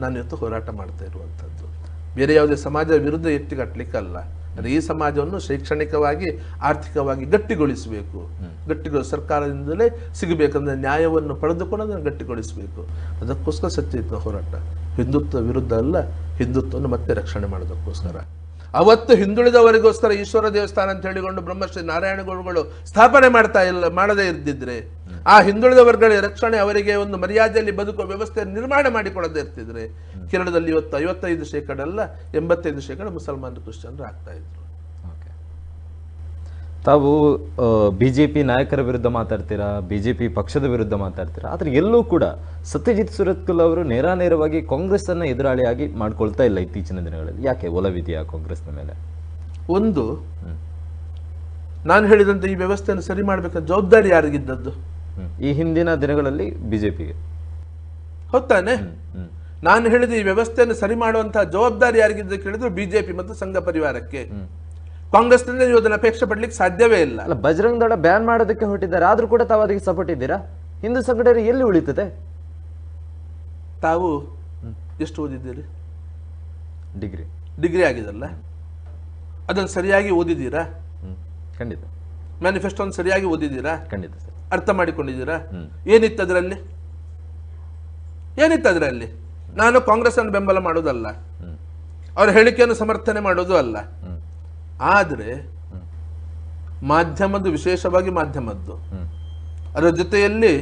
ನಾನು ಇವತ್ತು ಹೋರಾಟ ಮಾಡ್ತಾ ಇರುವಂಥದ್ದು. ಬೇರೆ ಯಾವುದೇ ಸಮಾಜದ ವಿರುದ್ಧ ಎತ್ತಿಗಟ್ಟಲಿಕ್ಕಲ್ಲ. ಅಂದರೆ ಈ ಸಮಾಜವನ್ನು ಶೈಕ್ಷಣಿಕವಾಗಿ ಆರ್ಥಿಕವಾಗಿ ಗಟ್ಟಿಗೊಳಿಸಬೇಕು. ಸರ್ಕಾರದಿಂದಲೇ ಸಿಗಬೇಕಂದ್ರೆ ನ್ಯಾಯವನ್ನು ಪಡೆದುಕೊಂಡು ಅದನ್ನು ಗಟ್ಟಿಗೊಳಿಸಬೇಕು. ಅದಕ್ಕೋಸ್ಕರ ಸತ್ಯಯುತ ಹೋರಾಟ. ಹಿಂದುತ್ವ ವಿರುದ್ಧ ಅಲ್ಲ, ಹಿಂದುತ್ವವನ್ನು ಮತ್ತೆ ರಕ್ಷಣೆ ಮಾಡೋದಕ್ಕೋಸ್ಕರ. ಅವತ್ತು ಹಿಂದುಳಿದವರಿಗೋಸ್ಕರ ಈಶ್ವರ ದೇವಸ್ಥಾನ ಅಂತ ಹೇಳಿಕೊಂಡು ಬ್ರಹ್ಮಶ್ರೀ ನಾರಾಯಣ ಗುರುಗಳು ಸ್ಥಾಪನೆ ಮಾಡದೇ ಇರ್ದಿದ್ರೆ, ಆ ಹಿಂದುಳಿದ ವರ್ಗಗಳ ರಕ್ಷಣೆ, ಅವರಿಗೆ ಒಂದು ಮರ್ಯಾದೆಯಲ್ಲಿ ಬದುಕುವ ವ್ಯವಸ್ಥೆ ನಿರ್ಮಾಣ ಮಾಡಿಕೊಳ್ಳದೇ ಇರ್ತಿದ್ರೆ, ಕೇರಳದಲ್ಲಿ ಇವತ್ತು 55% ಅಲ್ಲ 85% ಮುಸಲ್ಮಾನರು ಕ್ರಿಶ್ಚಿಯನ್ರು ಆಗ್ತಾ ಇದ್ರು. ತಾವು ಬಿಜೆಪಿ ನಾಯಕರ ವಿರುದ್ಧ ಮಾತಾಡ್ತೀರಾ, ಬಿಜೆಪಿ ಪಕ್ಷದ ವಿರುದ್ಧ ಮಾತಾಡ್ತೀರಾ, ಆದ್ರೆ ಎಲ್ಲೂ ಕೂಡ ಸತ್ಯಜಿತ್ ಸುರತ್ಕಲ್ ಅವರು ನೇರವಾಗಿ ಕಾಂಗ್ರೆಸ್ ಅನ್ನ ಎದುರಾಳಿಯಾಗಿ ಮಾಡ್ಕೊಳ್ತಾ ಇಲ್ಲ ಇತ್ತೀಚಿನ ದಿನಗಳಲ್ಲಿ. ಯಾಕೆ? ಒಲವಿದೆಯಾ ಕಾಂಗ್ರೆಸ್ನ ಮೇಲೆ? ಒಂದು, ನಾನು ಹೇಳಿದಂತೆ ಈ ವ್ಯವಸ್ಥೆಯನ್ನು ಸರಿ ಮಾಡಬೇಕಾದ ಜವಾಬ್ದಾರಿ ಯಾರಿಗಿದ್ದದ್ದು? ಈ ಹಿಂದಿನ ದಿನಗಳಲ್ಲಿ ಬಿಜೆಪಿಗೆ. ಹೊತ್ತಾನೆ. ನಾನು ಹೇಳಿದ ಈ ವ್ಯವಸ್ಥೆಯನ್ನು ಸರಿ ಮಾಡುವಂತಹ ಜವಾಬ್ದಾರಿ ಯಾರಿಗಿದ್ದ ಕೇಳಿದ್ರು ಬಿಜೆಪಿ ಮತ್ತು ಸಂಘ ಪರಿವಾರಕ್ಕೆ. ಕಾಂಗ್ರೆಸ್ನಿಂದ ನೀವು ಅದನ್ನು ಅಪೇಕ್ಷೆ ಪಡ್ಲಿಕ್ಕೆ ಸಾಧ್ಯವೇ ಇಲ್ಲ. ಅಲ್ಲ, ಬಜರಂಗ್ ದಳ ಬ್ಯಾನ್ ಮಾಡೋದಕ್ಕೆ ಹೊರಟಿದ್ದಾರೆ, ಆದ್ರೂ ಕೂಡ ತಾವು ಅದಕ್ಕೆ ಸಪೋರ್ಟ್ ಇದ್ದೀರಾ? ಹಿಂದೂ ಸಂಘಟನೆ ಎಲ್ಲಿ ಉಳಿತದೆ? ತಾವು ಎಷ್ಟು ಓದಿದ್ದೀರಿ? ಡಿಗ್ರಿ ಆಗಿದಲ್ಲ, ಅದನ್ನು ಸರಿಯಾಗಿ ಓದಿದ್ದೀರಾ? ಖಂಡಿತ. ಮ್ಯಾನಿಫೆಸ್ಟೋನ್ ಸರಿಯಾಗಿ ಓದಿದ್ದೀರಾ? ಖಂಡಿತ ಸರ್. ಅರ್ಥ ಮಾಡಿಕೊಂಡಿದ್ದೀರಾ? ಏನಿತ್ತು ಅದರಲ್ಲಿ? ನಾನು ಕಾಂಗ್ರೆಸ್ ಅನ್ನು ಬೆಂಬಲ ಮಾಡೋದಲ್ಲ, ಅವರ ಹೇಳಿಕೆಯನ್ನು ಸಮರ್ಥನೆ ಮಾಡೋದು ಅಲ್ಲ. ಆದ್ರೆ ಮಾಧ್ಯಮದ್ದು, ವಿಶೇಷವಾಗಿ ಮಾಧ್ಯಮದ್ದು, ಅದರ ಜೊತೆಯಲ್ಲಿ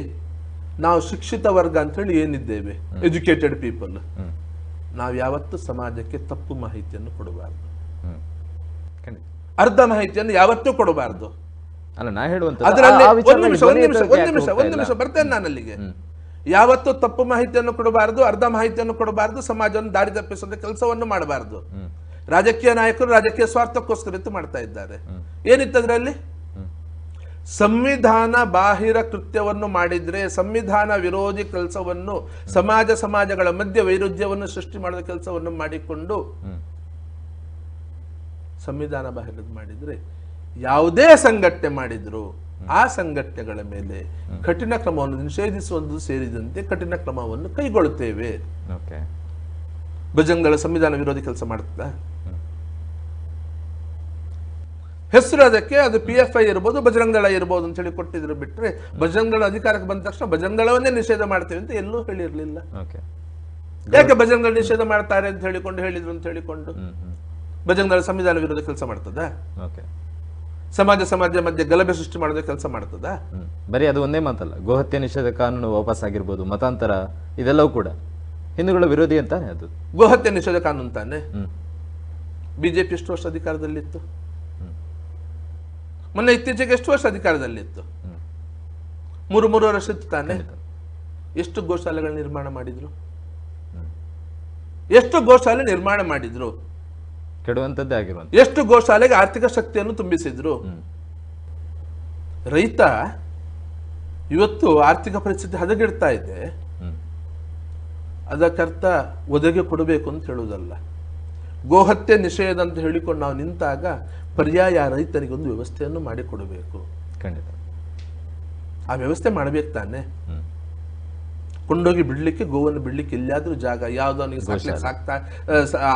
ನಾವು ಶಿಕ್ಷಿತ ವರ್ಗ ಅಂತ ಹೇಳಿ ಏನಿದ್ದೇವೆ, ಎಜುಕೇಟೆಡ್ ಪೀಪಲ್, ನಾವು ಯಾವತ್ತೂ ಸಮಾಜಕ್ಕೆ ತಪ್ಪು ಮಾಹಿತಿಯನ್ನು ಕೊಡಬಾರ್ದು, ಅರ್ಧ ಮಾಹಿತಿಯನ್ನು ಯಾವತ್ತೂ ಕೊಡಬಾರ್ದು. ಅಲ್ಲ, ನಾ ಹೇಳುವಂತ ಅದರಲ್ಲಿ ಒಂದು ನಿಮಿಷ ಬರ್ತೇನೆ ನಾನು ಅಲ್ಲಿಗೆ. ಯಾವತ್ತೂ ತಪ್ಪು ಮಾಹಿತಿಯನ್ನು ಕೊಡಬಾರದು, ಅರ್ಧ ಮಾಹಿತಿಯನ್ನು ಕೊಡಬಾರದು, ಸಮಾಜವನ್ನು ದಾರಿ ತಪ್ಪಿಸುವ ಕೆಲಸವನ್ನು ಮಾಡಬಾರದು. ರಾಜಕೀಯ ನಾಯಕರು ರಾಜಕೀಯ ಸ್ವಾರ್ಥಕ್ಕೋಸ್ಕರ ಮಾಡ್ತಾ ಇದ್ದಾರೆ. ಏನಿತ್ತು ಅದರಲ್ಲಿ? ಸಂವಿಧಾನ ಬಾಹಿರ ಕೃತ್ಯವನ್ನು ಮಾಡಿದ್ರೆ, ಸಂವಿಧಾನ ವಿರೋಧಿ ಕೆಲಸವನ್ನು, ಸಮಾಜಗಳ ಮಧ್ಯೆ ವೈರುಧ್ಯವನ್ನು ಸೃಷ್ಟಿ ಮಾಡಿದ ಕೆಲಸವನ್ನು ಮಾಡಿಕೊಂಡು ಸಂವಿಧಾನ ಬಾಹಿರ ಮಾಡಿದ್ರೆ, ಯಾವುದೇ ಸಂಘಟನೆ ಮಾಡಿದ್ರು ಆ ಸಂಘಟನೆಗಳ ಮೇಲೆ ಕಠಿಣ ಕ್ರಮವನ್ನು ನಿಷೇಧಿಸುವುದು ಸೇರಿದಂತೆ ಕಠಿಣ ಕ್ರಮವನ್ನು ಕೈಗೊಳ್ಳುತ್ತೇವೆ. ಬಜರಂಗಳ ಸಂವಿಧಾನ ವಿರೋಧಿ ಕೆಲಸ ಮಾಡುತ್ತಾ? ಹೆಸರು ಅದಕ್ಕೆ, ಅದು PFI ಇರ್ಬೋದು, ಬಜರಂಗ ದಳ ಇರ್ಬೋದು ಅಂತ ಹೇಳಿ ಕೊಟ್ಟಿದ್ರು. ಬಿಟ್ರೆ ಬಜರಂಗ ದಳ ಅಧಿಕಾರಕ್ಕೆ ಬಂದ ತಕ್ಷಣ ಬಜರಂಗ ದಳವನ್ನೇ ನಿಷೇಧ ಮಾಡ್ತೇವೆ ಅಂತ ಎಲ್ಲೂ ಹೇಳಿರ್ಲಿಲ್ಲ. ಯಾಕೆ ಬಜರಂಗ ದಳ ನಿಷೇಧ ಮಾಡ್ತಾರೆ ಅಂತ ಹೇಳಿದ್ರು ಅಂತ ಹೇಳಿಕೊಂಡು ಬಜರಂಗ ದಳ ಸಂವಿಧಾನ ವಿರೋಧ ಕೆಲಸ ಮಾಡ್ತದ? ಸಮಾಜ ಮಧ್ಯೆ ಗಲಭೆ ಸೃಷ್ಟಿ ಮಾಡೋದೇ ಕೆಲಸ ಮಾಡ್ತದ? ಬರೀ ಅದು ಒಂದೇ ಮಾತಲ್ಲ, ಗೋಹತ್ಯೆ ನಿಷೇಧ ಕಾನೂನು ವಾಪಸ್ ಆಗಿರ್ಬೋದು, ಮತಾಂತರ, ಇದೆಲ್ಲವೂ ಕೂಡ ಹಿಂದೂಗಳ ವಿರೋಧಿ ಅಂತಾನೆ. ಅದು ಗೋಹತ್ಯೆ ನಿಷೇಧ ಕಾನೂನು ತಾನೆ. ಬಿಜೆಪಿ ಎಷ್ಟು ವರ್ಷ ಅಧಿಕಾರದಲ್ಲಿತ್ತು? ಮೊನ್ನೆ ಇತ್ತೀಚೆಗೆ ಎಷ್ಟು ವರ್ಷ ಅಧಿಕಾರದಲ್ಲಿತ್ತು? 3 ವರ್ಷ ಇತ್ತು ತಾನೆ. ಎಷ್ಟು ಗೋಶಾಲೆಗಳ ನಿರ್ಮಾಣ ಮಾಡಿದ್ರು? ಕೆಡುವಂತದ್ದೇ ಆಗಿರುವಂತ. ಎಷ್ಟು ಗೋಶಾಲೆಗೆ ಆರ್ಥಿಕ ಶಕ್ತಿಯನ್ನು ತುಂಬಿಸಿದ್ರು? ರೈತ ಇವತ್ತು ಆರ್ಥಿಕ ಪರಿಸ್ಥಿತಿ ಹದಗೆಡ್ತಾ ಇದೆ, ಅದಕ್ಕರ್ಥ ಒದಗಿ ಕೊಡಬೇಕು ಅಂತ ಹೇಳುವುದಲ್ಲ. ಗೋಹತ್ಯೆ ನಿಷೇಧ ಅಂತ ಹೇಳಿಕೊಂಡು ನಾವು ನಿಂತಾಗ ಪರ್ಯಾಯ ರೈತನಿಗೆ ಒಂದು ವ್ಯವಸ್ಥೆಯನ್ನು ಮಾಡಿಕೊಡಬೇಕು. ಖಂಡಿತ ಆ ವ್ಯವಸ್ಥೆ ಮಾಡಬೇಕು ತಾನೆ. ಕೊಂಡೋಗಿ ಬಿಡ್ಲಿಕ್ಕೆ, ಗೋವನ್ನು ಬಿಡ್ಲಿಕ್ಕೆ ಎಲ್ಲಿಯಾದ್ರೂ ಜಾಗ, ಯಾವ್ದು ಅವನಿಗೆ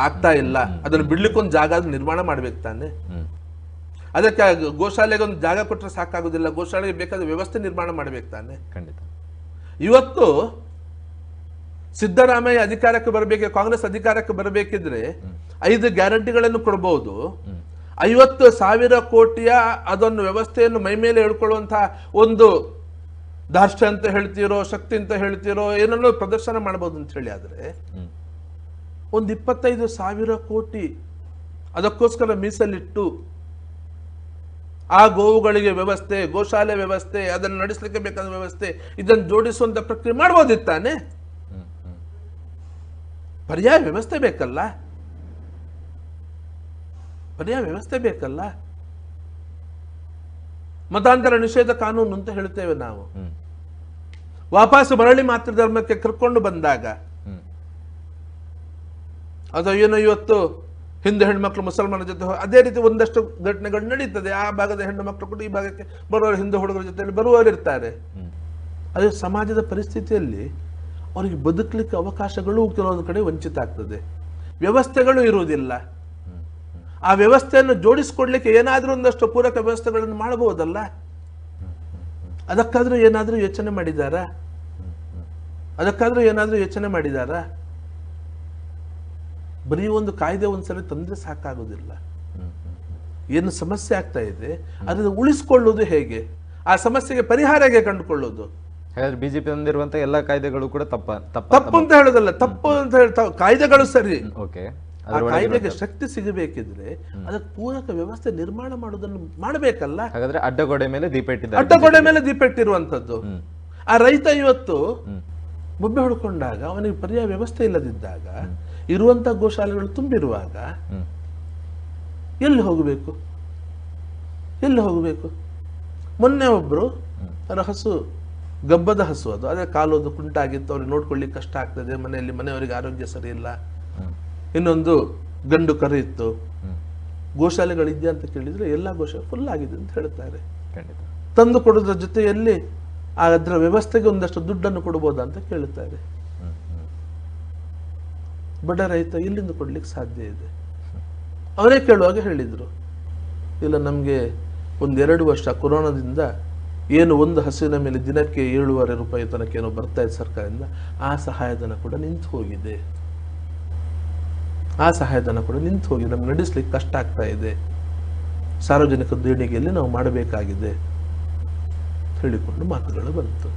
ಆಗ್ತಾ ಇಲ್ಲ, ಅದನ್ನು ಬಿಡ್ಲಿಕ್ಕೆ ಒಂದು ಜಾಗ ನಿರ್ಮಾಣ ಮಾಡ್ಬೇಕು ತಾನೆ. ಅದಕ್ಕೆ ಗೋಶಾಲೆಗೆ ಒಂದು ಜಾಗ ಕೊಟ್ಟರೆ ಸಾಕಾಗುದಿಲ್ಲ, ಗೋಶಾಲೆಗೆ ಬೇಕಾದ ವ್ಯವಸ್ಥೆ ನಿರ್ಮಾಣ ಮಾಡ್ಬೇಕು ತಾನೆ. ಖಂಡಿತ. ಇವತ್ತು ಸಿದ್ದರಾಮಯ್ಯ ಅಧಿಕಾರಕ್ಕೆ ಬರಬೇಕು, ಕಾಂಗ್ರೆಸ್ ಅಧಿಕಾರಕ್ಕೆ ಬರಬೇಕಿದ್ರೆ 5 ಗ್ಯಾರಂಟಿಗಳನ್ನು ಕೊಡಬಹುದು. 50,000 ಕೋಟಿಯ ಅದೊಂದು ವ್ಯವಸ್ಥೆಯನ್ನು ಮೈ ಮೇಲೆ ಹೇಳ್ಕೊಳ್ಳುವಂತಹ ಒಂದು ದಾರ್ಷ್ಟ್ಯ ಅಂತ ಹೇಳ್ತೀರೋ, ಶಕ್ತಿ ಅಂತ ಹೇಳ್ತೀರೋ, ಏನನ್ನೋ ಪ್ರದರ್ಶನ ಮಾಡಬಹುದು ಅಂತ ಹೇಳಿ. ಆದ್ರೆ ಒಂದು 25,000 ಕೋಟಿ ಅದಕ್ಕೋಸ್ಕರ ಮೀಸಲಿಟ್ಟು ಆ ಗೋವುಗಳಿಗೆ ವ್ಯವಸ್ಥೆ, ಗೋಶಾಲೆ ವ್ಯವಸ್ಥೆ, ಅದನ್ನು ನಡೆಸಲಿಕ್ಕೆ ಬೇಕಾದ ವ್ಯವಸ್ಥೆ, ಇದನ್ನು ಜೋಡಿಸುವಂತ ಪ್ರಕ್ರಿಯೆ ಮಾಡಬಹುದಿತ್ತಾನೆ. ಪರ್ಯಾಯ ವ್ಯವಸ್ಥೆ ಬೇಕಲ್ಲ. ಮತಾಂತರ ನಿಷೇಧ ಕಾನೂನು ಅಂತ ಹೇಳ್ತೇವೆ ನಾವು. ವಾಪಸ್ ಮರಳಿ ಮಾತೃ ಧರ್ಮಕ್ಕೆ ಕರ್ಕೊಂಡು ಬಂದಾಗ ಅದು ಏನೋ ಇವತ್ತು ಹಿಂದೂ ಹೆಣ್ಮಕ್ಳು ಮುಸಲ್ಮಾನರ ಜೊತೆ ಅದೇ ರೀತಿ ಒಂದಷ್ಟು ಘಟನೆಗಳು ನಡೀತದೆ. ಆ ಭಾಗದ ಹೆಣ್ಣು ಮಕ್ಕಳು ಕೂಡ ಈ ಭಾಗಕ್ಕೆ ಬರುವವರು ಹಿಂದೂ ಹುಡುಗರ ಜೊತೆಯಲ್ಲಿ ಬರುವವರು ಇರ್ತಾರೆ. ಅದೇ ಸಮಾಜದ ಪರಿಸ್ಥಿತಿಯಲ್ಲಿ ಅವರಿಗೆ ಬದುಕಲಿಕ್ಕೆ ಅವಕಾಶಗಳು ಕೆಲವೊಂದು ಕಡೆ ವಂಚಿತ ಆಗ್ತದೆ. ವ್ಯವಸ್ಥೆಗಳು ಇರುವುದಿಲ್ಲ. ಆ ವ್ಯವಸ್ಥೆಯನ್ನು ಜೋಡಿಸಿಕೊಡ್ಲಿಕ್ಕೆ ಏನಾದರೂ ಒಂದಷ್ಟು ಪೂರಕ ವ್ಯವಸ್ಥೆಗಳನ್ನು ಮಾಡಬಹುದಲ್ಲ. ಅದಕ್ಕಾದ್ರೂ ಏನಾದರೂ ಯೋಚನೆ ಮಾಡಿದಾರಾ? ಬರೀ ಒಂದು ಕಾಯ್ದೆ ಒಂದ್ಸಲ ತಂದ್ರೆ ಸಾಕಾಗುದಿಲ್ಲ. ಏನು ಸಮಸ್ಯೆ ಆಗ್ತಾ ಇದೆ ಅದನ್ನು ಉಳಿಸಿಕೊಳ್ಳುವುದು ಹೇಗೆ, ಆ ಸಮಸ್ಯೆಗೆ ಪರಿಹಾರ ಹೇಗೆ ಕಂಡುಕೊಳ್ಳೋದು? ಹಾಗಾದ್ರೆ ಬಿಜೆಪಿ ತಂದಿರುವಂತ ಎಲ್ಲಾ ಕಾಯ್ದೆಗಳು ಕೂಡ ತಪ್ಪು ಅಂತ ಹೇಳೋದಲ್ಲ, ತಪ್ಪು ಅಂತ ಹೇಳ್ತಾ ಕಾಯ್ದೆಗಳು ಸರಿ. ಓಕೆ, ಆ ಕಾಯ್ದೆಗೆ ಶಕ್ತಿ ಸಿಗಬೇಕಿದ್ರೆ ಅದಕ್ಕೆ ಪೂರಕ ವ್ಯವಸ್ಥೆ ನಿರ್ಮಾಣ ಮಾಡೋದನ್ನು ಮಾಡಬೇಕಲ್ಲ. ಹಾಗಾದ್ರೆ ಅಡ್ಡಗೋಡೆ ಮೇಲೆ ದೀಪ ಇಟ್ಟಿದ್ದಾರೆ, ಅಡ್ಡಗೋಡೆ ಮೇಲೆ ದೀಪ ಇಟ್ಟಿರುವಂತದ್ದು. ಆ ರೈತ ಇವತ್ತು ಬೊಬ್ಬೆ ಹೊಡ್ಕೊಂಡಾಗ, ಅವನಿಗೆ ಪರ್ಯಾಯ ವ್ಯವಸ್ಥೆ ಇಲ್ಲದಿದ್ದಾಗ, ಇರುವಂತ ಗೋಶಾಲೆಗಳು ತುಂಬಿರುವಾಗ ಎಲ್ಲಿ ಹೋಗಬೇಕು? ಮೊನ್ನೆ ಒಬ್ರು ಅವರ ಹಸು, ಗಬ್ಬದ ಹಸು, ಅದು ಅದೇ ಕಾಲೋದು ಕುಂಟಾಗಿತ್ತು, ಅವ್ರಿಗೆ ನೋಡ್ಕೊಳ್ಳಿಕ್ಕೆ ಕಷ್ಟ ಆಗ್ತದೆ, ಮನೆಯವರಿಗೆ ಆರೋಗ್ಯ ಸರಿ ಇಲ್ಲ, ಇನ್ನೊಂದು ಗಂಡು ಕರು ಇತ್ತು, ಗೋಶಾಲೆಗಳಿದ್ಯಾ ಅಂತ ಕೇಳಿದ್ರೆ ಎಲ್ಲ ಗೋಶಾಲೆ ಫುಲ್ ಆಗಿದೆ ಅಂತ ಹೇಳ್ತಾರೆ. ತಂದು ಕೊಡೋದ್ರ ಜೊತೆಯಲ್ಲಿ ಅದರ ವ್ಯವಸ್ಥೆಗೆ ಒಂದಷ್ಟು ದುಡ್ಡನ್ನು ಕೊಡಬಹುದಾ ಅಂತ ಕೇಳುತ್ತಾರೆ. ಬಡ ರೈತ ಎಲ್ಲಿಂದ ಕೊಡ್ಲಿಕ್ಕೆ ಸಾಧ್ಯ ಇದೆ? ಅವರೇ ಕೇಳುವಾಗ ಹೇಳಿದ್ರು, ಇಲ್ಲ ನಮಗೆ 1-2 ವರ್ಷ ಕೊರೋನಾದಿಂದ ಏನು ಒಂದು ಹಸುವಿನ ಮೇಲೆ ದಿನಕ್ಕೆ 7.5 ರೂಪಾಯಿ ತನಕ ಏನೋ ಬರ್ತಾ ಇದೆ ಸರ್ಕಾರದಿಂದ, ಆ ಸಹಾಯಧನ ಕೂಡ ನಿಂತು ಹೋಗಿದೆ. ನಮ್ಗೆ ನಡೆಸ್ಲಿಕ್ಕೆ ಕಷ್ಟ ಆಗ್ತಾ ಇದೆ, ಸಾರ್ವಜನಿಕ ದೇಣಿಗೆಯಲ್ಲಿ ನಾವು ಮಾಡಬೇಕಾಗಿದೆ ಹೇಳಿಕೊಂಡು ಮಾತುಗಳು ಬಂತು.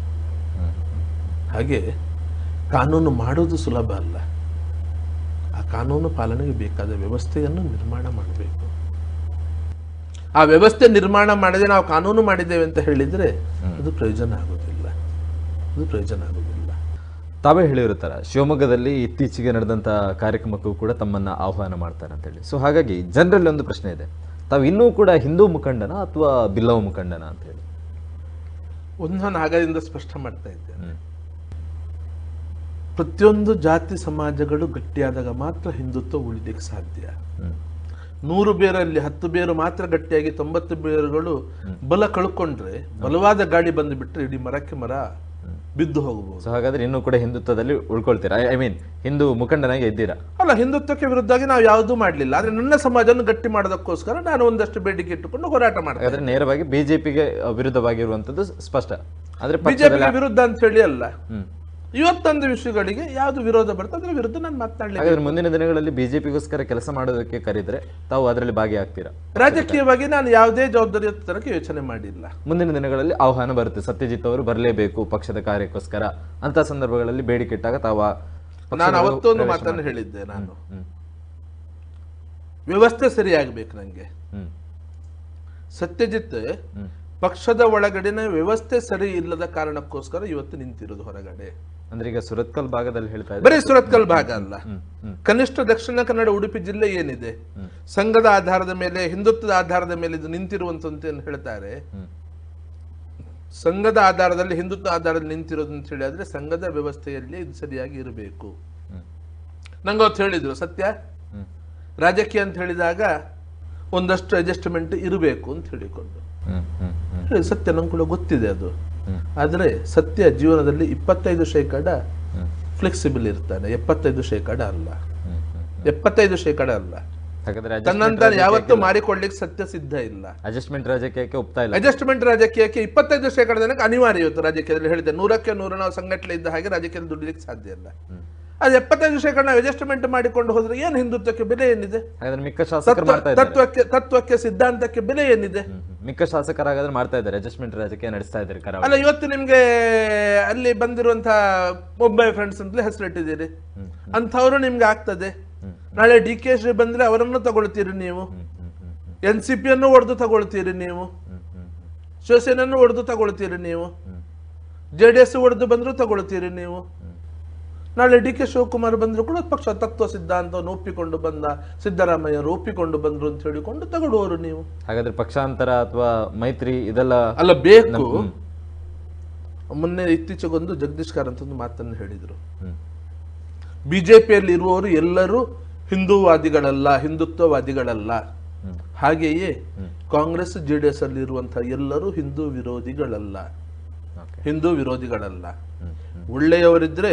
ಹಾಗೆ ಕಾನೂನು ಮಾಡೋದು ಸುಲಭ ಅಲ್ಲ, ಆ ಕಾನೂನು ಪಾಲನೆಗೆ ಬೇಕಾದ ವ್ಯವಸ್ಥೆಯನ್ನು ನಿರ್ಮಾಣ ಮಾಡಬೇಕು. ಆ ವ್ಯವಸ್ಥೆ ನಿರ್ಮಾಣ ಮಾಡದೆ ನಾವು ಕಾನೂನು ಮಾಡಿದ್ದೇವೆ ಅಂತ ಹೇಳಿದ್ರೆ ಅದು ಪ್ರಯೋಜನ ಆಗೋದಿಲ್ಲ. ತಾವೇ ಹೇಳಿರುತ್ತಾರೆ ಶಿವಮೊಗ್ಗದಲ್ಲಿ ಇತ್ತೀಚೆಗೆ ನಡೆದಂಥ ಕಾರ್ಯಕ್ರಮಕ್ಕೂ ಕೂಡ ತಮ್ಮನ್ನ ಆಹ್ವಾನ ಮಾಡ್ತಾರೆ ಅಂತೇಳಿ. ಸೊ ಹಾಗಾಗಿ ಜನರಲ್ಲಿ ಒಂದು ಪ್ರಶ್ನೆ ಇದೆ, ತಾವು ಇನ್ನೂ ಕೂಡ ಹಿಂದೂ ಮುಖಂಡನ ಅಥವಾ ಬಿಲ್ಲವ ಮುಖಂಡನ ಅಂತ ಹೇಳಿ? ನಾನು ಆಗದಿಂದ ಸ್ಪಷ್ಟ ಮಾಡ್ತಾ ಇದ್ದೇನೆ, ಪ್ರತಿಯೊಂದು ಜಾತಿ ಸಮಾಜಗಳು ಗಟ್ಟಿಯಾದಾಗ ಮಾತ್ರ ಹಿಂದುತ್ವ ಉಳಿಲಿಕ್ಕೆ ಸಾಧ್ಯ. 100 ಬೇರಲ್ಲಿ 10 ಬೇರು ಮಾತ್ರ ಗಟ್ಟಿಯಾಗಿ 90 ಬೇರುಗಳು ಬಲ ಕಳ್ಕೊಂಡ್ರೆ, ಬಲವಾದ ಗಾಡಿ ಬಂದು ಬಿಟ್ರೆ ಇಡೀ ಮರಕ್ಕೆ ಮರ ಬಿದ್ದು ಹೋಗಬಹುದು. ಸೊ ಹಾಗಾದ್ರೆ ಇನ್ನೂ ಕೂಡ ಹಿಂದುತ್ವದಲ್ಲಿ ಉಳ್ಕೊಳ್ತೀರಾ? ಐ ಮೀನ್ ಹಿಂದೂ ಮುಖಂಡನಾಗಿ ಇದ್ದೀರಾ? ಅಲ್ಲ, ಹಿಂದುತ್ವಕ್ಕೆ ವಿರುದ್ಧವಾಗಿ ನಾವು ಯಾವುದೂ ಮಾಡಲಿಲ್ಲ. ಆದ್ರೆ ನನ್ನ ಸಮಾಜವನ್ನು ಗಟ್ಟಿ ಮಾಡೋದಕ್ಕೋಸ್ಕರ ನಾನು ಒಂದಷ್ಟು ಬೇಡಿಕೆ ಇಟ್ಟುಕೊಂಡು ಹೋರಾಟ ಮಾಡ್ತೀನಿ. ಹಾಗಾದ್ರೆ ನೇರವಾಗಿ ಬಿಜೆಪಿಗೆ ವಿರುದ್ಧವಾಗಿರುವಂತದ್ದು ಸ್ಪಷ್ಟ. ಆದ್ರೆ ಬಿಜೆಪಿಗೆ ವಿರುದ್ಧ ಅಂತ ಹೇಳಿ ಅಲ್ಲ, ಇವತ್ತೊಂದು ವಿಷಯಗಳಿಗೆ ಯಾವ್ದು ವಿರೋಧ ಬರುತ್ತೆ ಅದ್ರ ವಿರುದ್ಧ ನಾನು ಮಾತನಾಡಲಿಲ್ಲ. ಮುಂದಿನ ದಿನಗಳಲ್ಲಿ ಬಿಜೆಪಿಗೋಸ್ಕರ ಕೆಲಸ ಮಾಡೋದಕ್ಕೆ ಕರೆದ್ರೆ ತಾವು ಅದರಲ್ಲಿ ಭಾಗಿಯಾಗ್ತೀರಾ? ರಾಜಕೀಯವಾಗಿ ನಾನು ಯಾವುದೇ ಜವಾಬ್ದಾರಿ ತರಕ್ಕೆ ಯೋಚನೆ ಮಾಡಿಲ್ಲ. ಮುಂದಿನ ದಿನಗಳಲ್ಲಿ ಆಹ್ವಾನ ಬರುತ್ತೆ, ಸತ್ಯಜಿತ್ ಅವರು ಬರಲೇಬೇಕು ಪಕ್ಷದ ಕಾರ್ಯಕ್ಕೋಸ್ಕರ ಅಂತ ಸಂದರ್ಭಗಳಲ್ಲಿ ಬೇಡಿಕೆ ಇಟ್ಟಾಗ ತಾವು? ನಾನು ಅವತ್ತೊಂದು ಮಾತನ್ನು ಹೇಳಿದ್ದೆ, ನಾನು ವ್ಯವಸ್ಥೆ ಸರಿಯಾಗಬೇಕು ನಂಗೆ. ಸತ್ಯಜಿತ್ ಪಕ್ಷದ ಒಳಗಡೆನ ವ್ಯವಸ್ಥೆ ಸರಿ ಇಲ್ಲದ ಕಾರಣಕ್ಕೋಸ್ಕರ ಇವತ್ತು ನಿಂತಿರೋದು ಹೊರಗಡೆ. ಅಂದ್ರೆ ಈಗ ಸುರತ್ಕಲ್ ಭಾಗದಲ್ಲಿ ಹೇಳ್ತಾ ಇದ್ದಾರೆ. ಬರೀ ಸುರತ್ಕಲ್ ಭಾಗ ಅಲ್ಲ, ಕನಿಷ್ಠ ದಕ್ಷಿಣ ಕನ್ನಡ ಉಡುಪಿ ಜಿಲ್ಲೆ ಏನಿದೆ, ಸಂಘದ ಆಧಾರದ ಮೇಲೆ, ಹಿಂದುತ್ವದ ಆಧಾರದ ಮೇಲೆ ಇದು ನಿಂತಿರುವಂತ ಹೇಳ್ತಾರೆ. ಸಂಘದ ಆಧಾರದಲ್ಲಿ, ಹಿಂದುತ್ವ ಆಧಾರದಲ್ಲಿ ನಿಂತಿರೋದು ಅಂತ ಹೇಳಿ ಆದ್ರೆ ಸಂಘದ ವ್ಯವಸ್ಥೆಯಲ್ಲಿ ಇದು ಸರಿಯಾಗಿ ಇರಬೇಕು. ನಂಗೆ ಅವತ್ತು ಹೇಳಿದ್ರು, ಸತ್ಯ ರಾಜಕೀಯ ಅಂತ ಹೇಳಿದಾಗ ಒಂದಷ್ಟು ಅಡ್ಜಸ್ಟ್ಮೆಂಟ್ ಇರಬೇಕು ಅಂತ ಹೇಳಿಕೊಂಡು ಸತ್ಯ ನಂಗೆ ಕೂಡ ಗೊತ್ತಿದೆ ಅದು. ಆದ್ರೆ ಸತ್ಯ ಜೀವನದಲ್ಲಿ 25% ಫ್ಲೆಕ್ಸಿಬಲ್ ಇರ್ತಾನೆ, 75% ಅಲ್ಲ. 75% ಅಲ್ಲ. ತನ್ನಂತ ಯಾವತ್ತೂ ಮಾರಿಕೊಳ್ಳಿಕ್ಕೆ ಸತ್ಯ ಸಿದ್ಧ ಇಲ್ಲ. ಅಡ್ಜಸ್ಟ್ಮೆಂಟ್ ರಾಜಕೀಯಕ್ಕೆ ಒಪ್ತಾ ಇಲ್ಲ. ಅಡ್ಜಸ್ಟ್ಮೆಂಟ್ ರಾಜಕೀಯಕ್ಕೆ 25% ಜನಕ್ಕೆ ಅನಿವಾರ್ಯ. ಇವತ್ತು ರಾಜಕೀಯದಲ್ಲಿ ಹೇಳಿದೆ, 100ಕ್ಕೆ 100 ನಾವು ಸಂಘಟನೆ ಇದ್ದ ಹಾಗೆ ರಾಜಕೀಯದಲ್ಲಿ ದುಡಿಲಿಕ್ಕೆ ಸಾಧ್ಯ ಇಲ್ಲ. ಅದು 75% ನಾವು ಅಡ್ಜಸ್ಟ್ಮೆಂಟ್ ಮಾಡಿಕೊಂಡು ಹೋದ್ರೆ ಏನು ಹಿಂದುತ್ವಕ್ಕೆ ಬೆಲೆ ಏನಿದೆ? ತತ್ವಕ್ಕೆ ಸಿದ್ಧಾಂತಕ್ಕೆ ಬೆಲೆ ಏನಿದೆ? ಮಿಕ್ಕ ಶಾಸಕರಾಗಾದ್ರೆ ಮಾಡ್ತಾ ಇದ್ದಾರೆ, ಅಡ್ಜಸ್ಟ್ಮೆಂಟ್ ರಾಜಕೀಯ ನಡೆಸ್ತಾ ಇದ್ದಾರೆ. ಅಲ್ಲ, ಇವತ್ತು ನಿಮ್ಗೆ ಅಲ್ಲಿ ಬಂದಿರುವಂತಹ ಮುಂಬೈ ಫ್ರೆಂಡ್ಸ್ ಅಂತಲೇ ಹೆಸರಿಟ್ಟಿದ್ದೀರಿ, ಅಂಥವ್ರು ನಿಮ್ಗೆ ಆಗ್ತದೆ. ನಾಳೆ DK ಬಂದ್ರೆ ಅವರನ್ನು ತಗೊಳ್ತೀರಿ ನೀವು, NCP ಅನ್ನು ಒಡೆದು ತಗೊಳ್ತೀರಿ ನೀವು, ಶಿವಸೇನೆಯನ್ನು ಒಡೆದು ತಗೊಳ್ತೀರಿ ನೀವು, JDS ಒಡೆದು ಬಂದ್ರು ತಗೊಳ್ತೀರಿ ನೀವು. ನಾಳೆ DK ಶಿವಕುಮಾರ್ ಬಂದ್ರು ಕೂಡ ಪಕ್ಷ ತತ್ವ ಸಿದ್ಧಾಂತವನ್ನು ಒಪ್ಪಿಕೊಂಡು ಬಂದ, ಸಿದ್ದರಾಮಯ್ಯರು ಒಪ್ಪಿಕೊಂಡು ಬಂದ್ರು ಅಂತ ಹೇಳಿಕೊಂಡು ತಗೊಳ್ಳುವವರು ನೀವು. ಹಾಗಾದ್ರೆ ಪಕ್ಷಾಂತರ ಅಥವಾ ಮೈತ್ರಿ ಇದೆಲ್ಲ ಅಲ್ಲ ಬೇಕು. ಮೊನ್ನೆ ಇತ್ತೀಚೆಗೊಂದು ಜಗದೀಶ್ ಕಾರಂತ್ ಒಂದು ಮಾತನ್ನು ಹೇಳಿದ್ರು, ಬಿಜೆಪಿಯಲ್ಲಿ ಇರುವವರು ಎಲ್ಲರೂ ಹಿಂದೂವಾದಿಗಳಲ್ಲ, ಹಿಂದುತ್ವವಾದಿಗಳಲ್ಲ. ಹಾಗೆಯೇ ಕಾಂಗ್ರೆಸ್ JDS ಅಲ್ಲಿ ಇರುವಂತಹ ಎಲ್ಲರೂ ಹಿಂದೂ ವಿರೋಧಿಗಳಲ್ಲ. ಒಳ್ಳೆಯವರಿದ್ರೆ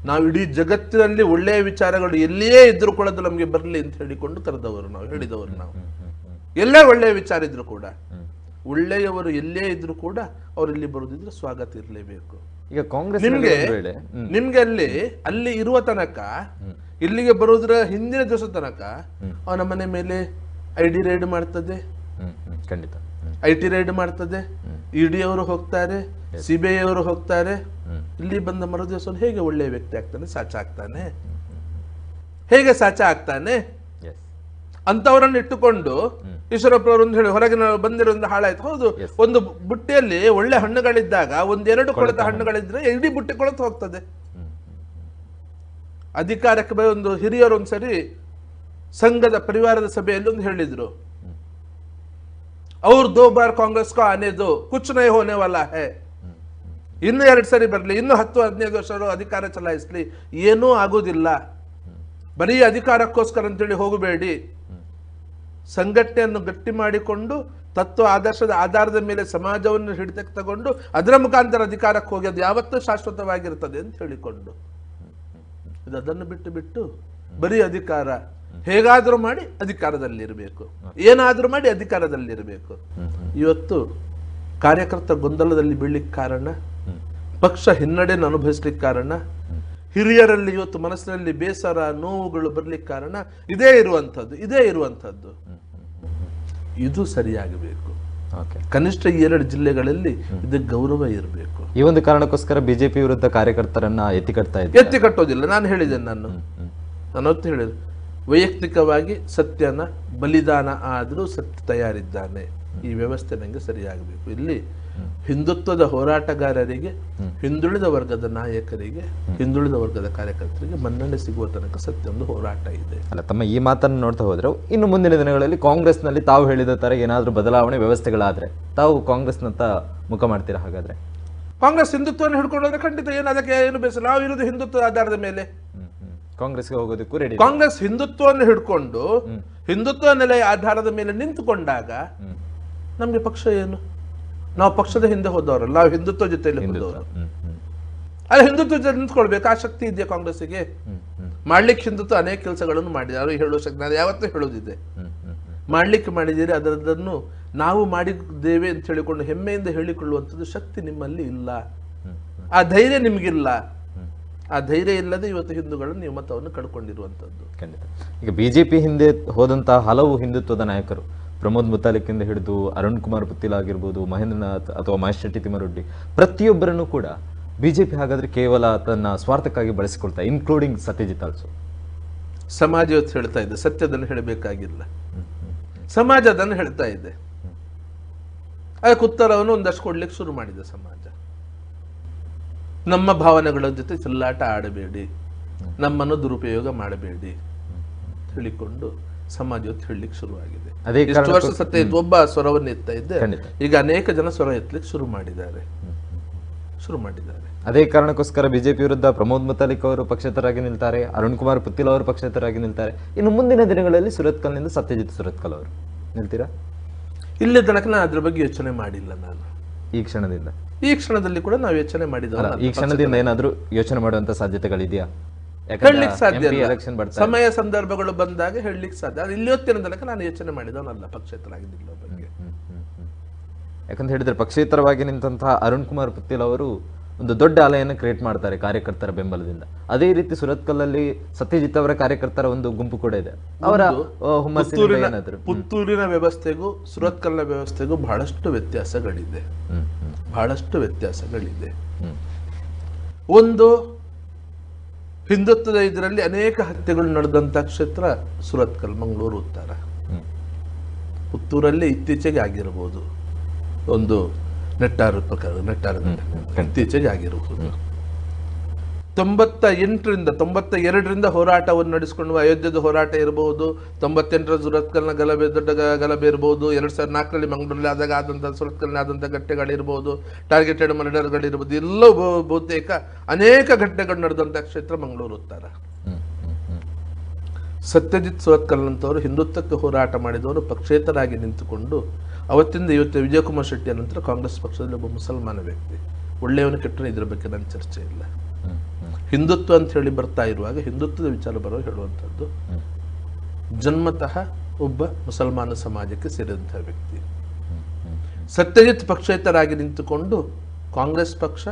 ನಾವು ಇಡೀ ಜಗತ್ತಿನಲ್ಲಿ ಒಳ್ಳೆಯ ವಿಚಾರಗಳು ಎಲ್ಲಿಯೇ ಇದ್ರೂ ಕೂಡ ಅದು ನಮಗೆ ಬರಲಿ ಅಂತ ಹೇಳಿಕೊಂಡು ಕರೆದವರು ನಾವು, ಹೇಳಿದವರು ನಾವು. ಎಲ್ಲೇ ಒಳ್ಳೆಯ ವಿಚಾರ ಇದ್ರು ಕೂಡ, ಒಳ್ಳೆಯವರು ಎಲ್ಲೇ ಇದ್ರು ಕೂಡ ಅವ್ರು ಇಲ್ಲಿ ಬರುದಿದ್ರೆ ಸ್ವಾಗತ ಇರಲೇಬೇಕು. ಈಗ ಕಾಂಗ್ರೆಸ್ ನಿಮ್ಗೆ ಅಲ್ಲಿ ಇರುವ ತನಕ, ಇಲ್ಲಿಗೆ ಬರೋದ್ರ ಹಿಂದಿನ ದಿವಸ ತನಕ ಅವನ ಮನೆ ಮೇಲೆ ID ರೈಡ್ ಮಾಡ್ತದೆ, ಖಂಡಿತ IT ರೈಡ್ ಮಾಡ್ತದೆ, ED ಅವರು ಹೋಗ್ತಾರೆ, CBI ಅವರು ಹೋಗ್ತಾರೆ. ಇಲ್ಲಿ ಬಂದ ಮರು ದಿವಸ ಹೇಗೆ ಒಳ್ಳೆಯ ವ್ಯಕ್ತಿ ಆಗ್ತಾನೆ? ಸಾಚ ಆಗ್ತಾನೆ? ಹೇಗೆ ಸಾಚ ಆಗ್ತಾನೆ? ಅಂತವರನ್ನು ಇಟ್ಟುಕೊಂಡು ಈಶ್ವರಪ್ಪರವರು ಹೇಳಿ ಹೊರಗಿನ ಬಂದಿರೋದು ಹಾಳಾಯ್ತು. ಹೌದು, ಒಂದು ಬುಟ್ಟಿಯಲ್ಲಿ ಒಳ್ಳೆ ಹಣ್ಣುಗಳಿದ್ದಾಗ 1-2 ಕೊಳೆತ ಹಣ್ಣುಗಳಿದ್ರೆ ಇಡೀ ಬುಟ್ಟಿ ಕೊಳೆತು ಹೋಗ್ತದೆ. ಅಧಿಕಾರಕ್ಕೆ ಒಂದು ಹಿರಿಯರು ಒಂದ್ಸರಿ ಸಂಘದ ಪರಿವಾರದ ಸಭೆಯಲ್ಲಿ ಒಂದು ಹೇಳಿದ್ರು, ಅವ್ರು 2 ಬಾರ್ ಕಾಂಗ್ರೆಸ್ ಕೋ ಆನೆ ದೋ, ಕುಚ್ ನೈ ಹೋನೆ ವಾಲಾ ಹೈ. ಇನ್ನು 2 ಸರಿ ಬರ್ಲಿ, ಇನ್ನು 10-15 ವರ್ಷ ಅಧಿಕಾರ ಚಲಾಯಿಸ್ಲಿ, ಏನೂ ಆಗೋದಿಲ್ಲ. ಬರೀ ಅಧಿಕಾರಕ್ಕೋಸ್ಕರ ಅಂತೇಳಿ ಹೋಗಬೇಡಿ. ಸಂಘಟನೆಯನ್ನು ಗಟ್ಟಿ ಮಾಡಿಕೊಂಡು ತತ್ವ ಆದರ್ಶದ ಆಧಾರದ ಮೇಲೆ ಸಮಾಜವನ್ನು ಹಿಡಿತಕ್ಕೆ ತಗೊಂಡು ಅದರ ಮುಖಾಂತರ ಅಧಿಕಾರಕ್ಕೆ ಹೋಗಿ ಅದು ಯಾವತ್ತೂ ಶಾಶ್ವತವಾಗಿರ್ತದೆ ಅಂತ ಹೇಳಿಕೊಂಡು, ಅದನ್ನು ಬಿಟ್ಟು ಬರೀ ಅಧಿಕಾರ, ಹೇಗಾದ್ರೂ ಮಾಡಿ ಅಧಿಕಾರದಲ್ಲಿರಬೇಕು, ಏನಾದ್ರೂ ಮಾಡಿ ಅಧಿಕಾರದಲ್ಲಿರಬೇಕು. ಇವತ್ತು ಕಾರ್ಯಕರ್ತ ಗೊಂದಲದಲ್ಲಿ ಬೀಳಲಿಕ್ಕೆ ಕಾರಣ, ಪಕ್ಷ ಹಿನ್ನಡೆಯನ್ನು ಅನುಭವಿಸ್ಲಿಕ್ಕೆ ಕಾರಣ, ಹಿರಿಯರಲ್ಲಿ ಇವತ್ತು ಮನಸ್ಸಿನಲ್ಲಿ ಬೇಸರ ನೋವುಗಳು ಬರ್ಲಿಕ್ಕೆ ಕಾರಣ ಇದೇ ಇರುವಂಥದ್ದು. ಇದು ಸರಿಯಾಗಬೇಕು. ಕನಿಷ್ಠ 2 ಜಿಲ್ಲೆಗಳಲ್ಲಿ ಇದಕ್ಕೆ ಗೌರವ ಇರಬೇಕು. ಈ ಒಂದು ಕಾರಣಕ್ಕೋಸ್ಕರ ಬಿಜೆಪಿ ವಿರುದ್ಧ ಕಾರ್ಯಕರ್ತರನ್ನ ಎತ್ತಿ ಕಟ್ಟೋದಿಲ್ಲ. ನಾನು ಹೇಳಿದ್ದೇನೆ, ನಾನು ಹೊತ್ತು ಹೇಳಿದೆ, ವೈಯಕ್ತಿಕವಾಗಿ ಸತ್ಯನ ಬಲಿದಾನ ಆದರೂ ಸತ್ಯ ತಯಾರಿದ್ದಾನೆ. ಈ ವ್ಯವಸ್ಥೆ ನಂಗೆ ಸರಿಯಾಗಬೇಕು. ಇಲ್ಲಿ ಹಿಂದುತ್ವದ ಹೋರಾಟಗಾರರಿಗೆ, ಹಿಂದುಳಿದ ವರ್ಗದ ನಾಯಕರಿಗೆ, ಹಿಂದುಳಿದ ವರ್ಗದ ಕಾರ್ಯಕರ್ತರಿಗೆ ಮನ್ನಣೆ ಸಿಗುವ ತನಕ ಸತ್ಯ ಒಂದು ಹೋರಾಟ ಇದೆ. ಅಲ್ಲ, ತಮ್ಮ ಈ ಮಾತನ್ನು ನೋಡ್ತಾ ಹೋದ್ರೆ ಇನ್ನು ಮುಂದಿನ ದಿನಗಳಲ್ಲಿ ಕಾಂಗ್ರೆಸ್ನಲ್ಲಿ ತಾವು ಹೇಳಿದ ತರ ಏನಾದ್ರೂ ಬದಲಾವಣೆ ವ್ಯವಸ್ಥೆಗಳಾದ್ರೆ ತಾವು ಕಾಂಗ್ರೆಸ್ನಂತ ಮುಖ ಮಾಡ್ತೀರಾ? ಹಾಗಾದ್ರೆ ಕಾಂಗ್ರೆಸ್ ಹಿಂದುತ್ವವನ್ನು ಹಿಡ್ಕೊಂಡ್ರೆ ಖಂಡಿತ ಅದಕ್ಕೆ ಏನು ಬೇಸರ. ನಾವು ಇರೋದು ಹಿಂದುತ್ವದ ಆಧಾರದ ಮೇಲೆ. ಕಾಂಗ್ರೆಸ್ಗೆ ಹೋಗೋದಕ್ಕೂ ರೆಡಿ. ಕಾಂಗ್ರೆಸ್ ಹಿಂದುತ್ವವನ್ನು ಹಿಡ್ಕೊಂಡು ಹಿಂದುತ್ವ ನೆಲೆಯ ಆಧಾರದ ಮೇಲೆ ನಿಂತುಕೊಂಡಾಗ ನಮ್ಗೆ ಪಕ್ಷ ಏನು? ನಾವು ಪಕ್ಷದ ಹಿಂದೆ ಹೋದವರಲ್ಲ, ನಾವು ಹಿಂದುತ್ವ ಜೊತೆಯಲ್ಲಿ ಹೋದವರು. ಅಲ್ಲ, ಹಿಂದುತ್ವ ಜೊತೆ ನಿಂತ್ಕೊಳ್ಬೇಕು. ಆ ಶಕ್ತಿ ಇದೆಯಾ ಕಾಂಗ್ರೆಸ್ಸಿಗೆ? ಮಾಡ್ಲಿಕ್ಕೆ ಹಿಂದುತ್ವ ಅನೇಕ ಕೆಲಸಗಳನ್ನು ಮಾಡಿದ್ದಾರೆ. ಹೇಳುವ ಶಕ್ತಿ ನಾನು ಯಾವತ್ತೂ ಹೇಳೋದಿದೆ, ಮಾಡ್ಲಿಕ್ಕೆ ಮಾಡಿದ್ದೀರಿ, ಅದರದನ್ನು ನಾವು ಮಾಡಿದ್ದೇವೆ ಅಂತ ಹೇಳಿಕೊಂಡು ಹೆಮ್ಮೆಯಿಂದ ಹೇಳಿಕೊಳ್ಳುವಂಥದ್ದು ಶಕ್ತಿ ನಿಮ್ಮಲ್ಲಿ ಇಲ್ಲ. ಆ ಧೈರ್ಯ ನಿಮ್ಗಿಲ್ಲ. ಆ ಧೈರ್ಯ ಇಲ್ಲದೆ ಇವತ್ತು ಹಿಂದೂಗಳನ್ನು ನೀವು ಮತವನ್ನು ಕಳ್ಕೊಂಡಿರುವಂಥದ್ದು. ಖಂಡಿತ. ಈಗ ಬಿಜೆಪಿ ಹಿಂದೆ ಹೋದಂತಹ ಹಲವು ಹಿಂದುತ್ವದ ನಾಯಕರು, ಪ್ರಮೋದ್ ಮುತಾಲಿಕ್ ಇಂದ ಹಿಡಿದು ಅರುಣ್ ಕುಮಾರ್ ಪುತ್ತಿಲ್ ಆಗಿರ್ಬೋದು, ಮಹೇಂದ್ರನಾಥ್ ಅಥವಾ ಮಹೇಶ್ ಶೆಟ್ಟಿ ತಿಮ್ಮರೊಡ್ಡಿ, ಪ್ರತಿಯೊಬ್ಬರನ್ನು ಕೂಡ ಬಿಜೆಪಿ ಹಾಗಾದ್ರೆ ಕೇವಲ ತನ್ನ ಸ್ವಾರ್ಥಕ್ಕಾಗಿ ಬಳಸಿಕೊಳ್ತಾ, ಇನ್ಕ್ಲೂಡಿಂಗ್ ಸತ್ಯಜಿತ್ ಆಲ್ಸೋ. ಸಮಾಜ ಇವತ್ತು ಹೇಳ್ತಾ ಇದೆ, ಸತ್ಯದನ್ನು ಹೇಳಬೇಕಾಗಿಲ್ಲ. ಸಮಾಜ ಅದನ್ನು ಹೇಳ್ತಾ ಇದೆ. ಅದಕ್ಕೆ ಉತ್ತರವನ್ನು ಒಂದಷ್ಟು ಕೊಡ್ಲಿಕ್ಕೆ ಶುರು ಮಾಡಿದೆ ಸಮಾಜ. ನಮ್ಮ ಭಾವನೆಗಳ ಜೊತೆ ಚೆಲ್ಲಾಟ ಆಡಬೇಡಿ, ನಮ್ಮನ್ನು ದುರುಪಯೋಗ ಮಾಡಬೇಡಿ ಹೇಳಿಕೊಂಡು ಸಮಾಜ ಇವತ್ತು ಹೇಳಲಿಕ್ಕೆ ಶುರುವಾಗಿದೆ. ಇಷ್ಟು ವರ್ಷ ಸತ್ಯ ಒಬ್ಬ ಸ್ವರವನ್ನು ಎತ್ತಾ ಇದ್ದೆ, ಈಗ ಅನೇಕ ಜನ ಸ್ವರ ಎತ್ತಲಿಕ್ಕೆ ಶುರು ಮಾಡಿದ್ದಾರೆ. ಅದೇ ಕಾರಣಕ್ಕೋಸ್ಕರ ಬಿಜೆಪಿ ವಿರುದ್ಧ ಪ್ರಮೋದ್ ಮುತಾಲಿಕ್ ಅವರು ಪಕ್ಷೇತರಾಗಿ ನಿಲ್ತಾರೆ, ಅರುಣ್ ಕುಮಾರ್ ಪುತ್ತಿಲ್ ಅವರು ಪಕ್ಷೇತರಾಗಿ ನಿಲ್ತಾರೆ. ಇನ್ನು ಮುಂದಿನ ದಿನಗಳಲ್ಲಿ ಸುರತ್ಕಲ್ನಿಂದ ಸತ್ಯಜಿತ್ ಸುರತ್ಕಲ್ ಅವರು ನಿಲ್ತೀರಾ? ಇಲ್ಲಿ ತನಕ ನಾನು ಅದ್ರ ಬಗ್ಗೆ ಯೋಚನೆ ಮಾಡಿಲ್ಲ. ನಾನು ಈ ಕ್ಷಣದಲ್ಲಿ ಕೂಡ ನಾವು ಯೋಚನೆ ಮಾಡಿದ, ಈ ಕ್ಷಣದಿಂದ ಏನಾದ್ರೂ ಯೋಚನೆ ಮಾಡುವಂತ ಸಾಧ್ಯತೆಗಳಿದೆಯಾ? ಹೇಳಲಿಕ್ಕೆ ಸಾಧ್ಯ ಇಲ್ಲ. ಸಮಯ ಸಂದರ್ಭಗಳು ಬಂದಾಗ ಹೇಳಲಿಕ್ಕೆ ಸಾಧ್ಯ. ಇಲ್ಲಿ ಹೊತ್ತಿನ ತನಕ ನಾನು ಯೋಚನೆ ಮಾಡಿದವನಲ್ಲ ಪಕ್ಷೇತರಾಗಿದ್ದಿಲ್ಲ ಬಗ್ಗೆ. ಯಾಕಂತ ಹೇಳಿದ್ರೆ ಪಕ್ಷೇತರವಾಗಿ ನಿಂತಹ ಅರುಣ್ ಕುಮಾರ್ ಪುತ್ತಿಲ್ ಅವರು ಒಂದು ದೊಡ್ಡ ಅಲೆಯನ್ನು ಕ್ರಿಯೇಟ್ ಮಾಡ್ತಾರೆ ಕಾರ್ಯಕರ್ತರ ಬೆಂಬಲದಿಂದ. ಅದೇ ರೀತಿ ಸುರತ್ಕಲ್ಲಲ್ಲಿ ಸತ್ಯಜಿತ್ ಅವರ ಕಾರ್ಯಕರ್ತರ ಒಂದು ಗುಂಪು ಕೂಡ ಇದೆ. ಅವರ ಪುತ್ತೂರಿನ ವ್ಯವಸ್ಥೆಗೂ ಸುರತ್ಕಲ್ನ ವ್ಯವಸ್ಥೆಗೂ ಬಹಳಷ್ಟು ವ್ಯತ್ಯಾಸಗಳಿದೆ. ಒಂದು, ಹಿಂದುತ್ವದ ಇದರಲ್ಲಿ ಅನೇಕ ಹತ್ಯೆಗಳು ನಡೆದಂತ ಕ್ಷೇತ್ರ ಸುರತ್ಕಲ್, ಮಂಗಳೂರು ಉತ್ತರ. ಪುತ್ತೂರಲ್ಲಿ ಇತ್ತೀಚೆಗೆ ಆಗಿರಬಹುದು ಒಂದು ನೆಟ್ಟಾರ ಇತ್ತೀಚೆಗೆ ಆಗಿರಬಹುದು. 98ರಿಂದ 92ರಿಂದ ಹೋರಾಟವನ್ನು ನಡೆಸಿಕೊಂಡು ಅಯೋಧ್ಯದ ಹೋರಾಟ ಇರಬಹುದು, 98ರ ಸುರತ್ಕಲ್ನ ಗಲಭೆ, ದೊಡ್ಡ ಗಲಭೆ ಇರಬಹುದು, 2004ರಲ್ಲಿ ಮಂಗಳೂರಲ್ಲಿ ಆದಂತಹ ಸುರತ್ಕಲ್ನ ಆದಂತಹ ಘಟನೆಗಳಿರ್ಬೋದು, ಟಾರ್ಗೆಟೆಡ್ ಮರ್ಡರ್ಗಳಿರ್ಬೋದು, ಎಲ್ಲವೂ ಬಹುತೇಕ ಅನೇಕ ಘಟನೆಗಳು ನಡೆದಂತಹ ಕ್ಷೇತ್ರ ಮಂಗಳೂರು ಉತ್ತರ. ಸತ್ಯಜಿತ್ ಸುರತ್ಕಲ್ನಂತವರು ಹಿಂದುತ್ವಕ್ಕೆ ಹೋರಾಟ ಮಾಡಿದವರು ಪಕ್ಷೇತರಾಗಿ ನಿಂತುಕೊಂಡು ಅವತ್ತಿಂದ ಇವತ್ತು ವಿಜಯಕುಮಾರ್ ಶೆಟ್ಟಿಯ ನಂತರ ಕಾಂಗ್ರೆಸ್ ಪಕ್ಷದಲ್ಲಿ ಒಬ್ಬ ಮುಸಲ್ಮಾನ ವ್ಯಕ್ತಿ. ಒಳ್ಳೆಯವನು ಕೆಟ್ಟನು, ಇದರ ಬಗ್ಗೆ ನನ್ನ ಚರ್ಚೆ ಇಲ್ಲ. ಹಿಂದುತ್ವ ಅಂತ ಹೇಳಿ ಬರ್ತಾ ಇರುವಾಗ ಹಿಂದುತ್ವದ ವಿಚಾರ ಬರೋ ಹೇಳುವಂಥದ್ದು ಜನ್ಮತಃ ಒಬ್ಬ ಮುಸಲ್ಮಾನ ಸಮಾಜಕ್ಕೆ ಸೇರಿದಂತಹ ವ್ಯಕ್ತಿ. ಸತ್ಯಜಿತ್ ಪಕ್ಷೇತರಾಗಿ ನಿಂತುಕೊಂಡು ಕಾಂಗ್ರೆಸ್ ಪಕ್ಷ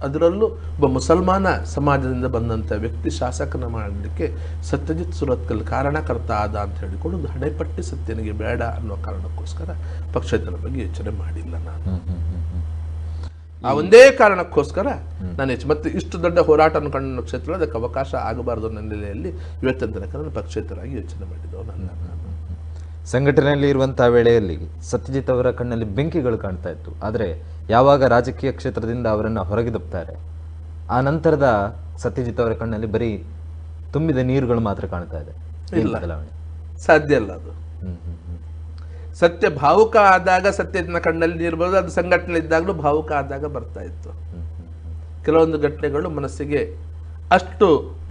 ಅದರಲ್ಲೂ ಒಬ್ಬ ಮುಸಲ್ಮಾನ ಸಮಾಜದಿಂದ ಬಂದಂಥ ವ್ಯಕ್ತಿ ಶಾಸಕನ ಮಾಡಲಿಕ್ಕೆ ಸತ್ಯಜಿತ್ ಸುರತ್ಕಲ್ ಕಾರಣಕರ್ತ ಆದ ಅಂತ ಹೇಳಿಕೊಂಡು ಒಂದು ಹಣೆಪಟ್ಟಿ ಸತ್ಯನಿಗೆ ಬೇಡ ಅನ್ನೋ ಕಾರಣಕ್ಕೋಸ್ಕರ ಪಕ್ಷೇತರ ಬಗ್ಗೆ ಯೋಚನೆ ಮಾಡಿಲ್ಲ ನಾನು. ಆ ಒಂದೇ ಕಾರಣಕ್ಕೋಸ್ಕರ ನಾನು ಮತ್ತೆ ಇಷ್ಟು ದೊಡ್ಡ ಹೋರಾಟ ಕಂಡ ಕ್ಷೇತ್ರ ಅದಕ್ಕೆ ಅವಕಾಶ ಆಗಬಾರದು ನನ್ನ ನೆಲೆಯಲ್ಲಿ ಇವತ್ತಿನ ತನಕ ನಾನು ಪಕ್ಷೇತರಾಗಿ ಯೋಚನೆ ಮಾಡಿದ್ದವು. ನಾನು ಸಂಘಟನೆಯಲ್ಲಿ ಇರುವಂತಹ ವೇಳೆಯಲ್ಲಿ ಸತ್ಯಜಿತ್ ಅವರ ಕಣ್ಣಲ್ಲಿ ಬೆಂಕಿಗಳು ಕಾಣ್ತಾ ಇತ್ತು. ಆದರೆ ಯಾವಾಗ ರಾಜಕೀಯ ಕ್ಷೇತ್ರದಿಂದ ಅವರನ್ನ ಹೊರಗಿದಪ್ತಾರೆ ಆ ನಂತರದ ಸತ್ಯಜಿತ್ ಅವರ ಕಣ್ಣಲ್ಲಿ ಬರೀ ತುಂಬಿದ ನೀರುಗಳು ಮಾತ್ರ ಕಾಣ್ತಾ ಇದೆ. ಸಾಧ್ಯ ಅಲ್ಲ ಅದು. ಸತ್ಯ ಭಾವುಕ ಆದಾಗ ಸತ್ಯಜಿತ್ನ ಕಣ್ಣಲ್ಲಿ ನೀರು ಬರೋದು, ಅದು ಸಂಘಟನೆ ಇದ್ದಾಗಲೂ ಭಾವುಕ ಆದಾಗ ಬರ್ತಾ ಇತ್ತು. ಕೆಲವೊಂದು ಘಟನೆಗಳು ಮನಸ್ಸಿಗೆ ಅಷ್ಟು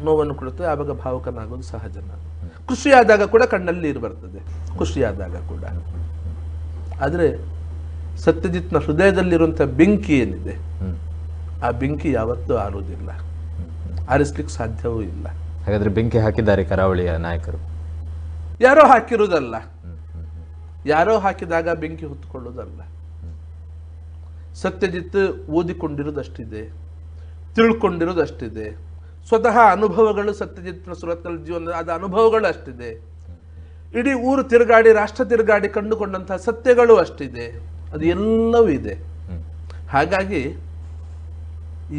ನೋವನ್ನು ಕೊಡುತ್ತದೆ, ಆವಾಗ ಭಾವುಕನಾಗೋದು ಸಹಜ. ನಾನು ಖುಷಿಯಾದಾಗ ಕೂಡ ಕಣ್ಣಲ್ಲಿ ನೀರು ಬರ್ತದೆ, ಖುಷಿಯಾದಾಗ ಕೂಡ. ಆದರೆ ಸತ್ಯಜಿತ್ನ ಹೃದಯದಲ್ಲಿರುವಂಥ ಬೆಂಕಿ ಏನಿದೆ ಆ ಬೆಂಕಿ ಯಾವತ್ತೂ ಆರುವುದಿಲ್ಲ, ಆರಿಸ್ಲಿಕ್ಕೆ ಸಾಧ್ಯವೂ ಇಲ್ಲ. ಹಾಗಾದ್ರೆ ಬೆಂಕಿ ಹಾಕಿದ್ದಾರೆ ಕರಾವಳಿಯ ನಾಯಕರು? ಯಾರೋ ಹಾಕಿರುವುದಲ್ಲ, ಯಾರೋ ಹಾಕಿದಾಗ ಬೆಂಕಿ ಹೊತ್ತುಕೊಳ್ಳೋದಲ್ಲ. ಸತ್ಯಜಿತ್ ಓದಿಕೊಂಡಿರೋದಷ್ಟಿದೆ, ತಿಳ್ಕೊಂಡಿರೋದಷ್ಟಿದೆ, ಸ್ವತಃ ಅನುಭವಗಳು ಸತ್ಯಜಿತ್ನ ಸುರತ್ಕಲ್ ಜೀವನದ ಆದ ಅನುಭವಗಳು ಅಷ್ಟಿದೆ, ಇಡೀ ಊರು ತಿರುಗಾಡಿ ರಾಷ್ಟ್ರ ತಿರುಗಾಡಿ ಕಂಡುಕೊಂಡಂತಹ ಸತ್ಯಗಳು ಅಷ್ಟಿದೆ, ಅದು ಎಲ್ಲವೂ ಇದೆ. ಹಾಗಾಗಿ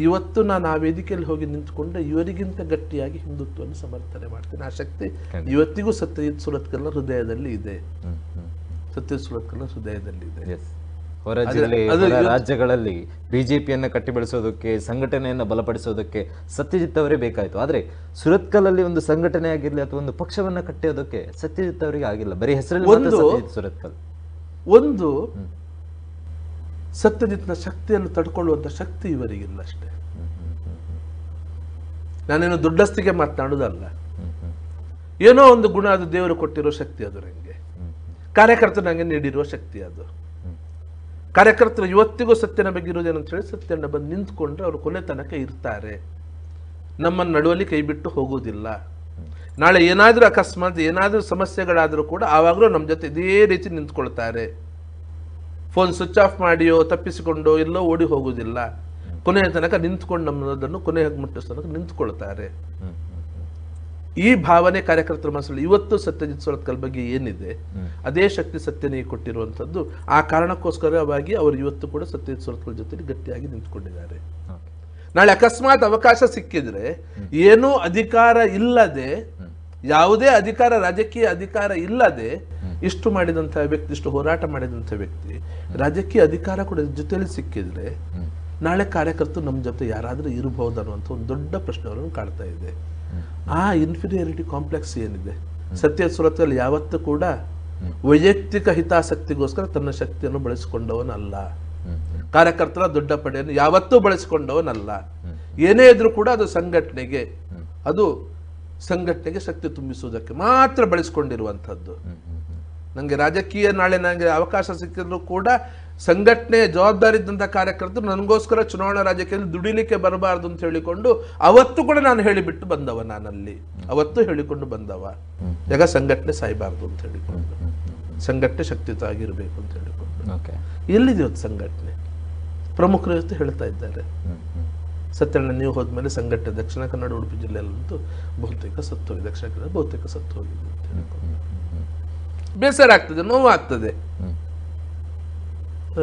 ಇವತ್ತು ನಾನು ಆ ವೇದಿಕೆಯಲ್ಲಿ ಹೋಗಿ ನಿಂತುಕೊಂಡೆ ಇವರಿಗಿಂತ ಗಟ್ಟಿಯಾಗಿ ಹಿಂದುತ್ವವನ್ನು ಸಮರ್ಥನೆ ಮಾಡ್ತೀನಿ. ಆ ಶಕ್ತಿ ಇವತ್ತಿಗೂ ಸತ್ಯಜಿತ್ ಸುರತ್ಕಲ್ನ ಹೃದಯದಲ್ಲಿ ಇದೆ, ಸತ್ಯಜಿತ್ ಸುರತ್ಕಲ್ನ ಹೃದಯದಲ್ಲಿ ಇದೆ. ಹೊರ ಜಿಲ್ಲೆ ರಾಜ್ಯಗಳಲ್ಲಿ ಬಿಜೆಪಿಯನ್ನು ಕಟ್ಟಿ ಬೆಳೆಸೋದಕ್ಕೆ, ಸಂಘಟನೆಯನ್ನು ಬಲಪಡಿಸೋದಕ್ಕೆ ಸತ್ಯಜಿತ್ ಅವರೇ ಬೇಕಾಯಿತು. ಆದರೆ ಸುರತ್ಕಲ್ ಒಂದು ಸಂಘಟನೆ ಆಗಿರಲಿ ಅಥವಾ ಒಂದು ಪಕ್ಷವನ್ನ ಕಟ್ಟೋದಕ್ಕೆ ಸತ್ಯಜಿತ್ ಅವರಿಗೆ ಆಗಿಲ್ಲ. ಬರೀ ಹೆಸರಲ್ಲಿ ಸುರತ್ಕಲ್ ಒಂದು ಸತ್ಯಜಿತ್ನ ಶಕ್ತಿಯನ್ನು ತಡ್ಕೊಳ್ಳುವಂತ ಶಕ್ತಿ ಇವರಿಗಿಲ್ಲ ಅಷ್ಟೇ. ನಾನೇನು ದೊಡ್ಡಸ್ತಿಗೆ ಮಾತನಾಡುವುದಲ್ಲ, ಏನೋ ಒಂದು ಗುಣ, ಅದು ದೇವರು ಕೊಟ್ಟಿರೋ ಶಕ್ತಿ, ಅದು ನನಗೆ ಕಾರ್ಯಕರ್ತರು ನನಗೆ ನೀಡಿರುವ ಶಕ್ತಿ. ಅದು ಕಾರ್ಯಕರ್ತರು ಇವತ್ತಿಗೂ ಸತ್ಯನ ಬಗ್ಗೆ ಇರೋದೇನಂತ ಹೇಳಿ ಸತ್ಯನ ಬಂದು ನಿಂತ್ಕೊಂಡ್ರೆ ಅವರು ಕೊನೆ ತನಕ ಇರ್ತಾರೆ, ನಮ್ಮ ನಡುವಲ್ಲಿ ಕೈ ಬಿಟ್ಟು ಹೋಗುವುದಿಲ್ಲ. ನಾಳೆ ಏನಾದರೂ ಅಕಸ್ಮಾತ್ ಏನಾದರೂ ಸಮಸ್ಯೆಗಳಾದರೂ ಕೂಡ ಆವಾಗಲೂ ನಮ್ಮ ಜೊತೆ ಇದೇ ರೀತಿ ನಿಂತ್ಕೊಳ್ತಾರೆ. ಫೋನ್ ಸ್ವಿಚ್ ಆಫ್ ಮಾಡಿಯೋ ತಪ್ಪಿಸಿಕೊಂಡು ಎಲ್ಲೋ ಓಡಿ ಹೋಗುವುದಿಲ್ಲ, ಕೊನೆಯ ತನಕ ನಿಂತ್ಕೊಂಡು ನಮ್ಮದನ್ನು ಕೊನೆಯ ಮುಟ್ಟಿಸೋ ತನಕ ನಿಂತ್ಕೊಳ್ತಾರೆ. ಈ ಭಾವನೆ ಕಾರ್ಯಕರ್ತರ ಮನಸ್ಸಲ್ಲಿ ಇವತ್ತು ಸತ್ಯಜಿತ್ ಸುರತ್ಕಲ್ ಬಗ್ಗೆ ಏನಿದೆ ಅದೇ ಶಕ್ತಿ ಸತ್ಯನಿಗೆ ಕೊಟ್ಟಿರುವಂಥದ್ದು. ಆ ಕಾರಣಕ್ಕೋಸ್ಕರವಾಗಿ ಅವರು ಇವತ್ತು ಕೂಡ ಸತ್ಯಜಿತ್ ಸುರತ್ಕಲ್ ಜೊತೆ ಗಟ್ಟಿಯಾಗಿ ನಿಂತ್ಕೊಂಡಿದ್ದಾರೆ. ನಾಳೆ ಅಕಸ್ಮಾತ್ ಅವಕಾಶ ಸಿಕ್ಕಿದ್ರೆ ಏನೂ ಅಧಿಕಾರ ಇಲ್ಲದೆ, ಯಾವುದೇ ಅಧಿಕಾರ, ರಾಜಕೀಯ ಅಧಿಕಾರ ಇಲ್ಲದೆ ಇಷ್ಟು ಮಾಡಿದಂತಹ ವ್ಯಕ್ತಿ, ಇಷ್ಟು ಹೋರಾಟ ಮಾಡಿದಂಥ ವ್ಯಕ್ತಿ ರಾಜಕೀಯ ಅಧಿಕಾರ ಕೂಡ ಜೊತೆಯಲ್ಲಿ ಸಿಕ್ಕಿದ್ರೆ ನಾಳೆ ಕಾರ್ಯಕರ್ತರು ನಮ್ಮ ಜೊತೆ ಯಾರಾದರೂ ಇರಬಹುದು ಅನ್ನುವಂಥ ಒಂದು ದೊಡ್ಡ ಪ್ರಶ್ನೆ ಅವರನ್ನು ಕಾಡ್ತಾ ಇದೆ. ಆ ಇನ್ಫೀರಿಯಾರಿಟಿ ಕಾಂಪ್ಲೆಕ್ಸ್ ಏನಿದೆ, ಸತ್ಯಜಿತ್ ಸುರತ್ಕಲ್ ಯಾವತ್ತೂ ಕೂಡ ವೈಯಕ್ತಿಕ ಹಿತಾಸಕ್ತಿಗೋಸ್ಕರ ತನ್ನ ಶಕ್ತಿಯನ್ನು ಬಳಸಿಕೊಂಡವನಲ್ಲ, ಕಾರ್ಯಕರ್ತರ ದೊಡ್ಡ ಪಡೆಯನ್ನು ಯಾವತ್ತೂ ಬಳಸಿಕೊಂಡವನಲ್ಲ. ಏನೇ ಇದ್ರೂ ಕೂಡ ಅದು ಸಂಘಟನೆಗೆ ಶಕ್ತಿ ತುಂಬಿಸುವುದಕ್ಕೆ ಮಾತ್ರ ಬಳಸಿಕೊಂಡಿರುವಂಥದ್ದು. ನನಗೆ ರಾಜಕೀಯ ನಾಳೆ ನನಗೆ ಅವಕಾಶ ಸಿಕ್ಕಿದ್ರು ಕೂಡ ಸಂಘಟನೆಯ ಜವಾಬ್ದಾರಿ ಇದ್ದಂಥ ಕಾರ್ಯಕರ್ತರು ನನಗೋಸ್ಕರ ಚುನಾವಣಾ ರಾಜಕೀಯದಲ್ಲಿ ದುಡಿಲಿಕ್ಕೆ ಬರಬಾರ್ದು ಅಂತ ಹೇಳಿಕೊಂಡು ಅವತ್ತು ಕೂಡ ನಾನು ಹೇಳಿಬಿಟ್ಟು ಬಂದವ, ನಾನಲ್ಲಿ ಅವತ್ತು ಹೇಳಿಕೊಂಡು ಬಂದವ. ಯಾಗ ಸಂಘಟನೆ ಸಾಯಬಾರ್ದು ಅಂತ ಹೇಳಿಕೊಂಡು, ಸಂಘಟನೆ ಶಕ್ತಿಯುತವಾಗಿರಬೇಕು ಅಂತ ಹೇಳಿಕೊಂಡು. ಎಲ್ಲಿದೆ ಸಂಘಟನೆ? ಪ್ರಮುಖರು ಇವತ್ತು ಹೇಳ್ತಾ ಇದ್ದಾರೆ, ಸತ್ಯಣ್ಣ ನೀವು ಹೋದ್ಮೇಲೆ ಸಂಘಟನೆ ದಕ್ಷಿಣ ಕನ್ನಡ ಉಡುಪಿ ಜಿಲ್ಲೆಯಲ್ಲಂತೂ ಬಹುತೇಕ ಸತ್ತು ಹೋಗಿದೆ, ದಕ್ಷಿಣ ಕನ್ನಡ ಬಹುತೇಕ ಸತ್ತು ಹೋಗಿದೆ ಅಂತ ಹೇಳಿಕೊಂಡು ಬೇಸರ ಆಗ್ತದೆ, ನೋವು ಆಗ್ತದೆ.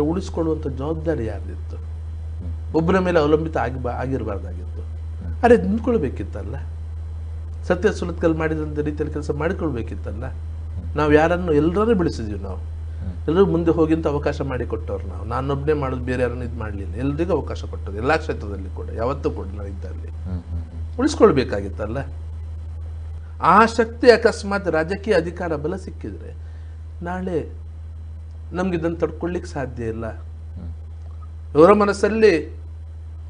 ಉಳಿಸ್ಕೊಳ್ಳುವಂಥ ಜವಾಬ್ದಾರಿ ಯಾರ್ದಿತ್ತು? ಒಬ್ಬರ ಮೇಲೆ ಅವಲಂಬಿತ ಆಗಿರಬಾರ್ದಾಗಿತ್ತು. ಅರೆ ನಿಂತ್ಕೊಳ್ಬೇಕಿತ್ತಲ್ಲ, ಸತ್ಯ ಸುರತ್ಕಲ್ ಮಾಡಿದಂಥ ರೀತಿಯಲ್ಲಿ ಕೆಲಸ ಮಾಡಿಕೊಳ್ಬೇಕಿತ್ತಲ್ಲ. ನಾವು ಯಾರನ್ನು ಎಲ್ಲರೂ ಬೆಳೆಸಿದೀವಿ, ನಾವು ಎಲ್ಲರೂ ಮುಂದೆ ಹೋಗಿಂತ ಅವಕಾಶ ಮಾಡಿಕೊಟ್ಟವ್ರು. ನಾನೊಬ್ಬನೇ ಮಾಡೋದು, ಬೇರೆ ಯಾರನ್ನು ಇದು ಮಾಡಲಿಲ್ಲ, ಎಲ್ರಿಗೂ ಅವಕಾಶ ಕೊಟ್ಟದ್ದು, ಎಲ್ಲ ಕ್ಷೇತ್ರದಲ್ಲಿ ಕೂಡ ಯಾವತ್ತೂ ಕೂಡ ನಾವು ಇದ್ದಲ್ಲಿ ಉಳಿಸ್ಕೊಳ್ಬೇಕಾಗಿತ್ತಲ್ಲ. ಆ ಶಕ್ತಿ ಅಕಸ್ಮಾತ್ ರಾಜಕೀಯ ಅಧಿಕಾರ ಬಲ ಸಿಕ್ಕಿದ್ರೆ ನಾಳೆ ನಮ್ಗೆ ಇದನ್ನು ತಡ್ಕೊಳ್ಳಿಕ್ಕೆ ಸಾಧ್ಯ ಇಲ್ಲ. ಇವರ ಮನಸ್ಸಲ್ಲಿ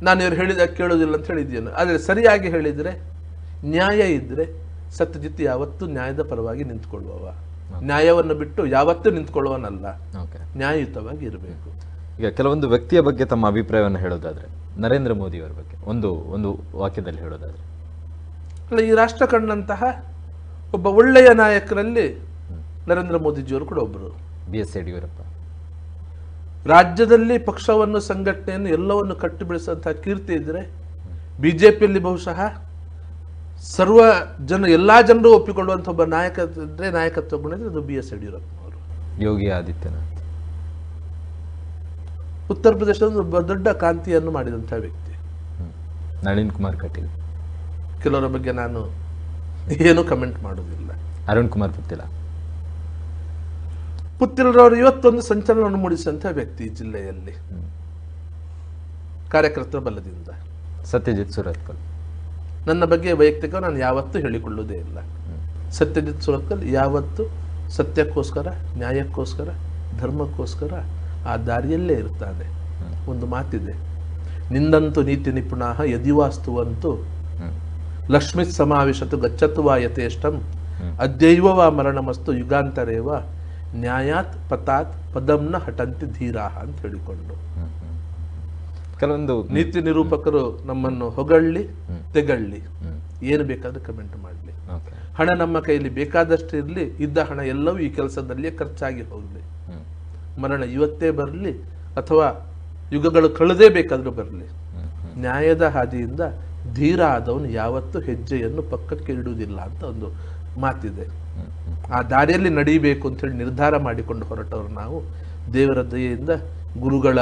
ನಾನು ಇವ್ರು ಹೇಳಿದಾಗ ಕೇಳೋದಿಲ್ಲ ಅಂತ ಹೇಳಿದ್ಯೇನು, ಆದರೆ ಸರಿಯಾಗಿ ಹೇಳಿದರೆ, ನ್ಯಾಯ ಇದ್ದರೆ ಸತ್ಯಜಿತ್ ಯಾವತ್ತೂ ನ್ಯಾಯದ ಪರವಾಗಿ ನಿಂತ್ಕೊಳ್ಳುವವ, ನ್ಯಾಯವನ್ನು ಬಿಟ್ಟು ಯಾವತ್ತೂ ನಿಂತ್ಕೊಳ್ಳುವನಲ್ಲ, ನ್ಯಾಯಯುತವಾಗಿ ಇರಬೇಕು. ಈಗ ಕೆಲವೊಂದು ವ್ಯಕ್ತಿಯ ಬಗ್ಗೆ ತಮ್ಮ ಅಭಿಪ್ರಾಯವನ್ನು ಹೇಳೋದಾದ್ರೆ, ನರೇಂದ್ರ ಮೋದಿ ಅವರ ಬಗ್ಗೆ ಒಂದು ವಾಕ್ಯದಲ್ಲಿ ಹೇಳೋದಾದ್ರೆ? ಅಲ್ಲ, ಈ ರಾಷ್ಟ್ರ ಕಂಡಂತಹ ಒಬ್ಬ ಒಳ್ಳೆಯ ನಾಯಕರಲ್ಲಿ ನರೇಂದ್ರ ಮೋದಿಜಿಯವರು ಕೂಡ ಒಬ್ಬರು. BS ಯಡಿಯೂರಪ್ಪ ರಾಜ್ಯದಲ್ಲಿ ಪಕ್ಷವನ್ನು, ಸಂಘಟನೆಯನ್ನು ಎಲ್ಲವನ್ನು ಕಟ್ಟಿ ಬೆಳೆಸುವಂತಹ ಕೀರ್ತಿ ಇದ್ರೆ ಬಿಜೆಪಿಯಲ್ಲಿ ಬಹುಶಃ ಎಲ್ಲಾ ಜನರು ಒಪ್ಪಿಕೊಳ್ಳುವಂಥ ಒಬ್ಬ ನಾಯಕತ್ವ ಗುಣ ಇದ್ರೆ ಅದು BS ಯಡಿಯೂರಪ್ಪನವರು. ಯೋಗಿ ಆದಿತ್ಯನಾಥ್ ಉತ್ತರ ಪ್ರದೇಶದ ಒಬ್ಬ ದೊಡ್ಡ ಕ್ರಾಂತಿಯನ್ನು ಮಾಡಿದಂತಹ ವ್ಯಕ್ತಿ. ನಳಿನ್ ಕುಮಾರ್ ಕಟೀಲ್, ಕೆಲವರ ಬಗ್ಗೆ ನಾನು ಏನು ಕಮೆಂಟ್ ಮಾಡೋದಿಲ್ಲ. ಅರುಣ್ ಕುಮಾರ್ ಪುತ್ತಿಲರವರು ಇವತ್ತೊಂದು ಸಂಚಲನವನ್ನು ಮೂಡಿಸಿದಂತಹ ವ್ಯಕ್ತಿ ಈ ಜಿಲ್ಲೆಯಲ್ಲಿ ಕಾರ್ಯಕರ್ತರ ಬಲದಿಂದ. ಸತ್ಯಜಿತ್ ಸುರತ್ಕಲ್, ನನ್ನ ಬಗ್ಗೆ ವೈಯಕ್ತಿಕ ನಾನು ಯಾವತ್ತೂ ಹೇಳಿಕೊಳ್ಳುವುದೇ ಇಲ್ಲ. ಸತ್ಯಜಿತ್ ಸುರತ್ಕಲ್ ಯಾವತ್ತು ಸತ್ಯಕ್ಕೋಸ್ಕರ, ನ್ಯಾಯಕ್ಕೋಸ್ಕರ, ಧರ್ಮಕ್ಕೋಸ್ಕರ ಆ ದಾರಿಯಲ್ಲೇ ಇರ್ತಾನೆ. ಒಂದು ಮಾತಿದೆ, ನಿಂದಂತು ನೀತಿ ನಿಪುಣ ಯದಿವಾಸ್ತುವಂತೂ ಲಕ್ಷ್ಮೀ ಸಮಾವೇಶತು ಗಚ್ಚತು ವಾ ಯಥೇಷ್ಟಂ ಅದ್ಯೈವ ವಾ ಮರಣಮಸ್ತು ಯುಗಾಂತರೇವ ನ್ಯಾಯಾತ್ ಪತಾತ್ ಪದಂನ ಹಠಂತಿ ಧೀರಾಹ ಅಂತ ಹೇಳಿಕೊಂಡು. ಕೆಲವೊಂದು ನೀತಿ ನಿರೂಪಕರು ನಮ್ಮನ್ನು ಹೊಗಳ್ಳಿ ತೆಗಳ್ಳಿ, ಏನು ಬೇಕಾದ್ರೆ ಕಮೆಂಟ್ ಮಾಡಲಿ, ಹಣ ನಮ್ಮ ಕೈಯಲ್ಲಿ ಬೇಕಾದಷ್ಟು ಇರಲಿ, ಇದ್ದ ಹಣ ಎಲ್ಲವೂ ಈ ಕೆಲಸದಲ್ಲಿಯೇ ಖರ್ಚಾಗಿ ಹೋಗಲಿ, ಮರಣ ಇವತ್ತೇ ಬರಲಿ ಅಥವಾ ಯುಗಗಳು ಕಳೆದೇ ಬೇಕಾದ್ರೂ ಬರಲಿ, ನ್ಯಾಯದ ಹಾದಿಯಿಂದ ಧೀರ ಆದವನು ಯಾವತ್ತೂ ಹೆಜ್ಜೆಯನ್ನು ಪಕ್ಕಕ್ಕೆ ಇಡುವುದಿಲ್ಲ ಅಂತ ಒಂದು ಮಾತಿದೆ. ಆ ದಾರಿಯಲ್ಲಿ ನಡೀಬೇಕು ಅಂತ ಹೇಳಿ ನಿರ್ಧಾರ ಮಾಡಿಕೊಂಡು ಹೊರಟವರು ನಾವು. ದೇವರ ದಯೆಯಿಂದ, ಗುರುಗಳ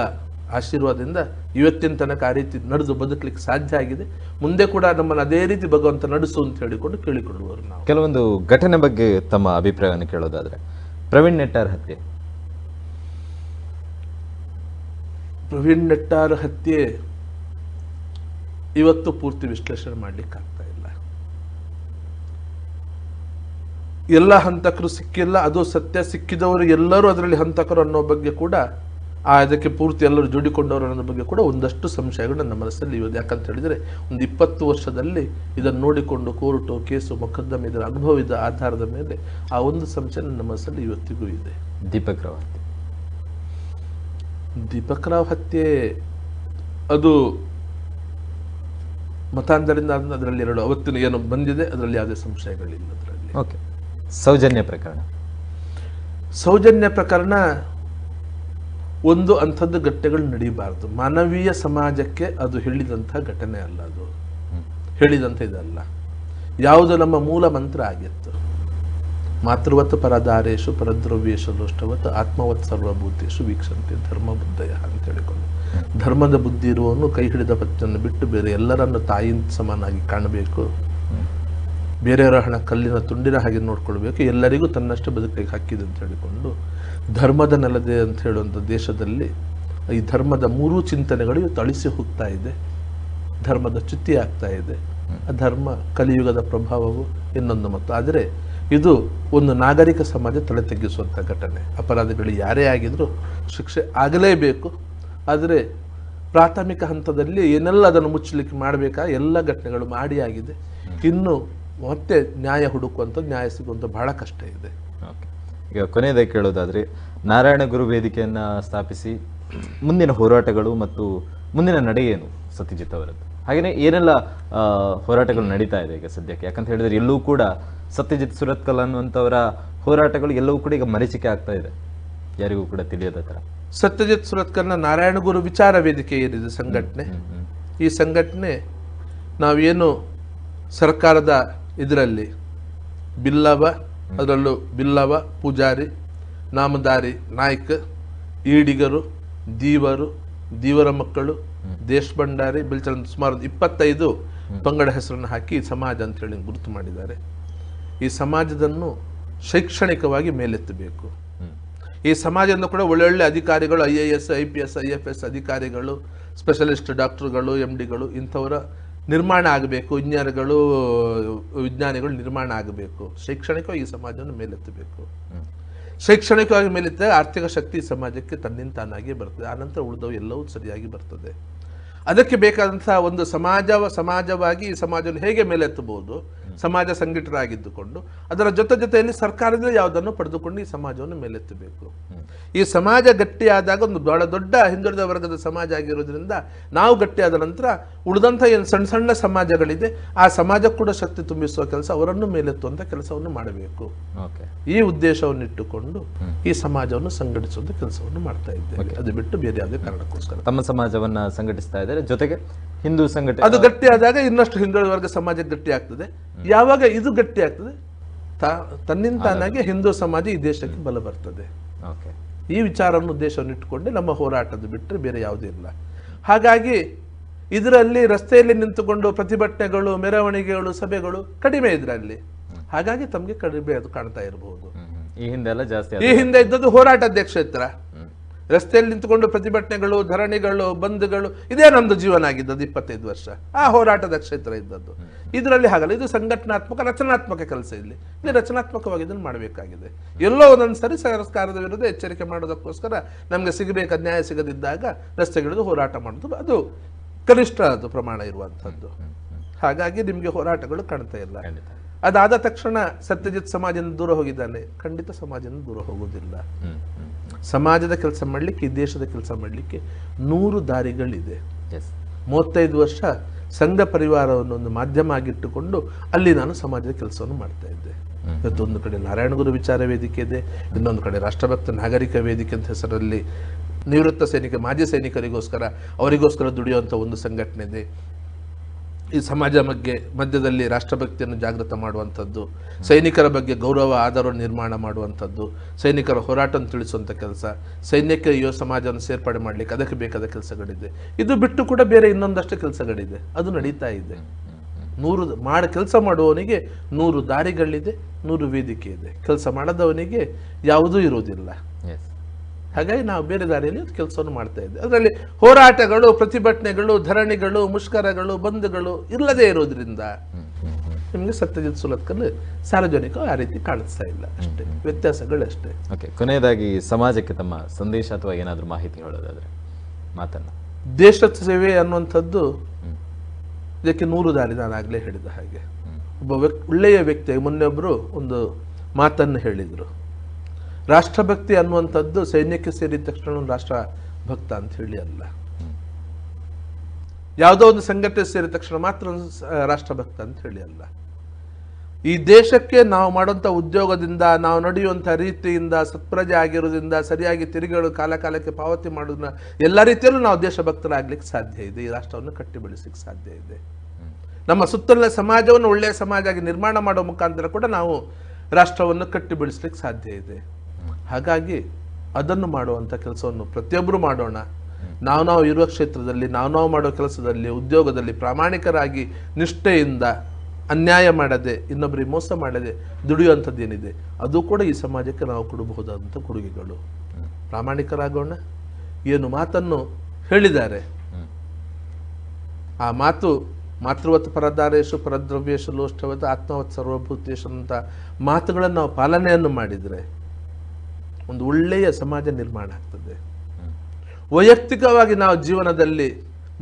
ಆಶೀರ್ವಾದದಿಂದ ಇವತ್ತಿನ ತನಕ ಆ ರೀತಿ ನಡೆದು ಬದುಕಲಿಕ್ಕೆ ಸಾಧ್ಯ ಆಗಿದೆ. ಮುಂದೆ ಕೂಡ ನಮ್ಮನ್ನು ಅದೇ ರೀತಿ ಭಗವಂತ ನಡೆಸು ಅಂತ ಹೇಳಿಕೊಂಡು ಕೇಳಿಕೊಳ್ಳುವರು ನಾವು. ಕೆಲವೊಂದು ಘಟನೆ ಬಗ್ಗೆ ತಮ್ಮ ಅಭಿಪ್ರಾಯವನ್ನು ಕೇಳೋದಾದ್ರೆ, ಪ್ರವೀಣ್ ನೆಟ್ಟಾರ್ ಹತ್ಯೆ. ಪ್ರವೀಣ್ ನೆಟ್ಟಾರ್ ಹತ್ಯೆ ಇವತ್ತು ಪೂರ್ತಿ ವಿಶ್ಲೇಷಣೆ ಮಾಡ್ಲಿಕ್ಕೆ ಆಗ್ತಾ ಇಲ್ಲ. ಎಲ್ಲ ಹಂತಕರು ಸಿಕ್ಕಿಲ್ಲ, ಅದು ಸತ್ಯ. ಸಿಕ್ಕಿದವರು ಎಲ್ಲರೂ ಅದರಲ್ಲಿ ಹಂತಕರು ಅನ್ನೋ ಬಗ್ಗೆ ಕೂಡ, ಅದಕ್ಕೆ ಪೂರ್ತಿ ಎಲ್ಲರೂ ಜೋಡಿಕೊಂಡವರು ಅನ್ನೋ ಬಗ್ಗೆ ಕೂಡ ಒಂದಷ್ಟು ಸಂಶಯಗಳು ನನ್ನ ಮನಸ್ಸಲ್ಲಿ ಇವೆ. ಯಾಕಂತ ಹೇಳಿದರೆ ಒಂದು 20 ವರ್ಷದಲ್ಲಿ ಇದನ್ನು ನೋಡಿಕೊಂಡು ಕೋರ್ಟು, ಕೇಸು, ಮೊಕದ್ದಮೆ, ಇದರ ಅನುಭವದ ಆಧಾರದ ಮೇಲೆ ಆ ಒಂದು ಸಂಶಯ ನನ್ನ ಮನಸ್ಸಲ್ಲಿ ಇವತ್ತಿಗೂ ಇದೆ. ದೀಪಕ್ ರಾವ್ ಹತ್ಯೆ ಅದು ಮತಾಂತರದಿಂದ ಅದರಲ್ಲಿ ಎರಡು ಅವತ್ತಿನ ಏನು ಬಂದಿದೆ, ಅದರಲ್ಲಿ ಯಾವುದೇ ಸಂಶಯಗಳಿಲ್ಲ. ಅದರಲ್ಲಿ ಓಕೆ. ಸೌಜನ್ಯ ಪ್ರಕರಣ ಒಂದು ಅಂಥದ್ದು ಘಟನೆಗಳು ನಡೀಬಾರ್ದು. ಮಾನವೀಯ ಸಮಾಜಕ್ಕೆ ಅದು ಹೇಳಿದಂಥ ಘಟನೆ ಅಲ್ಲ, ಅದು ಹೇಳಿದಂಥ ಇದಲ್ಲ. ಯಾವುದು ನಮ್ಮ ಮೂಲ ಮಂತ್ರ ಆಗಿತ್ತು, ಮಾತೃವತ್ ಪರದಾರೇಶು ಪರದ್ರವ್ಯೇಶು ಲೋಷ್ಟವತ್ ಆತ್ಮವತ್ ಸರ್ವಭೂತೇಶು ವೀಕ್ಷಂತೆ ಧರ್ಮ ಬುದ್ಧಯ ಅಂತ ಹೇಳಿಕೊಂಡು, ಧರ್ಮದ ಬುದ್ಧಿ ಇರುವವನು ಕೈ ಹಿಡಿದ ಪಚ್ಚನ್ನು ಬಿಟ್ಟು ಬೇರೆ ಎಲ್ಲರನ್ನು ತಾಯಿನ ಸಮಾನಾಗಿ ಕಾಣಬೇಕು, ಬೇರೆಯವರ ಹಣ ಕಲ್ಲಿನ ತುಂಡಿನ ಹಾಗೆ ನೋಡ್ಕೊಳ್ಬೇಕು, ಎಲ್ಲರಿಗೂ ತನ್ನಷ್ಟೇ ಬದುಕಲಿಕ್ಕೆ ಹಾಕಿದೆ ಅಂತ ಹೇಳಿಕೊಂಡು ಧರ್ಮದ ನೆಲದೆ ಅಂತ ಹೇಳುವಂಥ ದೇಶದಲ್ಲಿ ಈ ಧರ್ಮದ 3 ಚಿಂತನೆಗಳು ಇವತ್ತು ಅಳಿಸಿ ಹೋಗ್ತಾ ಇದೆ. ಧರ್ಮದ ಚ್ಯುತಿ ಆಗ್ತಾ ಇದೆ. ಆ ಧರ್ಮ ಕಲಿಯುಗದ ಪ್ರಭಾವವು ಇನ್ನೊಂದು ಮತ್ತು. ಆದರೆ ಇದು ಒಂದು ನಾಗರಿಕ ಸಮಾಜ ತಲೆ ತಗ್ಗಿಸುವಂಥ ಘಟನೆ. ಅಪರಾಧಿಗಳು ಯಾರೇ ಆಗಿದ್ರೂ ಶಿಕ್ಷೆ ಆಗಲೇಬೇಕು. ಆದರೆ ಪ್ರಾಥಮಿಕ ಹಂತದಲ್ಲಿ ಏನೆಲ್ಲ ಅದನ್ನು ಮುಚ್ಚಲಿಕ್ಕೆ ಮಾಡಬೇಕಾ ಎಲ್ಲ ಘಟನೆಗಳು ಮಾಡಿ ಆಗಿದೆ. ಇನ್ನು ಮತ್ತೆ ನ್ಯಾಯ ಹುಡುಕುವಂಥದ್ದು, ನ್ಯಾಯ ಸಿಗುವಂಥ ಬಹಳ ಕಷ್ಟ ಇದೆ. ಈಗ ಕೊನೆಯದಾಗಿ ಕೇಳೋದಾದ್ರೆ, ನಾರಾಯಣ ಗುರು ವೇದಿಕೆಯನ್ನ ಸ್ಥಾಪಿಸಿ ಮುಂದಿನ ಹೋರಾಟಗಳು ಮತ್ತು ಮುಂದಿನ ನಡೆ ಏನು ಸತ್ಯಜಿತ್ ಅವರದ್ದು? ಹಾಗೆಯೇ ಏನೆಲ್ಲ ಹೋರಾಟಗಳು ನಡೀತಾ ಇದೆ ಈಗ ಸದ್ಯಕ್ಕೆ? ಯಾಕಂತ ಹೇಳಿದ್ರೆ ಎಲ್ಲೂ ಕೂಡ ಸತ್ಯಜಿತ್ ಸುರತ್ಕಲ್ ಅನ್ನುವಂಥವರ ಹೋರಾಟಗಳು ಎಲ್ಲವೂ ಕೂಡ ಈಗ ಮರೀಚಿಕೆ ಆಗ್ತಾ ಇದೆ, ಯಾರಿಗೂ ಕೂಡ ತಿಳಿಯದ ಥರ. ಸತ್ಯಜಿತ್ ಸುರತ್ಕಲ್ನ ನಾರಾಯಣ ಗುರು ವಿಚಾರ ವೇದಿಕೆ ಏನಿದೆ ಸಂಘಟನೆ, ಈ ಸಂಘಟನೆ ನಾವೇನು ಸರ್ಕಾರದ ಇದರಲ್ಲಿ ಬಿಲ್ಲವ, ಅದರಲ್ಲೂ ಬಿಲ್ಲವ, ಪೂಜಾರಿ, ನಾಮದಾರಿ, ನಾಯ್ಕ, ಈಡಿಗರು, ದೀವರ ಮಕ್ಕಳು, ದೇಶ್ ಭಂಡಾರಿ, ಬಿಲ್ಚಂದ್ ಸುಮಾರು 25 ಪಂಗಡ ಹೆಸರನ್ನು ಹಾಕಿ ಸಮಾಜ ಅಂತ ಹೇಳಿ ಗುರುತು ಮಾಡಿದ್ದಾರೆ. ಈ ಸಮಾಜದನ್ನು ಶೈಕ್ಷಣಿಕವಾಗಿ ಮೇಲೆತ್ತಬೇಕು. ಈ ಸಮಾಜದಿಂದ ಕೂಡ ಒಳ್ಳೊಳ್ಳೆ ಅಧಿಕಾರಿಗಳು, IAS, IPS, IFS ಅಧಿಕಾರಿಗಳು, ಸ್ಪೆಷಲಿಸ್ಟ್ ಡಾಕ್ಟರ್ಗಳು, MDಗಳು ಇಂಥವರ ನಿರ್ಮಾಣ ಆಗಬೇಕು. ಇಂಜಿನಿಯರ್ಗಳು, ವಿಜ್ಞಾನಿಗಳು ನಿರ್ಮಾಣ ಆಗಬೇಕು. ಶೈಕ್ಷಣಿಕವಾಗಿ ಈ ಸಮಾಜವನ್ನು ಮೇಲೆತ್ತಬೇಕು. ಶೈಕ್ಷಣಿಕವಾಗಿ ಮೇಲೆತ್ತಿದಾಗ ಆರ್ಥಿಕ ಶಕ್ತಿ ಸಮಾಜಕ್ಕೆ ತನ್ನಿಂತಾನಾಗಿ ಬರ್ತದೆ. ಆನಂತರ ಉಳಿದವು ಎಲ್ಲವೂ ಸರಿಯಾಗಿ ಬರ್ತದೆ. ಅದಕ್ಕೆ ಬೇಕಾದಂತಹ ಒಂದು ಸಮಾಜವಾಗಿ ಈ ಸಮಾಜವನ್ನು ಹೇಗೆ ಮೇಲೆತ್ತಬಹುದು, ಸಮಾಜ ಸಂಘಟಿತರಾಗಿದ್ದುಕೊಂಡು ಅದರ ಜೊತೆಯಲ್ಲಿ ಸರ್ಕಾರದಲ್ಲಿ ಯಾವುದನ್ನು ಪಡೆದುಕೊಂಡು ಈ ಸಮಾಜವನ್ನು ಮೇಲೆತ್ತಬೇಕು. ಈ ಸಮಾಜ ಗಟ್ಟಿಯಾದಾಗ ಒಂದು ಬಹಳ ದೊಡ್ಡ ಹಿಂದುಳಿದ ವರ್ಗದ ಸಮಾಜ ಆಗಿರೋದ್ರಿಂದ ನಾವು ಗಟ್ಟಿಯಾದ ನಂತರ ಉಳಿದಂಥ ಏನು ಸಣ್ಣ ಸಣ್ಣ ಸಮಾಜಗಳಿದೆ ಆ ಸಮಾಜ ಕೂಡ ಶಕ್ತಿ ತುಂಬಿಸುವ ಕೆಲಸ, ಅವರನ್ನು ಮೇಲೆತ್ತುವಂಥ ಕೆಲಸವನ್ನು ಮಾಡಬೇಕು. ಈ ಉದ್ದೇಶವನ್ನು ಇಟ್ಟುಕೊಂಡು ಈ ಸಮಾಜವನ್ನು ಸಂಘಟಿಸುವಂಥ ಕೆಲಸವನ್ನು ಮಾಡ್ತಾ ಇದ್ದೇವೆ. ಅದು ಬಿಟ್ಟು ಬೇರೆ ಯಾವುದೇ ಕಾರಣಕ್ಕೋಸ್ಕರ ತಮ್ಮ ಸಮಾಜವನ್ನ ಸಂಘಟಿಸ್ತಾ ಇದ್ದಾರೆ. ಜೊತೆಗೆ ಹಿಂದೂ ಸಂಘಟನೆ ಅದು ಗಟ್ಟಿಯಾದಾಗ ಇನ್ನಷ್ಟು ಹಿಂದುಳಿದ ವರ್ಗ ಸಮಾಜ ಗಟ್ಟಿ ಆಗ್ತದೆ. ಯಾವಾಗ ಇದು ಗಟ್ಟಿ ಆಗ್ತದೆ ತನ್ನಿಂದ ತಾನಾಗಿ ಹಿಂದೂ ಸಮಾಜ ಈ ದೇಶಕ್ಕೆ ಬಲ ಬರ್ತದೆ. ಈ ವಿಚಾರವನ್ನು ಉದ್ದೇಶವನ್ನು ಇಟ್ಟುಕೊಂಡೆ ನಮ್ಮ ಹೋರಾಟದ ಬಿಟ್ಟರೆ ಬೇರೆ ಯಾವುದೂ ಇಲ್ಲ. ಹಾಗಾಗಿ ಇದರಲ್ಲಿ ರಸ್ತೆಯಲ್ಲಿ ನಿಂತುಕೊಂಡು ಪ್ರತಿಭಟನೆಗಳು, ಮೆರವಣಿಗೆಗಳು, ಸಭೆಗಳು ಕಡಿಮೆ ಇದರಲ್ಲಿ. ಹಾಗಾಗಿ ತಮಗೆ ಕಡಿಮೆ ಅದು ಕಾಣ್ತಾ ಇರಬಹುದು. ಈ ಹಿಂದೆ ಇದ್ದದ್ದು ಹೋರಾಟದ ಕ್ಷೇತ್ರ. ರಸ್ತೆಯಲ್ಲಿ ನಿಂತುಕೊಂಡು ಪ್ರತಿಭಟನೆಗಳು, ಧರಣಿಗಳು, ಬಂದ್ಗಳು, ಇದೇ ನಮ್ದು ಜೀವನ ಆಗಿದ್ದದ್ದು 25 ವರ್ಷ. ಆ ಹೋರಾಟದ ಕ್ಷೇತ್ರ ಇದ್ದದ್ದು. ಇದರಲ್ಲಿ ಹಾಗಲ್ಲ, ಇದು ಸಂಘಟನಾತ್ಮಕ ರಚನಾತ್ಮಕ ಕೆಲಸ. ಇಲ್ಲಿ ರಚನಾತ್ಮಕವಾಗಿ ಇದನ್ನು ಮಾಡಬೇಕಾಗಿದೆ. ಎಲ್ಲೋ ಒಂದೊಂದು ಸರಿ ಸರ್ಕಾರದ ವಿರುದ್ಧ ಎಚ್ಚರಿಕೆ ಮಾಡೋದಕ್ಕೋಸ್ಕರ ನಮಗೆ ಸಿಗಬೇಕಾದ ನ್ಯಾಯ ಸಿಗದಿದ್ದಾಗ ರಸ್ತೆಗಿಳಿದು ಹೋರಾಟ ಮಾಡೋದು ಅದು ಕನಿಷ್ಠ ಅದು ಪ್ರಮಾಣ ಇರುವಂಥದ್ದು. ಹಾಗಾಗಿ ನಿಮಗೆ ಹೋರಾಟಗಳು ಕಾಣ್ತಾ ಇಲ್ಲ. ಅದಾದ ತಕ್ಷಣ ಸತ್ಯಜಿತ್ ಸಮಾಜದಿಂದ ದೂರ ಹೋಗಿದ್ದಾನೆ, ಖಂಡಿತ ಸಮಾಜದಿಂದ ದೂರ ಹೋಗುವುದಿಲ್ಲ. ಸಮಾಜದ ಕೆಲಸ ಮಾಡಲಿಕ್ಕೆ, ಈ ದೇಶದ ಕೆಲಸ ಮಾಡಲಿಕ್ಕೆ 100 ದಾರಿಗಳಿದೆ. 35 ವರ್ಷ ಸಂಘ ಪರಿವಾರವನ್ನು ಒಂದು ಮಾಧ್ಯಮ ಆಗಿಟ್ಟುಕೊಂಡು ಅಲ್ಲಿ ನಾನು ಸಮಾಜದ ಕೆಲಸವನ್ನು ಮಾಡ್ತಾ ಇದ್ದೆ. ಇವತ್ತೊಂದು ಕಡೆ ನಾರಾಯಣಗುರು ವಿಚಾರ ವೇದಿಕೆ ಇದೆ, ಇನ್ನೊಂದು ಕಡೆ ರಾಷ್ಟ್ರಭಕ್ತ ನಾಗರಿಕ ವೇದಿಕೆ ಅಂತ ಹೆಸರಲ್ಲಿ ನಿವೃತ್ತ ಸೈನಿಕ, ಮಾಜಿ ಸೈನಿಕರಿಗೋಸ್ಕರ ಅವರಿಗೋಸ್ಕರ ದುಡಿಯುವಂಥ ಒಂದು ಸಂಘಟನೆ ಇದೆ. ಈ ಸಮಾಜ ಮಧ್ಯದಲ್ಲಿ ರಾಷ್ಟ್ರಭಕ್ತಿಯನ್ನು ಜಾಗೃತ ಮಾಡುವಂಥದ್ದು, ಸೈನಿಕರ ಬಗ್ಗೆ ಗೌರವ ಆಧಾರವನ್ನು ನಿರ್ಮಾಣ ಮಾಡುವಂಥದ್ದು, ಸೈನಿಕರ ಹೋರಾಟವನ್ನು ತಿಳಿಸುವಂಥ ಕೆಲಸ, ಸೈನ್ಯಕ್ಕೆ ಯುವ ಸಮಾಜವನ್ನು ಸೇರ್ಪಡೆ ಮಾಡಲಿಕ್ಕೆ ಅದಕ್ಕೆ ಬೇಕಾದ ಕೆಲಸಗಳಿದೆ. ಇದು ಬಿಟ್ಟು ಕೂಡ ಬೇರೆ ಇನ್ನೊಂದಷ್ಟು ಕೆಲಸಗಳಿದೆ, ಅದು ನಡೀತಾ ಇದೆ. 100 ಕೆಲಸ ಮಾಡುವವನಿಗೆ 100 ದಾರಿಗಳಿದೆ, 100 ವೇದಿಕೆ ಇದೆ. ಕೆಲಸ ಮಾಡದವನಿಗೆ ಯಾವುದೂ ಇರುವುದಿಲ್ಲ. ಹಾಗಾಗಿ ನಾವು ಬೇರೆ ದಾರಿಯಲ್ಲಿ ಕೆಲಸವನ್ನು ಮಾಡ್ತಾ ಇದ್ದೇವೆ. ಅದರಲ್ಲಿ ಹೋರಾಟಗಳು, ಪ್ರತಿಭಟನೆಗಳು, ಧರಣಿಗಳು, ಮುಷ್ಕರಗಳು, ಬಂದ್ಗಳು ಇಲ್ಲದೆ ಇರೋದ್ರಿಂದ ನಿಮಗೆ ಸತ್ಯಜಿತ್ ಸುರತ್ಕಲ್ ಸಾರ್ವಜನಿಕ ಆ ರೀತಿ ಕಾಣಿಸ್ತಾ ಇಲ್ಲ. ಅಷ್ಟೇ ವ್ಯತ್ಯಾಸಗಳಷ್ಟೇ. ಕೊನೆಯದಾಗಿ ಸಮಾಜಕ್ಕೆ ತಮ್ಮ ಸಂದೇಶ ಅಥವಾ ಏನಾದರೂ ಮಾಹಿತಿ ಹೇಳೋದಾದ್ರೆ ಮಾತನ್ನ. ದೇಶ ಸೇವೆ ಅನ್ನುವಂಥದ್ದು ಇದಕ್ಕೆ 100 ದಾರಿ. ನಾನು ಆಗಲೇ ಹೇಳಿದ ಹಾಗೆ ಒಬ್ಬ ಒಳ್ಳೆಯ ವ್ಯಕ್ತಿ ಮೊನ್ನೆೊಬ್ಬರು ಒಂದು ಮಾತನ್ನು ಹೇಳಿದರು. ರಾಷ್ಟ್ರಭಕ್ತಿ ಅನ್ನುವಂಥದ್ದು ಸೈನ್ಯಕ್ಕೆ ಸೇರಿದ ತಕ್ಷಣ ರಾಷ್ಟ್ರ ಭಕ್ತ ಅಂತ ಹೇಳಿ ಅಲ್ಲ. ಯಾವುದೋ ಒಂದು ಸಂಘಟನೆ ಸೇರಿದ ತಕ್ಷಣ ಮಾತ್ರ ರಾಷ್ಟ್ರಭಕ್ತ ಅಂತ ಹೇಳಿ ಅಲ್ಲ. ಈ ದೇಶಕ್ಕೆ ನಾವು ಮಾಡುವಂಥ ಉದ್ಯೋಗದಿಂದ, ನಾವು ನಡೆಯುವಂಥ ರೀತಿಯಿಂದ, ಸತ್ಪ್ರಜೆ ಆಗಿರೋದ್ರಿಂದ, ಸರಿಯಾಗಿ ತೆರಿಗೆಗಳು ಕಾಲಕ್ಕೆ ಪಾವತಿ ಮಾಡೋದನ್ನ ಎಲ್ಲ ರೀತಿಯಲ್ಲೂ ನಾವು ದೇಶಭಕ್ತರಾಗ್ಲಿಕ್ಕೆ ಸಾಧ್ಯ ಇದೆ. ಈ ರಾಷ್ಟ್ರವನ್ನು ಕಟ್ಟಿ ಬೆಳೆಸಲಿಕ್ಕೆ ಸಾಧ್ಯ ಇದೆ. ನಮ್ಮ ಸುತ್ತಲಿನ ಸಮಾಜವನ್ನು ಒಳ್ಳೆಯ ಸಮಾಜ ಆಗಿ ನಿರ್ಮಾಣ ಮಾಡೋ ಮುಖಾಂತರ ಕೂಡ ನಾವು ರಾಷ್ಟ್ರವನ್ನು ಕಟ್ಟಿ ಬೆಳೆಸಲಿಕ್ಕೆ ಸಾಧ್ಯ ಇದೆ. ಹಾಗಾಗಿ ಅದನ್ನು ಮಾಡುವಂಥ ಕೆಲಸವನ್ನು ಪ್ರತಿಯೊಬ್ಬರು ಮಾಡೋಣ. ನಾವು ಇರುವ ಕ್ಷೇತ್ರದಲ್ಲಿ, ನಾವು ಮಾಡೋ ಕೆಲಸದಲ್ಲಿ, ಉದ್ಯೋಗದಲ್ಲಿ ಪ್ರಾಮಾಣಿಕರಾಗಿ ನಿಷ್ಠೆಯಿಂದ, ಅನ್ಯಾಯ ಮಾಡದೆ, ಇನ್ನೊಬ್ಬರಿಗೆ ಮೋಸ ಮಾಡದೆ ದುಡಿಯುವಂಥದ್ದು ಏನಿದೆ ಅದು ಕೂಡ ಈ ಸಮಾಜಕ್ಕೆ ನಾವು ಕೊಡಬಹುದಾದಂಥ ಕೊಡುಗೆಗಳು. ಪ್ರಾಮಾಣಿಕರಾಗೋಣ. ಏನು ಮಾತನ್ನು ಹೇಳಿದ್ದಾರೆ ಆ ಮಾತು ಮಾತೃವತ್ ಪರದಾರೇಶು ಪರದ್ರವ್ಯೇಶು ಲೋಷ್ಠವತ್ ಆತ್ಮವತ್ ಸರ್ವಭೂತೇಶು ಅಂತ ಮಾತುಗಳನ್ನು ನಾವು ಪಾಲನೆಯನ್ನು ಮಾಡಿದರೆ ಒಂದು ಒಳ್ಳೆಯ ಸಮಾಜ ನಿರ್ಮಾಣ ಆಗ್ತದೆ. ವೈಯಕ್ತಿಕವಾಗಿ ನಾವು ಜೀವನದಲ್ಲಿ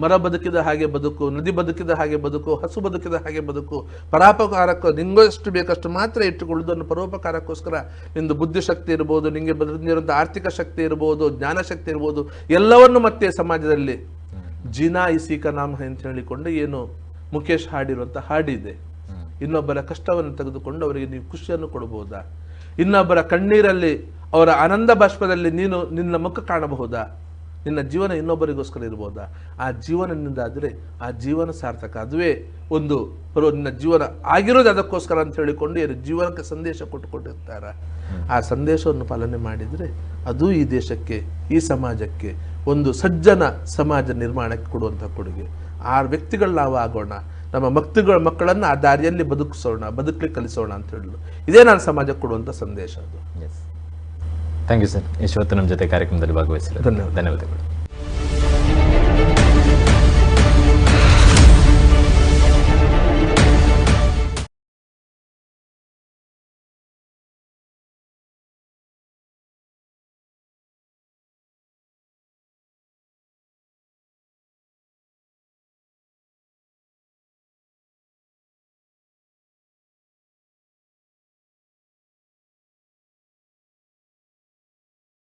ಮರ ಬದುಕಿದ ಹಾಗೆ ಬದುಕು, ನದಿ ಬದುಕಿದ ಹಾಗೆ ಬದುಕು, ಹಸು ಬದುಕಿದ ಹಾಗೆ ಬದುಕು, ಪರೋಪಕಾರಕ್ಕೆ ನಿಂಗಷ್ಟು ಬೇಕಷ್ಟು ಮಾತ್ರ ಇಟ್ಟುಕೊಳ್ಳುವುದನ್ನು ಪರೋಪಕಾರಕ್ಕೋಸ್ಕರ ನಿಂದು ಬುದ್ಧಿಶಕ್ತಿ ಇರ್ಬೋದು, ನಿಮಗೆ ಬಂದಿರುವಂಥ ಆರ್ಥಿಕ ಶಕ್ತಿ ಇರ್ಬೋದು, ಜ್ಞಾನಶಕ್ತಿ ಇರ್ಬೋದು, ಎಲ್ಲವನ್ನು ಮತ್ತೆ ಸಮಾಜದಲ್ಲಿ ಜಿನಾ ಇಸಿ ಕಾ ನಾಮ್ ಅಂತ ಹೇಳಿಕೊಂಡು ಏನು ಮುಖೇಶ್ ಹಾಡಿರುವಂಥ ಹಾಡಿದೆ. ಇನ್ನೊಬ್ಬರ ಕಷ್ಟವನ್ನು ತೆಗೆದುಕೊಂಡು ಅವರಿಗೆ ನೀವು ಖುಷಿಯನ್ನು ಕೊಡಬಹುದಾ? ಇನ್ನೊಬ್ಬರ ಕಣ್ಣೀರಲ್ಲಿ, ಅವರ ಆನಂದ ಬಾಷ್ಪದಲ್ಲಿ ನೀನು ನಿನ್ನ ಮುಖ ಕಾಣಬಹುದಾ? ನಿನ್ನ ಜೀವನ ಇನ್ನೊಬ್ಬರಿಗೋಸ್ಕರ ಇರ್ಬೋದಾ? ಆ ಜೀವನದಿಂದಾದರೆ ಆ ಜೀವನ ಸಾರ್ಥಕ. ಅದುವೇ ಒಂದು ನಿನ್ನ ಜೀವನ ಆಗಿರೋದು ಅದಕ್ಕೋಸ್ಕರ ಅಂತ ಹೇಳಿಕೊಂಡು ಏನು ಜೀವನಕ್ಕೆ ಸಂದೇಶ ಕೊಟ್ಟುಕೊಂಡಿರ್ತಾರ. ಆ ಸಂದೇಶವನ್ನು ಪಾಲನೆ ಮಾಡಿದರೆ ಅದು ಈ ದೇಶಕ್ಕೆ, ಈ ಸಮಾಜಕ್ಕೆ ಒಂದು ಸಜ್ಜನ ಸಮಾಜ ನಿರ್ಮಾಣಕ್ಕೆ ಕೊಡುವಂಥ ಕೊಡುಗೆ. ಆ ವ್ಯಕ್ತಿಗಳು ನಾವು ಆಗೋಣ. ನಮ್ಮ ಮಕ್ಕಳನ್ನು ಆ ದಾರಿಯಲ್ಲಿ ಬದುಕಲಿಕ್ಕೆ ಕಲಿಸೋಣ ಅಂತ ಹೇಳಲು ಇದೇ ನಾನು ಸಮಾಜಕ್ಕೆ ಕೊಡುವಂಥ ಸಂದೇಶ ಅದು. Thank you sir. ಇಷ್ಟೊತ್ತು ನಮ್ಮ ಜೊತೆ ಕಾರ್ಯಕ್ರಮದಲ್ಲಿ ಭಾಗವಹಿಸಿದ ಧನ್ಯವಾದಗಳು.